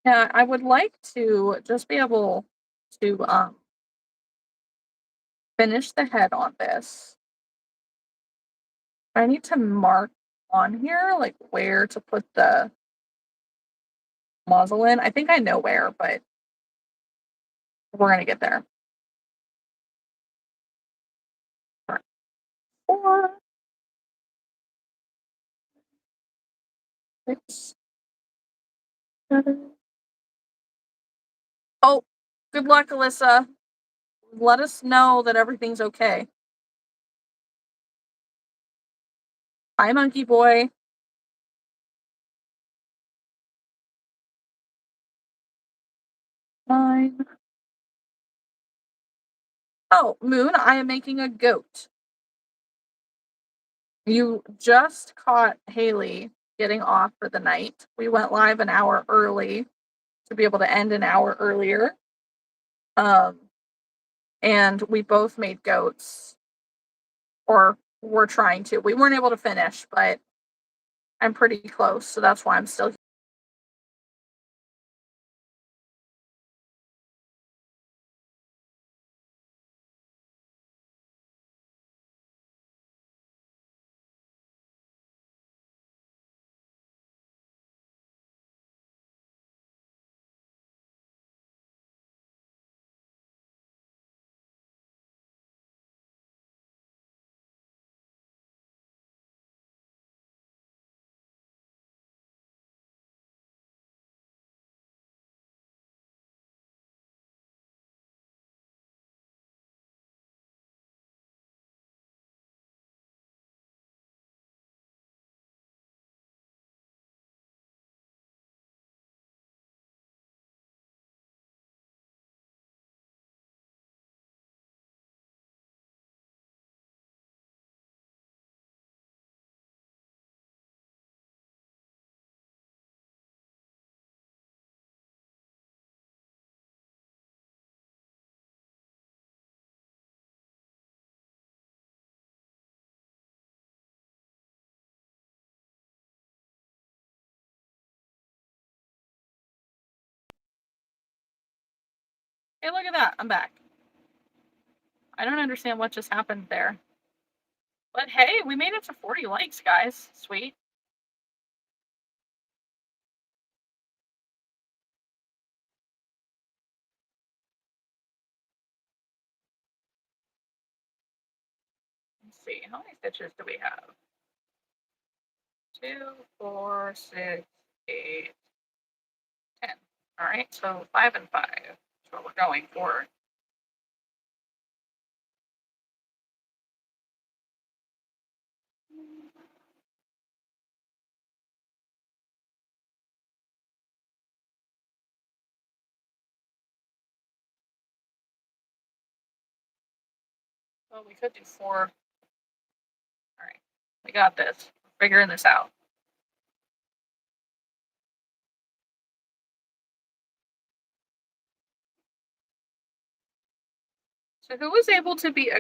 Yeah, I would like to just be able to finish the head on this. I need to mark on here like where to put the muzzle in. I think I know where, but we're gonna get there. All right. 4, 6, 7. Oh, good luck, Alyssa. Let us know that everything's okay. Hi, Monkey Boy. 9. Oh, Moon, I am making a goat. You just caught Haley getting off for the night. We went live an hour early to be able to end an hour earlier. Um, and we both made goats, or we're trying to. We weren't able to finish, but I'm pretty close, so that's why I'm still here. Hey, look at that. I'm back. I don't understand what just happened there. But hey, we made it to 40 likes, guys. Sweet. Let's see. How many stitches do we have? 2, 4, 6, 8, 10. All right, so 5 and 5. That's what we're going for. Well, we could do 4. All right, we got this. We're figuring this out. So who was able to be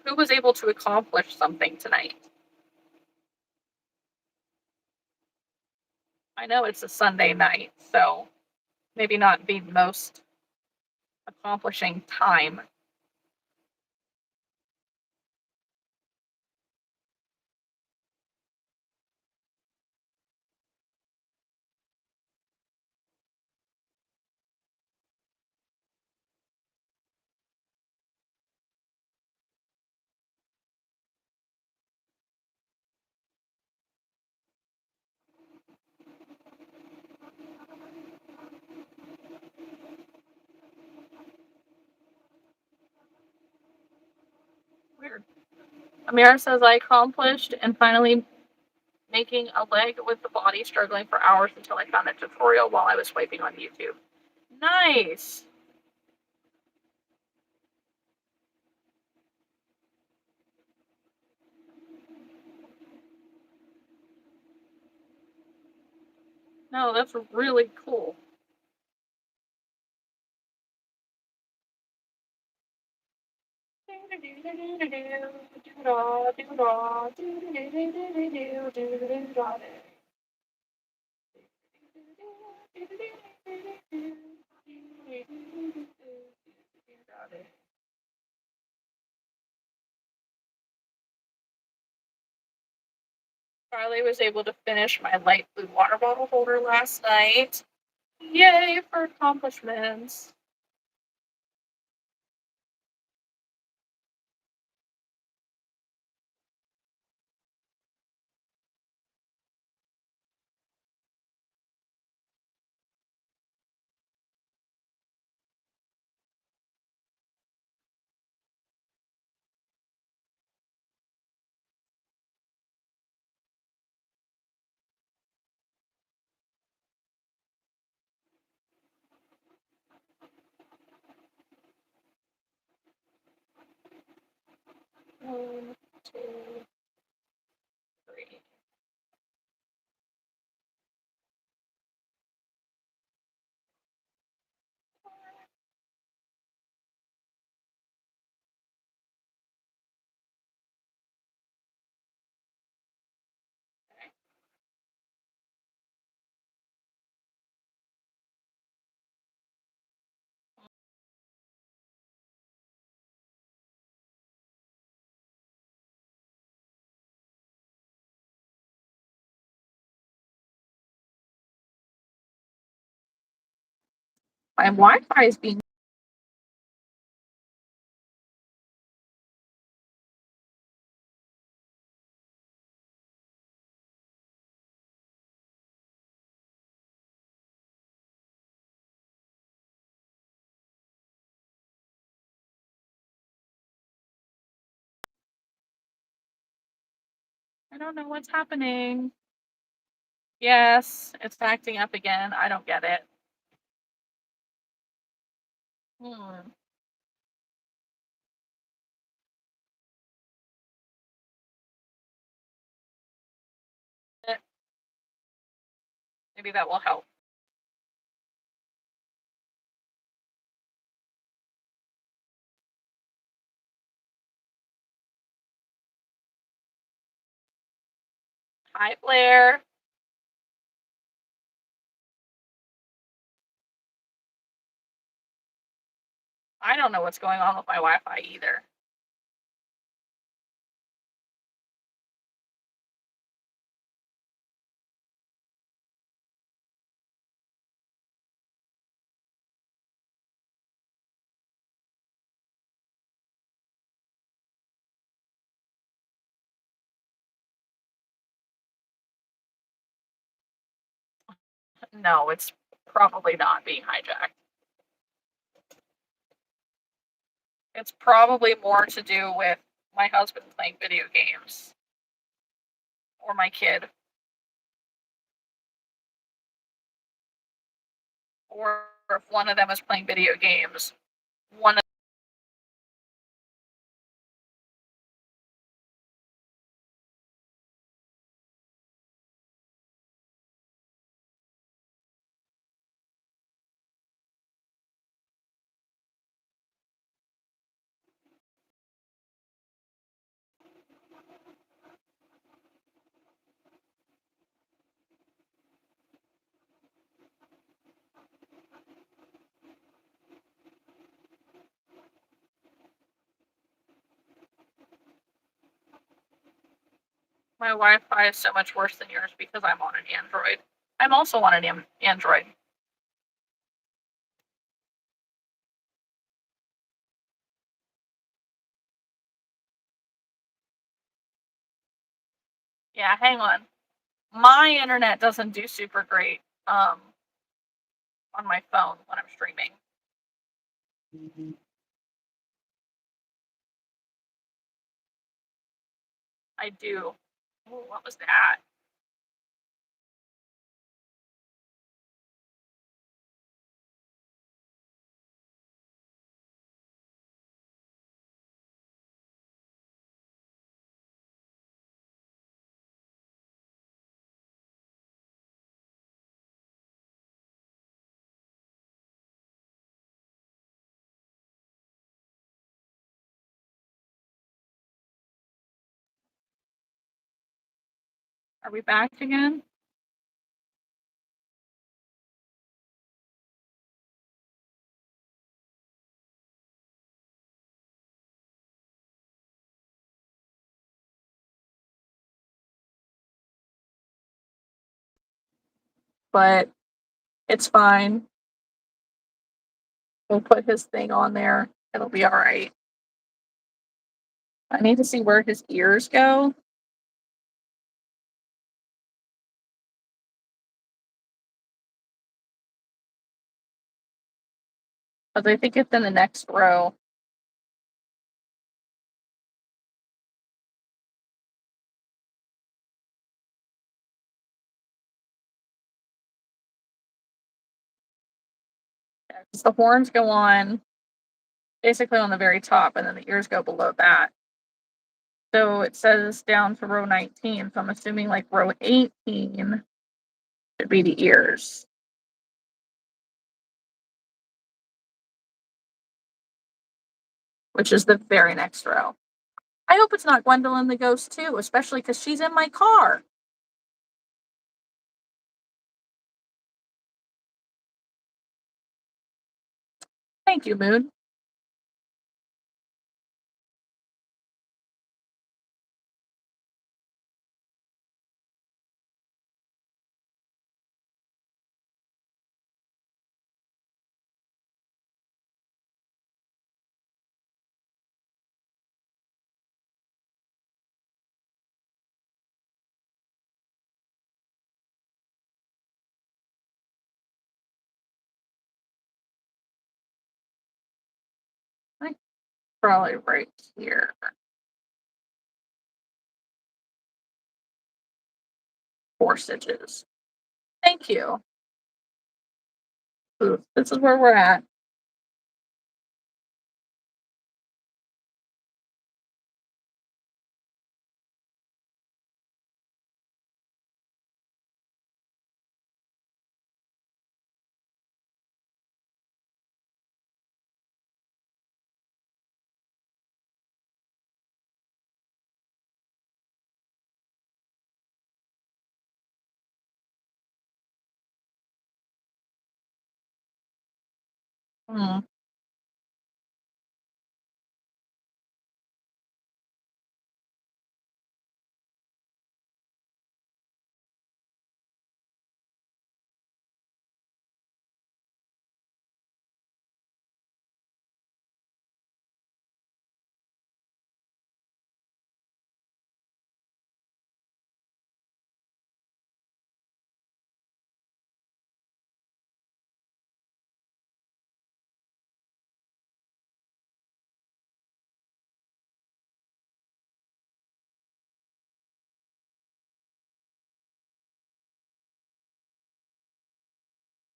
who was able to accomplish something tonight? I know it's a Sunday night, so maybe not the most accomplishing time. Weird. Amira says I accomplished and finally making a leg with the body, struggling for hours until I found a tutorial while I was swiping on YouTube. Nice. No, that's really cool. Charlie was able to finish my light blue water bottle holder last night. Yay for accomplishments. One, two, three. My Wi-Fi is being. I don't know what's happening. Yes, it's acting up again. I don't get it. Hmm. Maybe that will help. Hi, Blair. I don't know what's going on with my Wi-Fi either. No, it's probably not being hijacked. It's probably more to do with my husband playing video games or my kid, or if one of them is playing video games, one of my Wi-Fi is so much worse than yours because I'm on an Android. I'm also on an Android. Yeah, hang on. My internet doesn't do super great on my phone when I'm streaming. I do. Ooh, what was that? Are we back again? But it's fine. We'll put his thing on there. It'll be all right. I need to see where his ears go. Because I think it's in the next row. Yeah, 'cause the horns go on basically on the very top, and then the ears go below that. So it says down to row 19. So I'm assuming like row 18 should be the ears, which is the very next row. I hope it's not Gwendolyn the ghost too, especially because she's in my car. Thank you, Moon. I think probably right here. 4 stitches. Thank you. Ooh, this is where we're at. Hmm.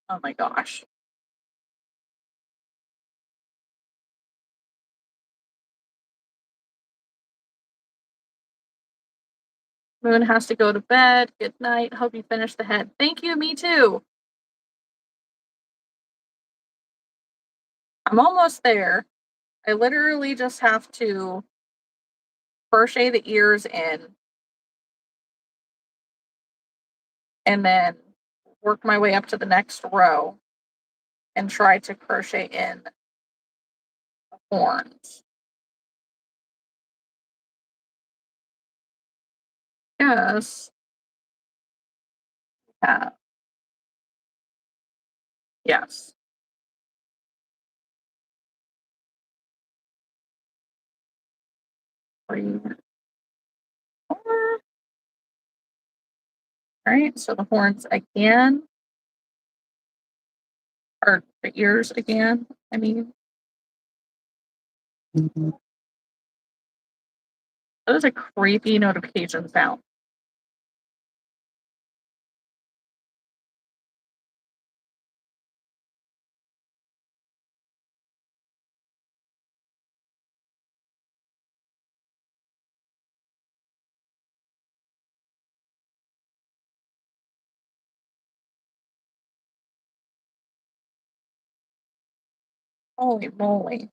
Oh my gosh. Moon has to go to bed. Good night. Hope you finish the head. Thank you, me too. I'm almost there. I literally just have to crochet the ears in and then work my way up to the next row and try to crochet in the horns. Yes. Yeah. Yes. 3, 4. All right. So the horns again, or the ears again. I mean, That is a creepy notification sound. Holy moly.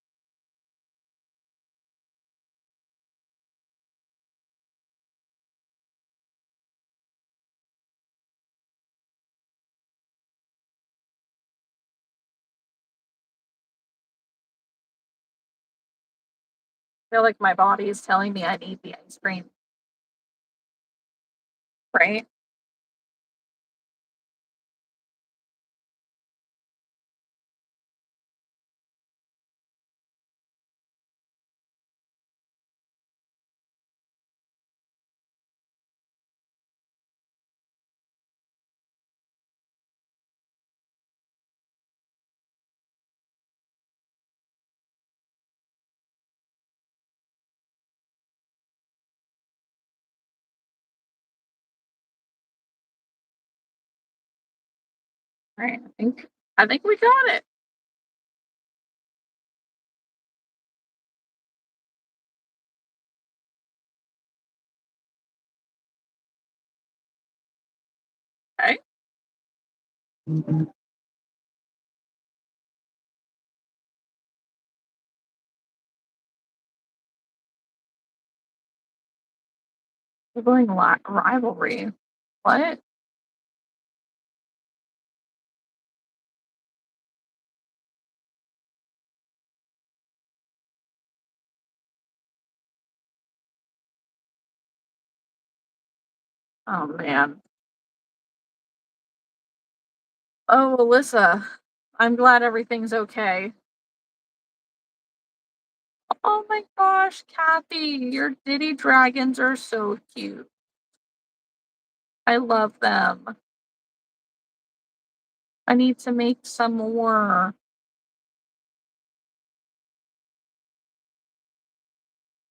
I feel like my body is telling me I need the ice cream, right? Right. I think we got it. Okay. Sibling rivalry. What? Oh man. Oh, Alyssa, I'm glad everything's okay. Oh my gosh, Kathy, your ditty dragons are so cute. I love them. I need to make some more.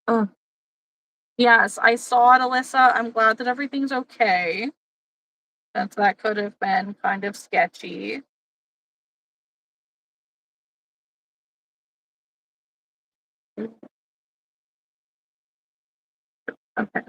Ugh. Yes, I saw it, Alyssa. I'm glad that everything's okay, since that could have been kind of sketchy. Okay.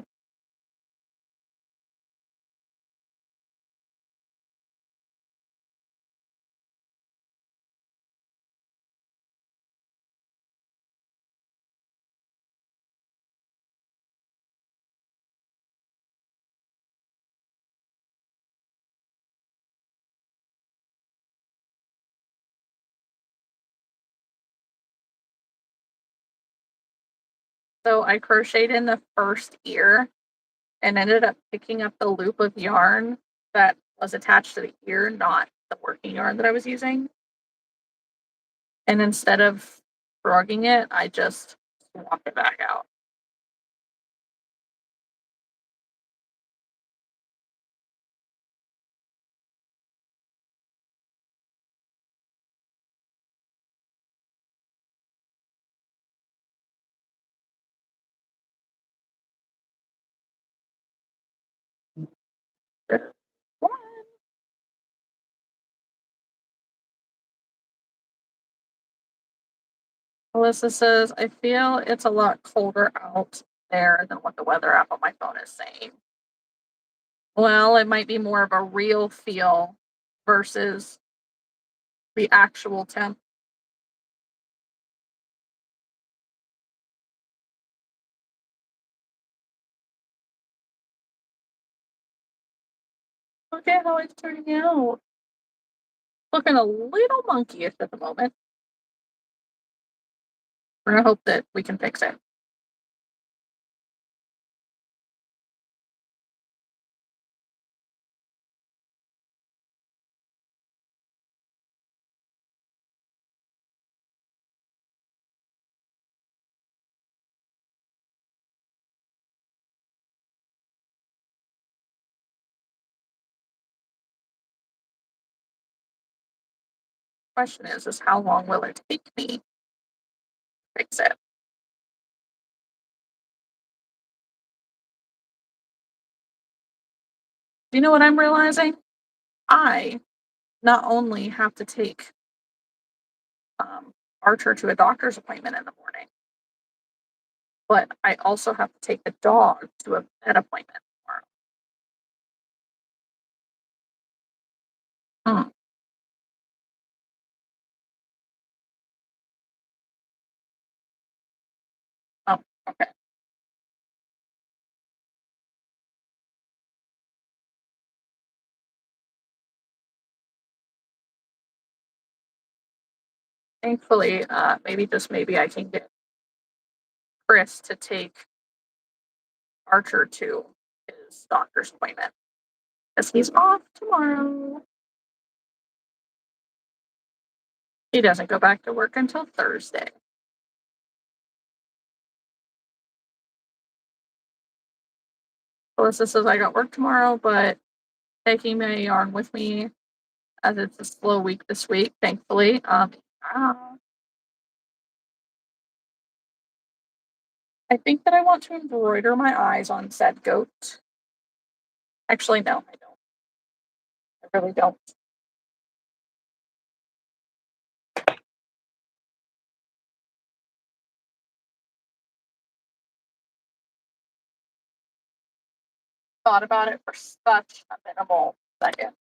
So I crocheted in the first ear and ended up picking up the loop of yarn that was attached to the ear, not the working yarn that I was using. And instead of drugging it, I just swapped it back out. Alyssa says, I feel it's a lot colder out there than what the weather app on my phone is saying. Well, it might be more of a real feel versus the actual temp. Look at how it's turning out. Looking a little monkeyish at the moment. We're gonna hope that we can fix it. Question is how long will it take me to fix it? You know what I'm realizing? I not only have to take Archer to a doctor's appointment in the morning, but I also have to take the dog to a vet appointment tomorrow. Oh, okay. Thankfully, maybe just maybe I can get Chris to take Archer to his doctor's appointment because he's off tomorrow. He doesn't go back to work until Thursday. Alyssa says I got work tomorrow, but taking my yarn with me as it's a slow week this week, thankfully. Ah, I think that I want to embroider my eyes on said goat. Actually, no, I don't. I really don't. Thought about it for such a minimal second.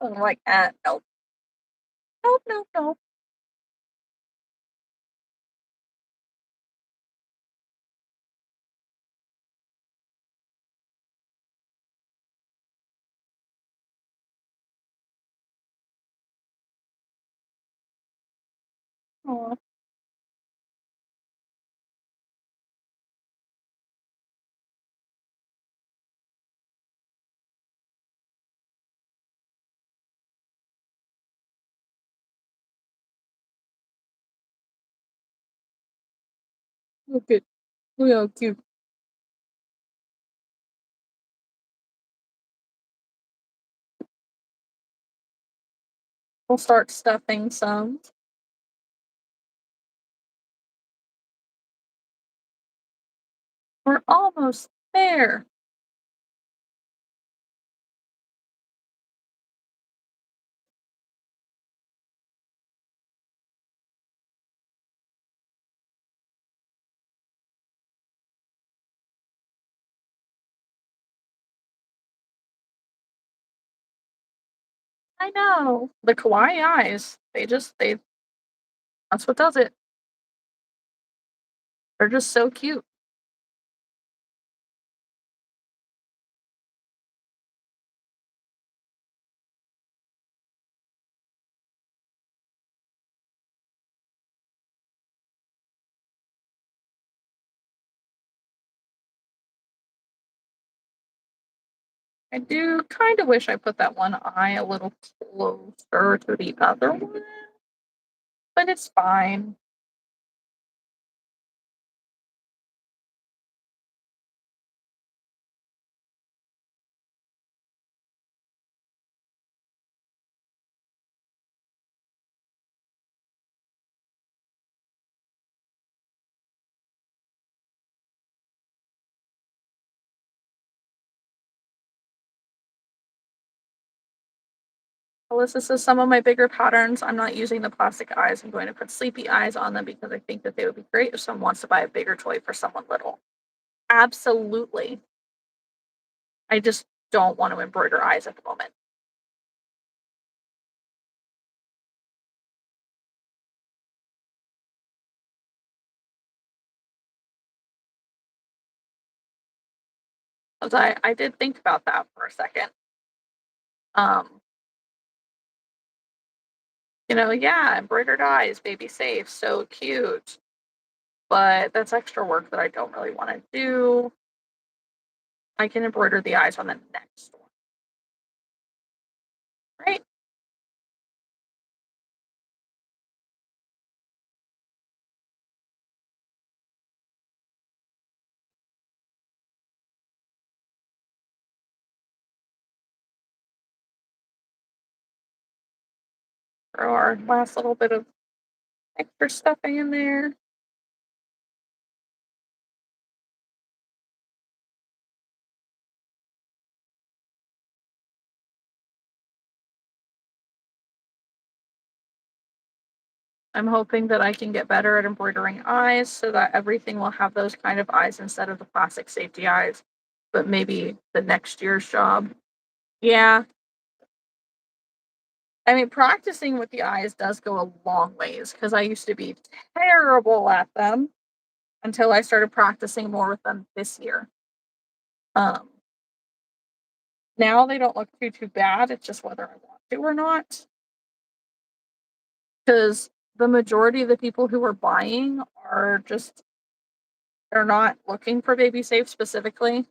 I'm like, nope, nope, nope, nope. Aw, look at look how cute. We'll start stuffing some. We're almost there. I know. The kawaii eyes. They that's what does it. They're just so cute. 'I do kinda wish I put that one eye a little closer to the other one, but it's fine. 'Alyssa says, "Some of my bigger patterns, I'm not using the plastic eyes. I'm going to put sleepy eyes on them because I think that they would be great if someone wants to buy a bigger toy for someone little." Absolutely. I just don't want to embroider eyes at the moment. 'Cause I did think about that for a second. Um, yeah, embroidered eyes, baby safe, so cute. But that's extra work that I don't really want to do. I can embroider the eyes on the next one, right? Throw our last little bit of extra stuffing in there. I'm hoping that I can get better at embroidering eyes so that everything will have those kind of eyes instead of the plastic safety eyes. But maybe the next year's job. Yeah. I mean, practicing with the eyes does go a long ways because I used to be terrible at them until I started practicing more with them this year. Um, Now they don't look too bad. It's just whether I want to or not. Because the majority of the people who are buying are just they're not looking for baby safe specifically.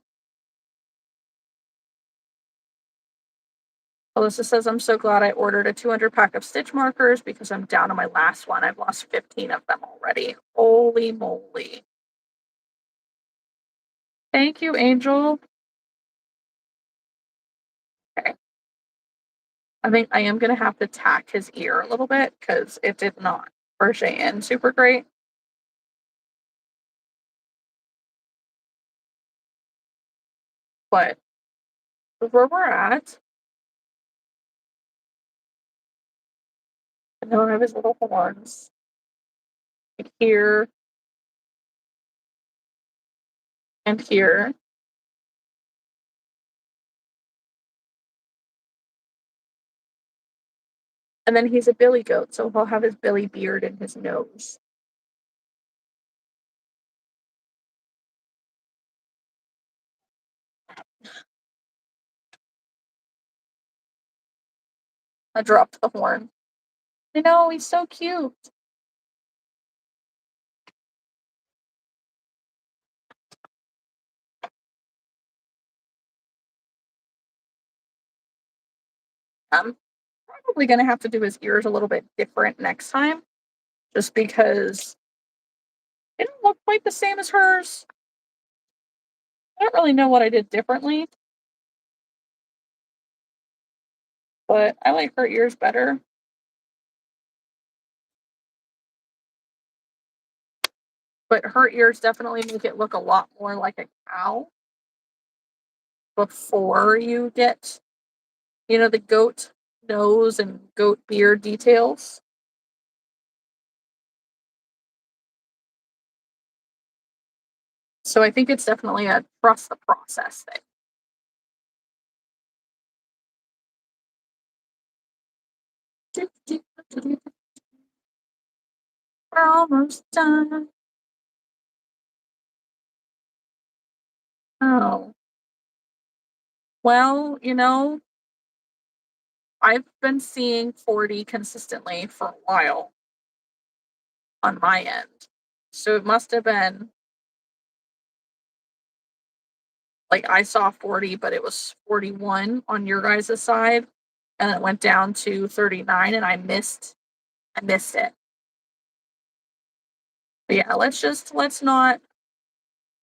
Alyssa says, I'm so glad I ordered a 200 pack of stitch markers because I'm down to my last one. I've lost 15 of them already. Holy moly. Thank you, Angel. Okay. I think I am going to have to tack his ear a little bit because it did not crochet in super great. But where we're at, I know I have his little horns like here and here. And then he's a billy goat, so he'll have his billy beard and his nose. I dropped the horn. I know, he's so cute. I'm probably going to have to do his ears a little bit different next time, just because they don't look quite the same as hers. I don't really know what I did differently, but I like her ears better. But her ears definitely make it look a lot more like a cow before you get, the goat nose and goat beard details. So I think it's definitely a trust the process thing. We're almost done. Oh. Well, I've been seeing 40 consistently for a while on my end. So it must have been like I saw 40, but it was 41 on your guys' side. And it went down to 39 and I missed it. But yeah, let's not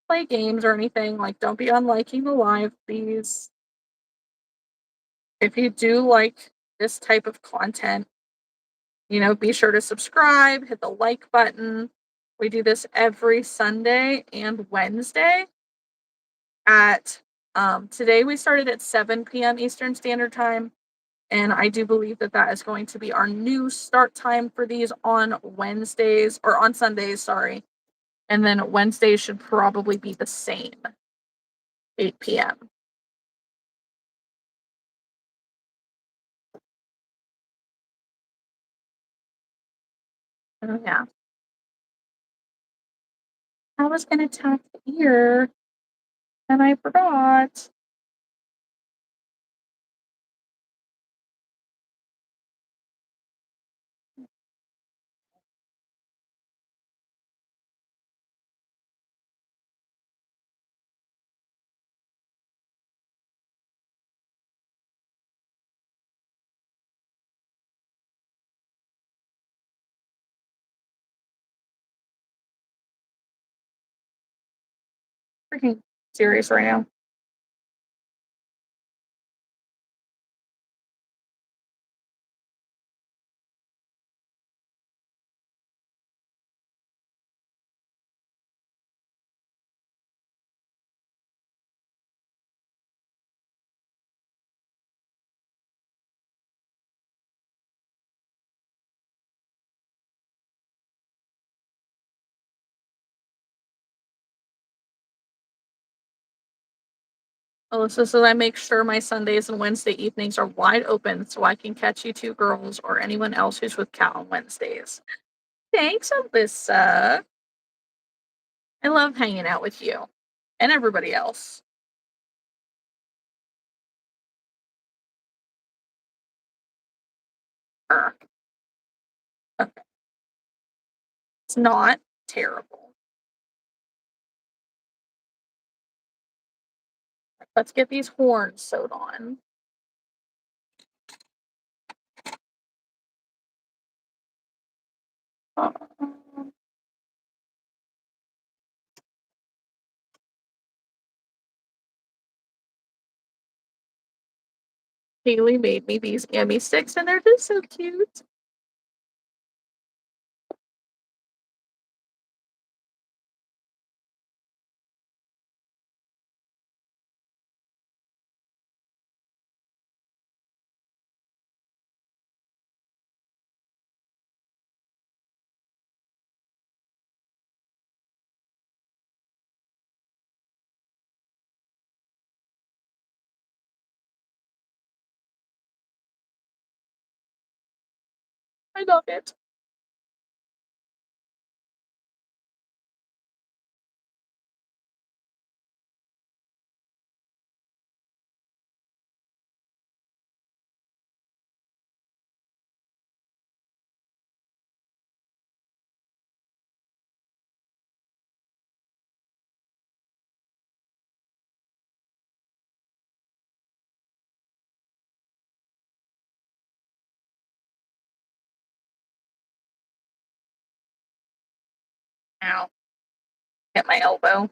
play games or anything. Like, don't be unliking the live, please. If you do like this type of content, be sure to subscribe, hit the like button. We do this every Sunday and Wednesday at today we started at 7 p.m. Eastern Standard Time. And I do believe that that is going to be our new start time for these on Wednesdays or on Sundays, sorry. And then Wednesdays should probably be the same, 8 p.m. Oh, yeah. I was going to tap the ear and I forgot. Freaking serious right now. Alyssa says, I make sure my Sundays and Wednesday evenings are wide open so I can catch you two girls or anyone else who's with Cat on Wednesdays. Thanks, Alyssa. I love hanging out with you and everybody else. Er, okay. It's not terrible. Let's get these horns sewed on. Um, Haley made me these Emmy sticks and they're just so cute. I love it. Ow. Hit my elbow.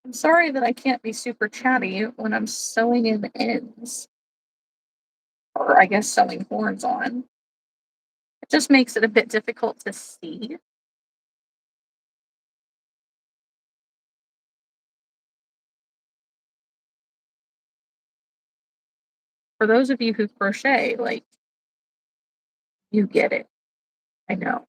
I'm sorry that I can't be super chatty when I'm sewing in the ends. Or I guess sewing horns on. It just makes it a bit difficult to see. For those of you who crochet, like, you get it. I know.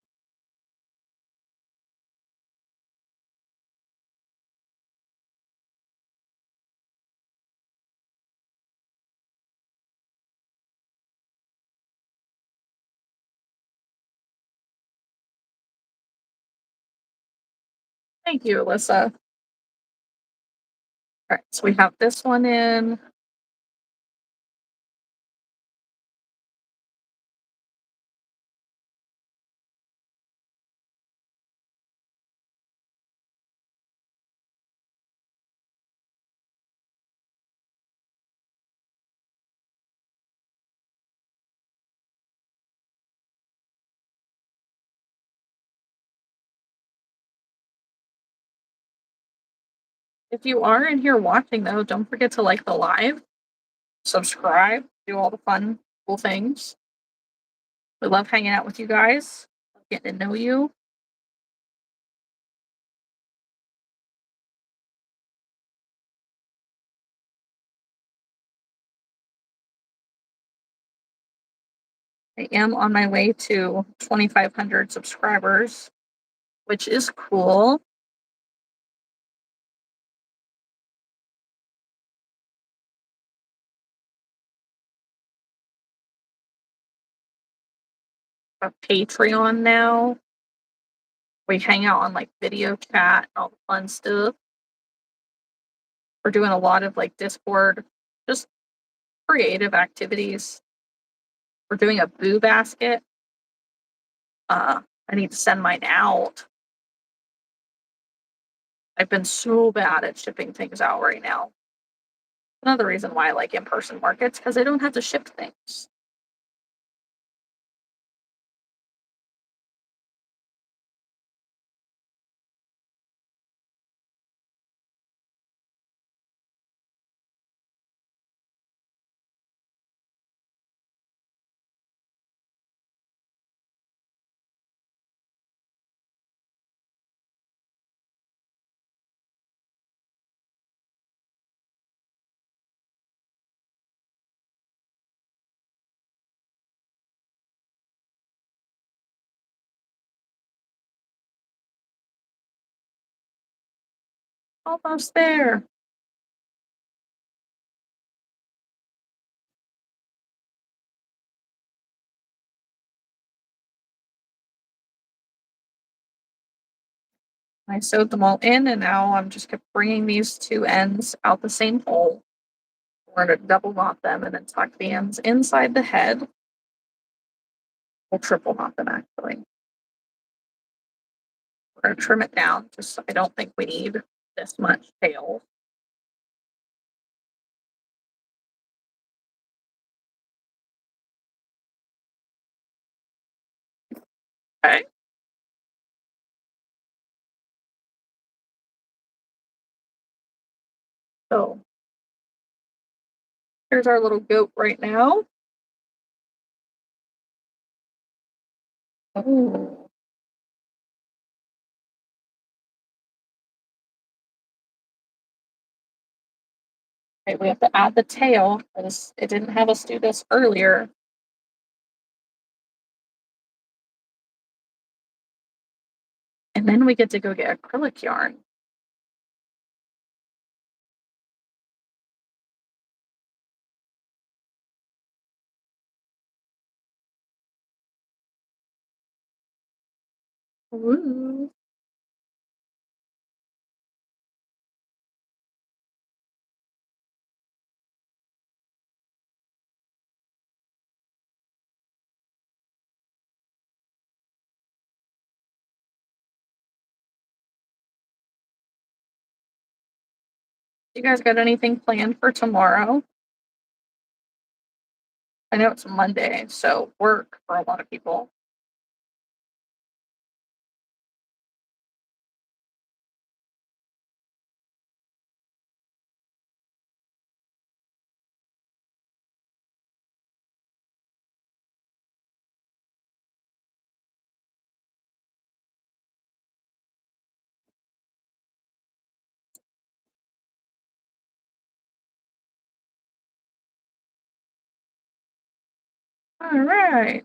Thank you, Alyssa. All right, so we have this one in. If you are in here watching, though, don't forget to like the live, subscribe, do all the fun, cool things. We love hanging out with you guys, getting to know you. I am on my way to 2,500 subscribers, which is cool. A Patreon now. We hang out on like video chat and all the fun stuff. We're doing a lot of like Discord, just creative activities. We're doing a boo basket. I need to send mine out. I've been so bad at shipping things out right now. Another reason why I like in-person markets, because I don't have to ship things. Almost there. I sewed them all in, and now I'm just kept bringing these two ends out the same hole. We're going to double knot them and then tuck the ends inside the head. We'll triple knot them actually. We're going to trim it down just so I don't think we need this much tail. Okay. So here's our little goat right now. Oh. Okay, we have to add the tail because it didn't have us do this earlier. And then we get to go get acrylic yarn. Ooh. You guys got anything planned for tomorrow? I know it's Monday, so work for a lot of people. All right.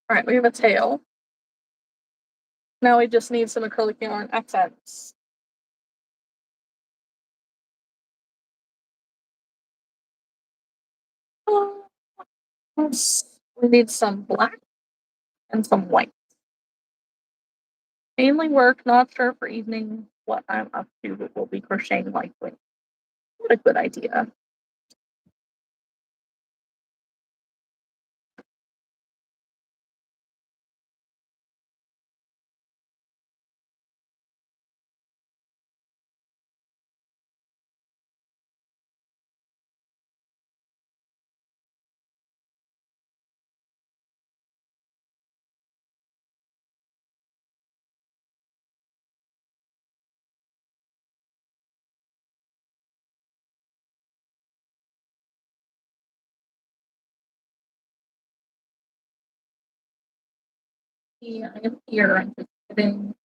All right, we have a tail. Now we just need some acrylic yarn accents. We need some black and some white. Mainly work, not sure for evening what I'm up to, but we'll be crocheting likely. What a good idea. Yeah, I am here. I'm just kidding.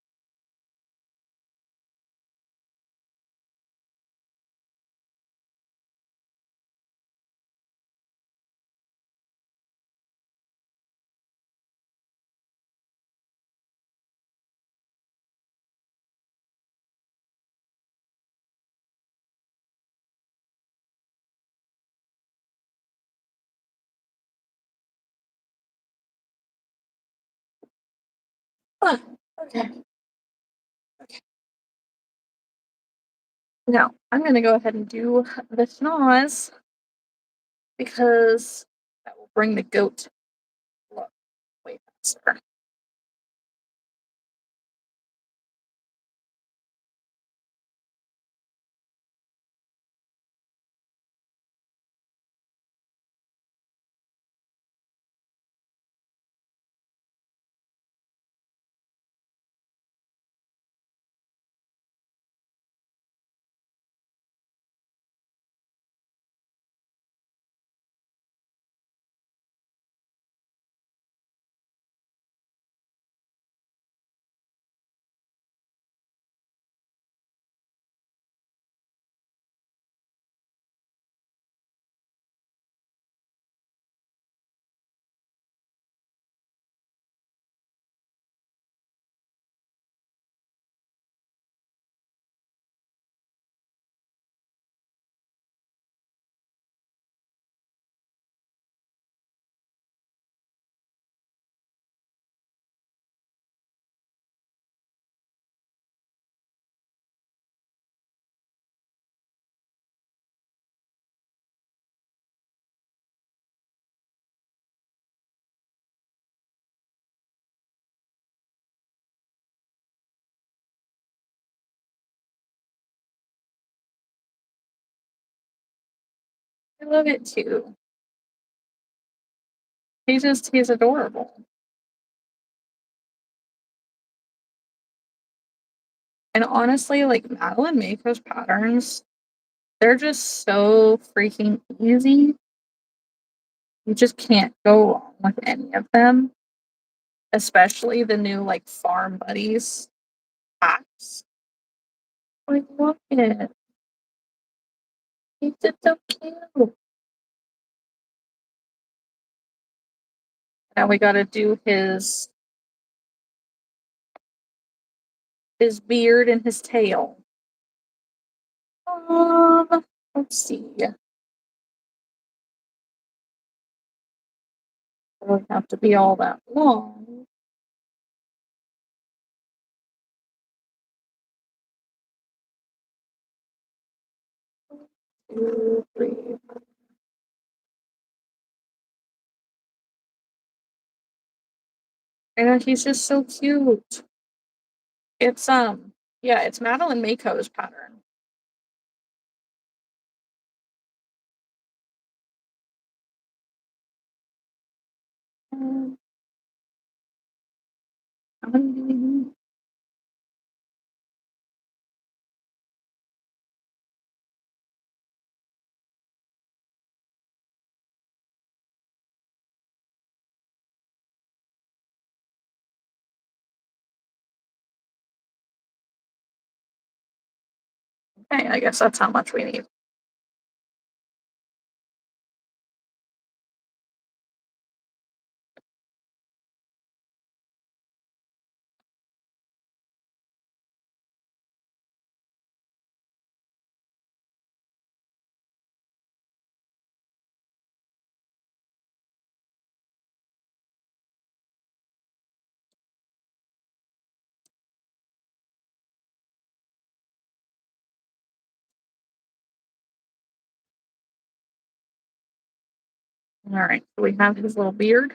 Ah, okay. Now I'm going to go ahead and do the schnoz because that will bring the goat look way faster. I love it too. He's adorable. And honestly, like Madeline Mako's patterns, they're just so freaking easy. You just can't go wrong with any of them, especially the new like Farm Buddies packs. Like, look at it. He's just so cute. Now we gotta do his beard and his tail. Let's see. Doesn't have to be all that long. Two, three. And he's just so cute. It's yeah, it's Madeline Mako's pattern. Um, how many do we need? Okay, I guess that's how much we need. All right, so we have his little beard.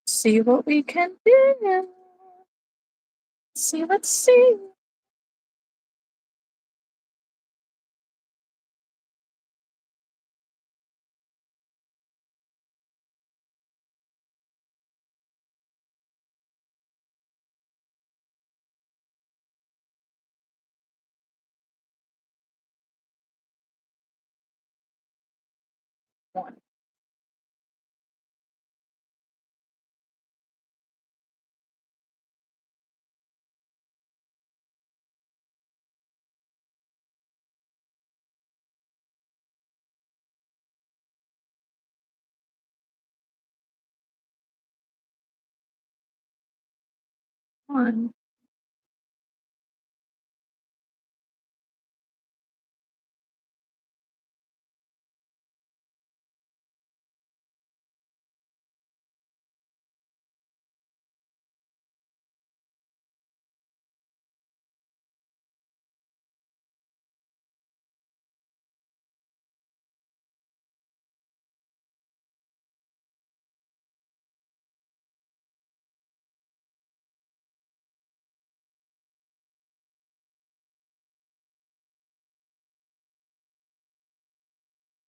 See what we can do. See, let's see. One. One.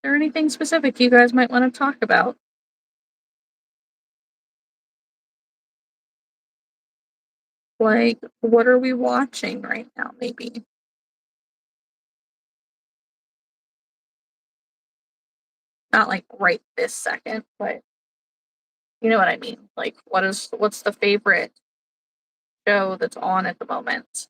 Is there anything specific you guys might want to talk about? Like, what are we watching right now, maybe? Not like right this second, but you know what I mean. Like, what's the favorite show that's on at the moment?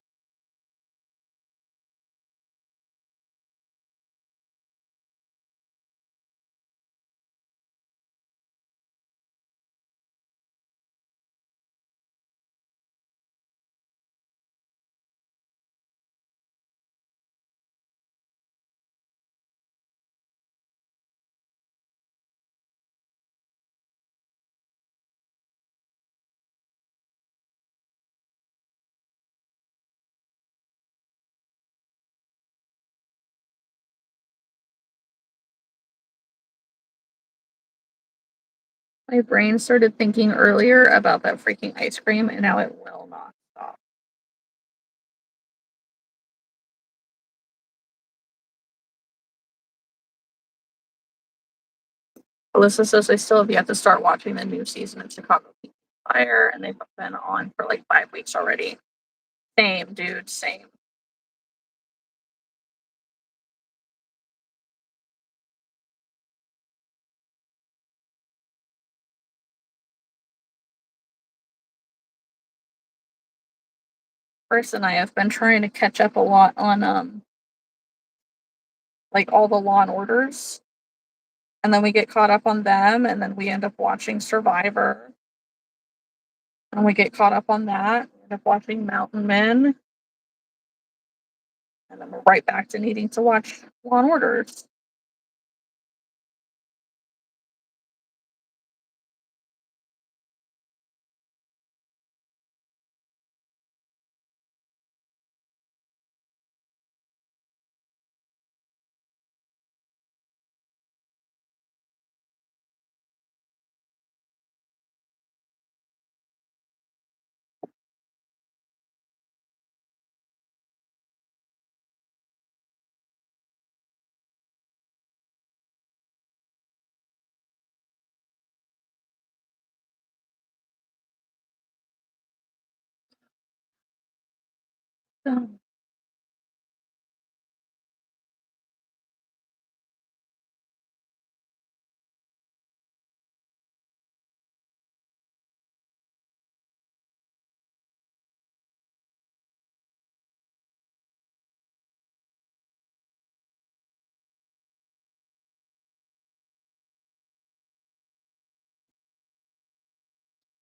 My brain started thinking earlier about that freaking ice cream, and now it will not stop. Alyssa says they still have yet to start watching the new season of Chicago Fire, and they've been on for like 5 weeks already. Same, dude, same. Chris and I have been trying to catch up a lot on like all the Law and Orders, and then we get caught up on them, and then we end up watching Survivor, and we get caught up on that. We end up watching Mountain Men, and then we're right back to needing to watch Law and Orders. So,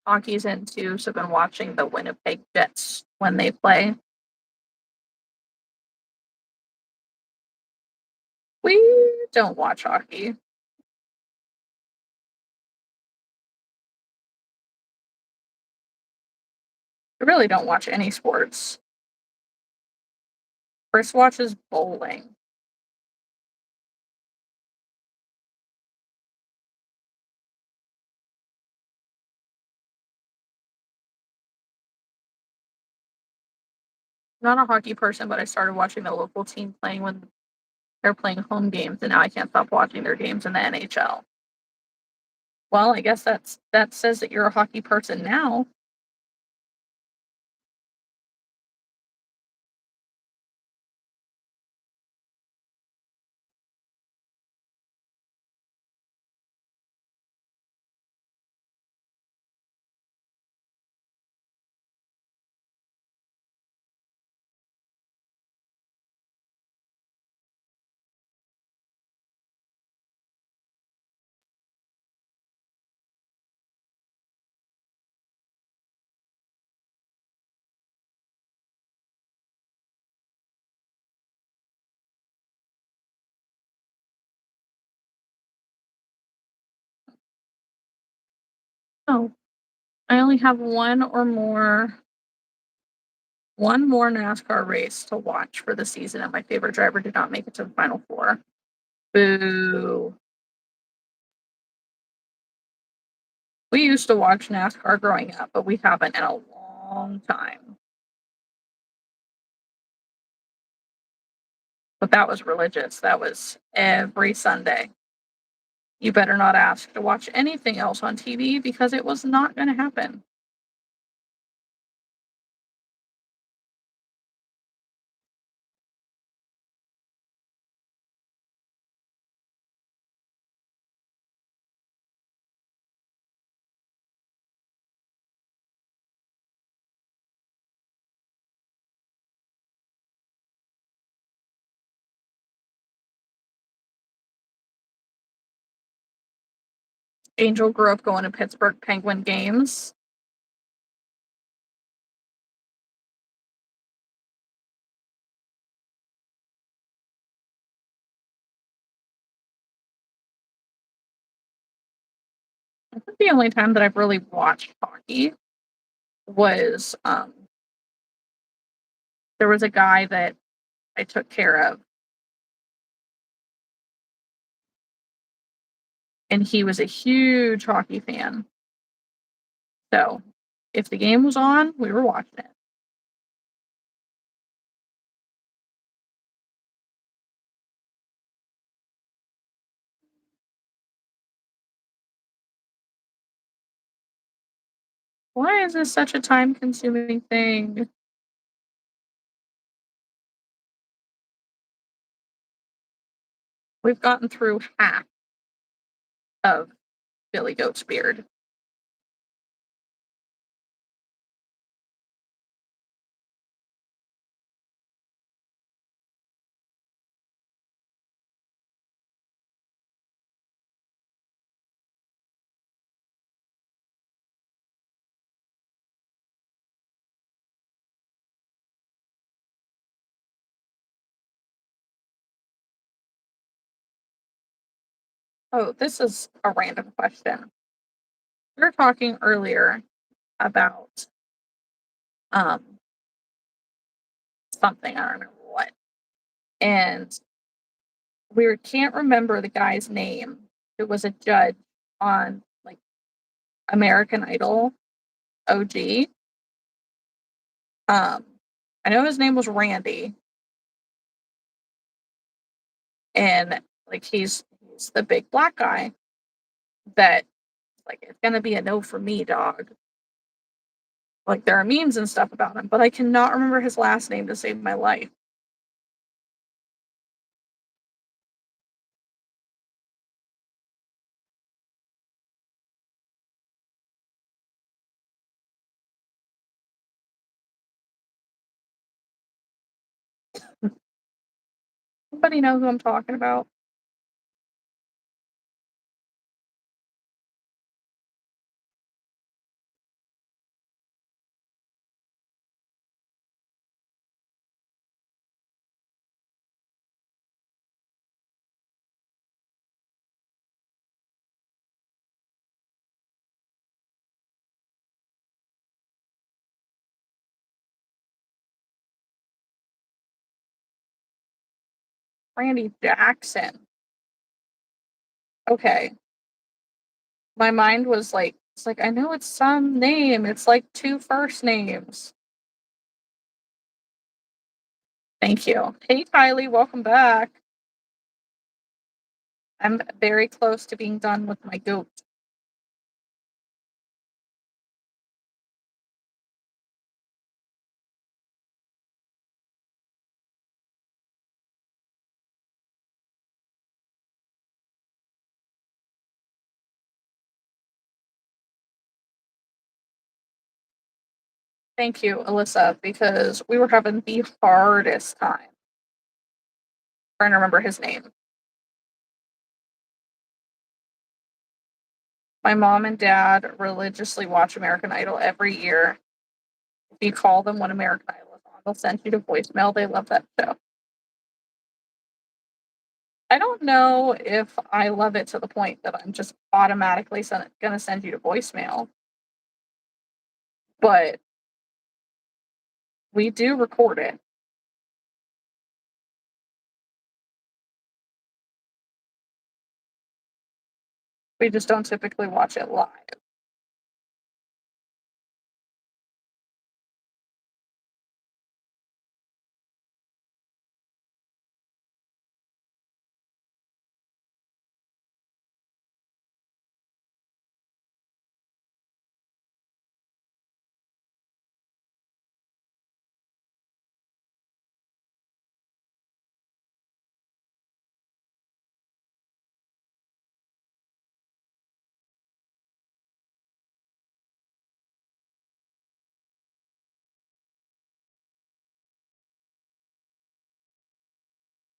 hockey's in too, so I've been watching the Winnipeg Jets when they play. We don't watch hockey. We really don't watch any sports. Chris watches bowling. I'm not a hockey person, but I started watching the local team playing when they're playing home games, and now I can't stop watching their games in the NHL. Well, I guess that says that you're a hockey person now. Oh, I only have one more NASCAR race to watch for the season, and my favorite driver did not make it to the final four. Boo. We used to watch NASCAR growing up, but we haven't in a long time. But that was religious. That was every Sunday. You better not ask to watch anything else on TV because it was not going to happen. Angel grew up going to Pittsburgh Penguin games. I think the only time that I've really watched hockey was there was a guy that I took care of, and he was a huge hockey fan. So if the game was on, we were watching it. Why is this such a time consuming thing? We've gotten through half of Billy Goat's beard. Oh, this is a random question. We were talking earlier about um something, I don't remember what. And can't remember the guy's name who was a judge on like American Idol OG. Um, I know his name was Randy, and like he's the big black guy that like it's gonna be a no for me, dog. Like there are memes and stuff about him, but I cannot remember his last name to save my life. Anybody know who I'm talking about? Randy Jackson. Okay. My mind was like, it's like I know it's some name. It's like two first names. Thank you. Hey Kylie, welcome back. I'm very close to being done with my goat. Thank you, Alyssa, because we were having the hardest time trying to remember his name. My mom and dad religiously watch American Idol every year. If you call them when American Idol is on, they'll send you to voicemail. They love that show. I don't know if I love it to the point that I'm just automatically going to send you to voicemail, but we do record it. We just don't typically watch it live.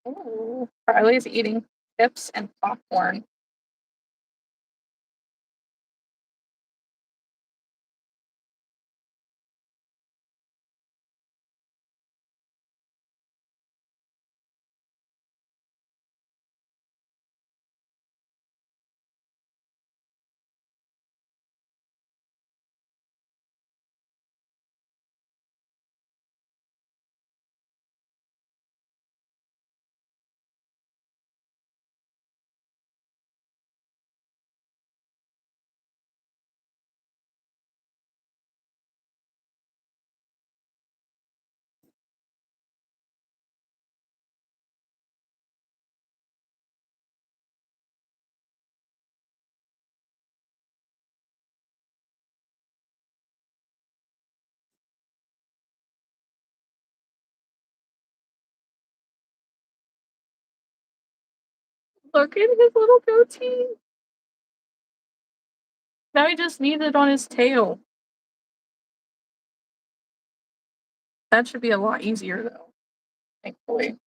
Ooh, Riley's eating chips and popcorn. Look at his little goatee. Now he just needs it on his tail. That should be a lot easier though, thankfully.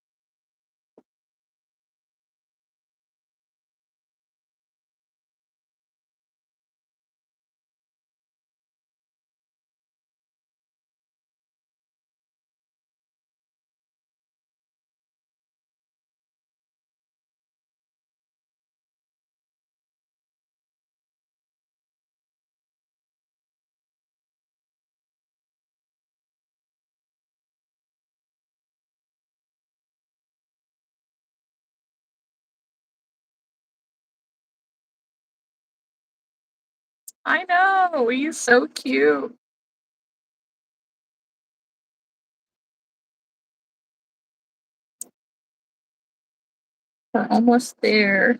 I know, he's so cute. We're almost there.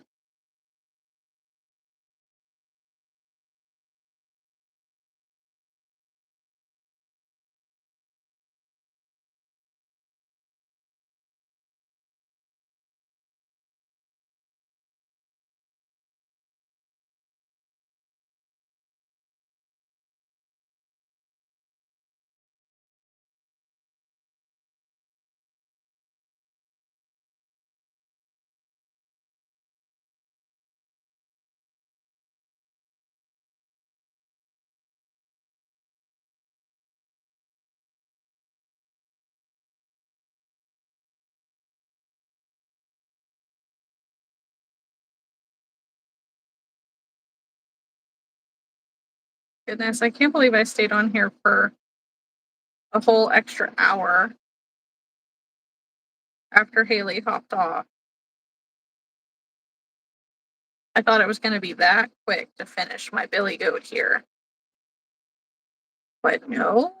Goodness, I can't believe I stayed on here for a whole extra hour after Haley hopped off. I thought it was going to be that quick to finish my billy goat here. But no.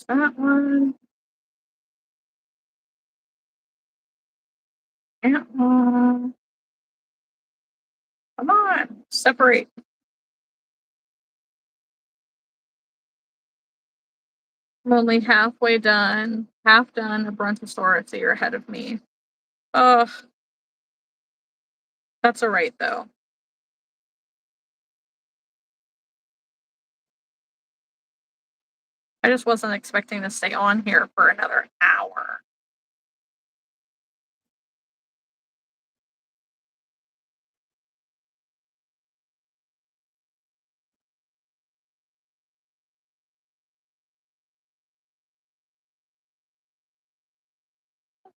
That one. That one. Come on, separate. I'm only halfway done, half done a brontosaurus, so you're ahead of me. Ugh, that's alright though. I just wasn't expecting to stay on here for another hour.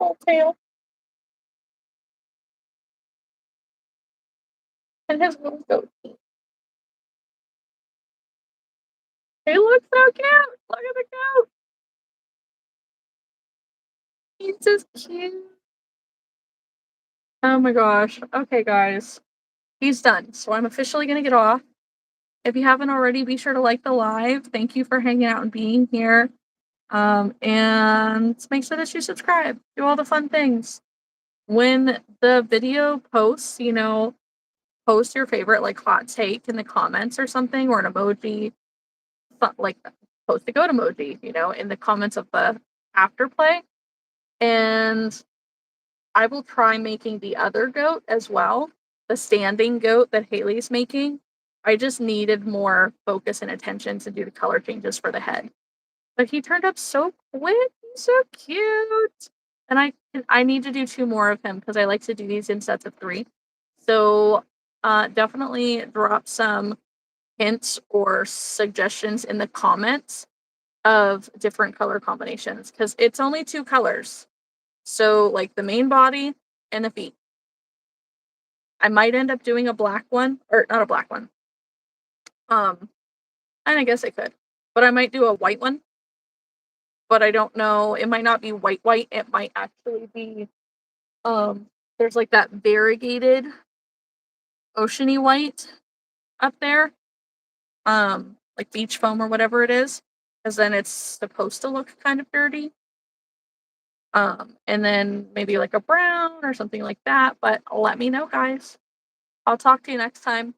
Whole tail. And his little goat. He looks so cute. Look at the goat. He's just cute. Oh my gosh. Okay, guys. He's done. So I'm officially going to get off. If you haven't already, be sure to like the live. Thank you for hanging out and being here. And make sure that you subscribe. Do all the fun things. When the video posts, post your favorite like hot take in the comments or something, or an emoji, like post a goat emoji, in the comments of the afterplay. And I will try making the other goat as well, the standing goat that Haley's making. I just needed more focus and attention to do the color changes for the head. But he turned up so quick. He's so cute. And I need to do 2 more of him because I like to do these in sets of 3. So definitely drop some hints or suggestions in the comments of different color combinations because it's only 2 colors. So like the main body and the feet. I might end up doing a black one, or not a black one. And I guess I could, but I might do a white one. But I don't know. It might not be white. It might actually be there's like that variegated oceany white up there, like beach foam or whatever it is, because then it's supposed to look kind of dirty. And then maybe like a brown or something like that. But let me know, guys. I'll talk to you next time.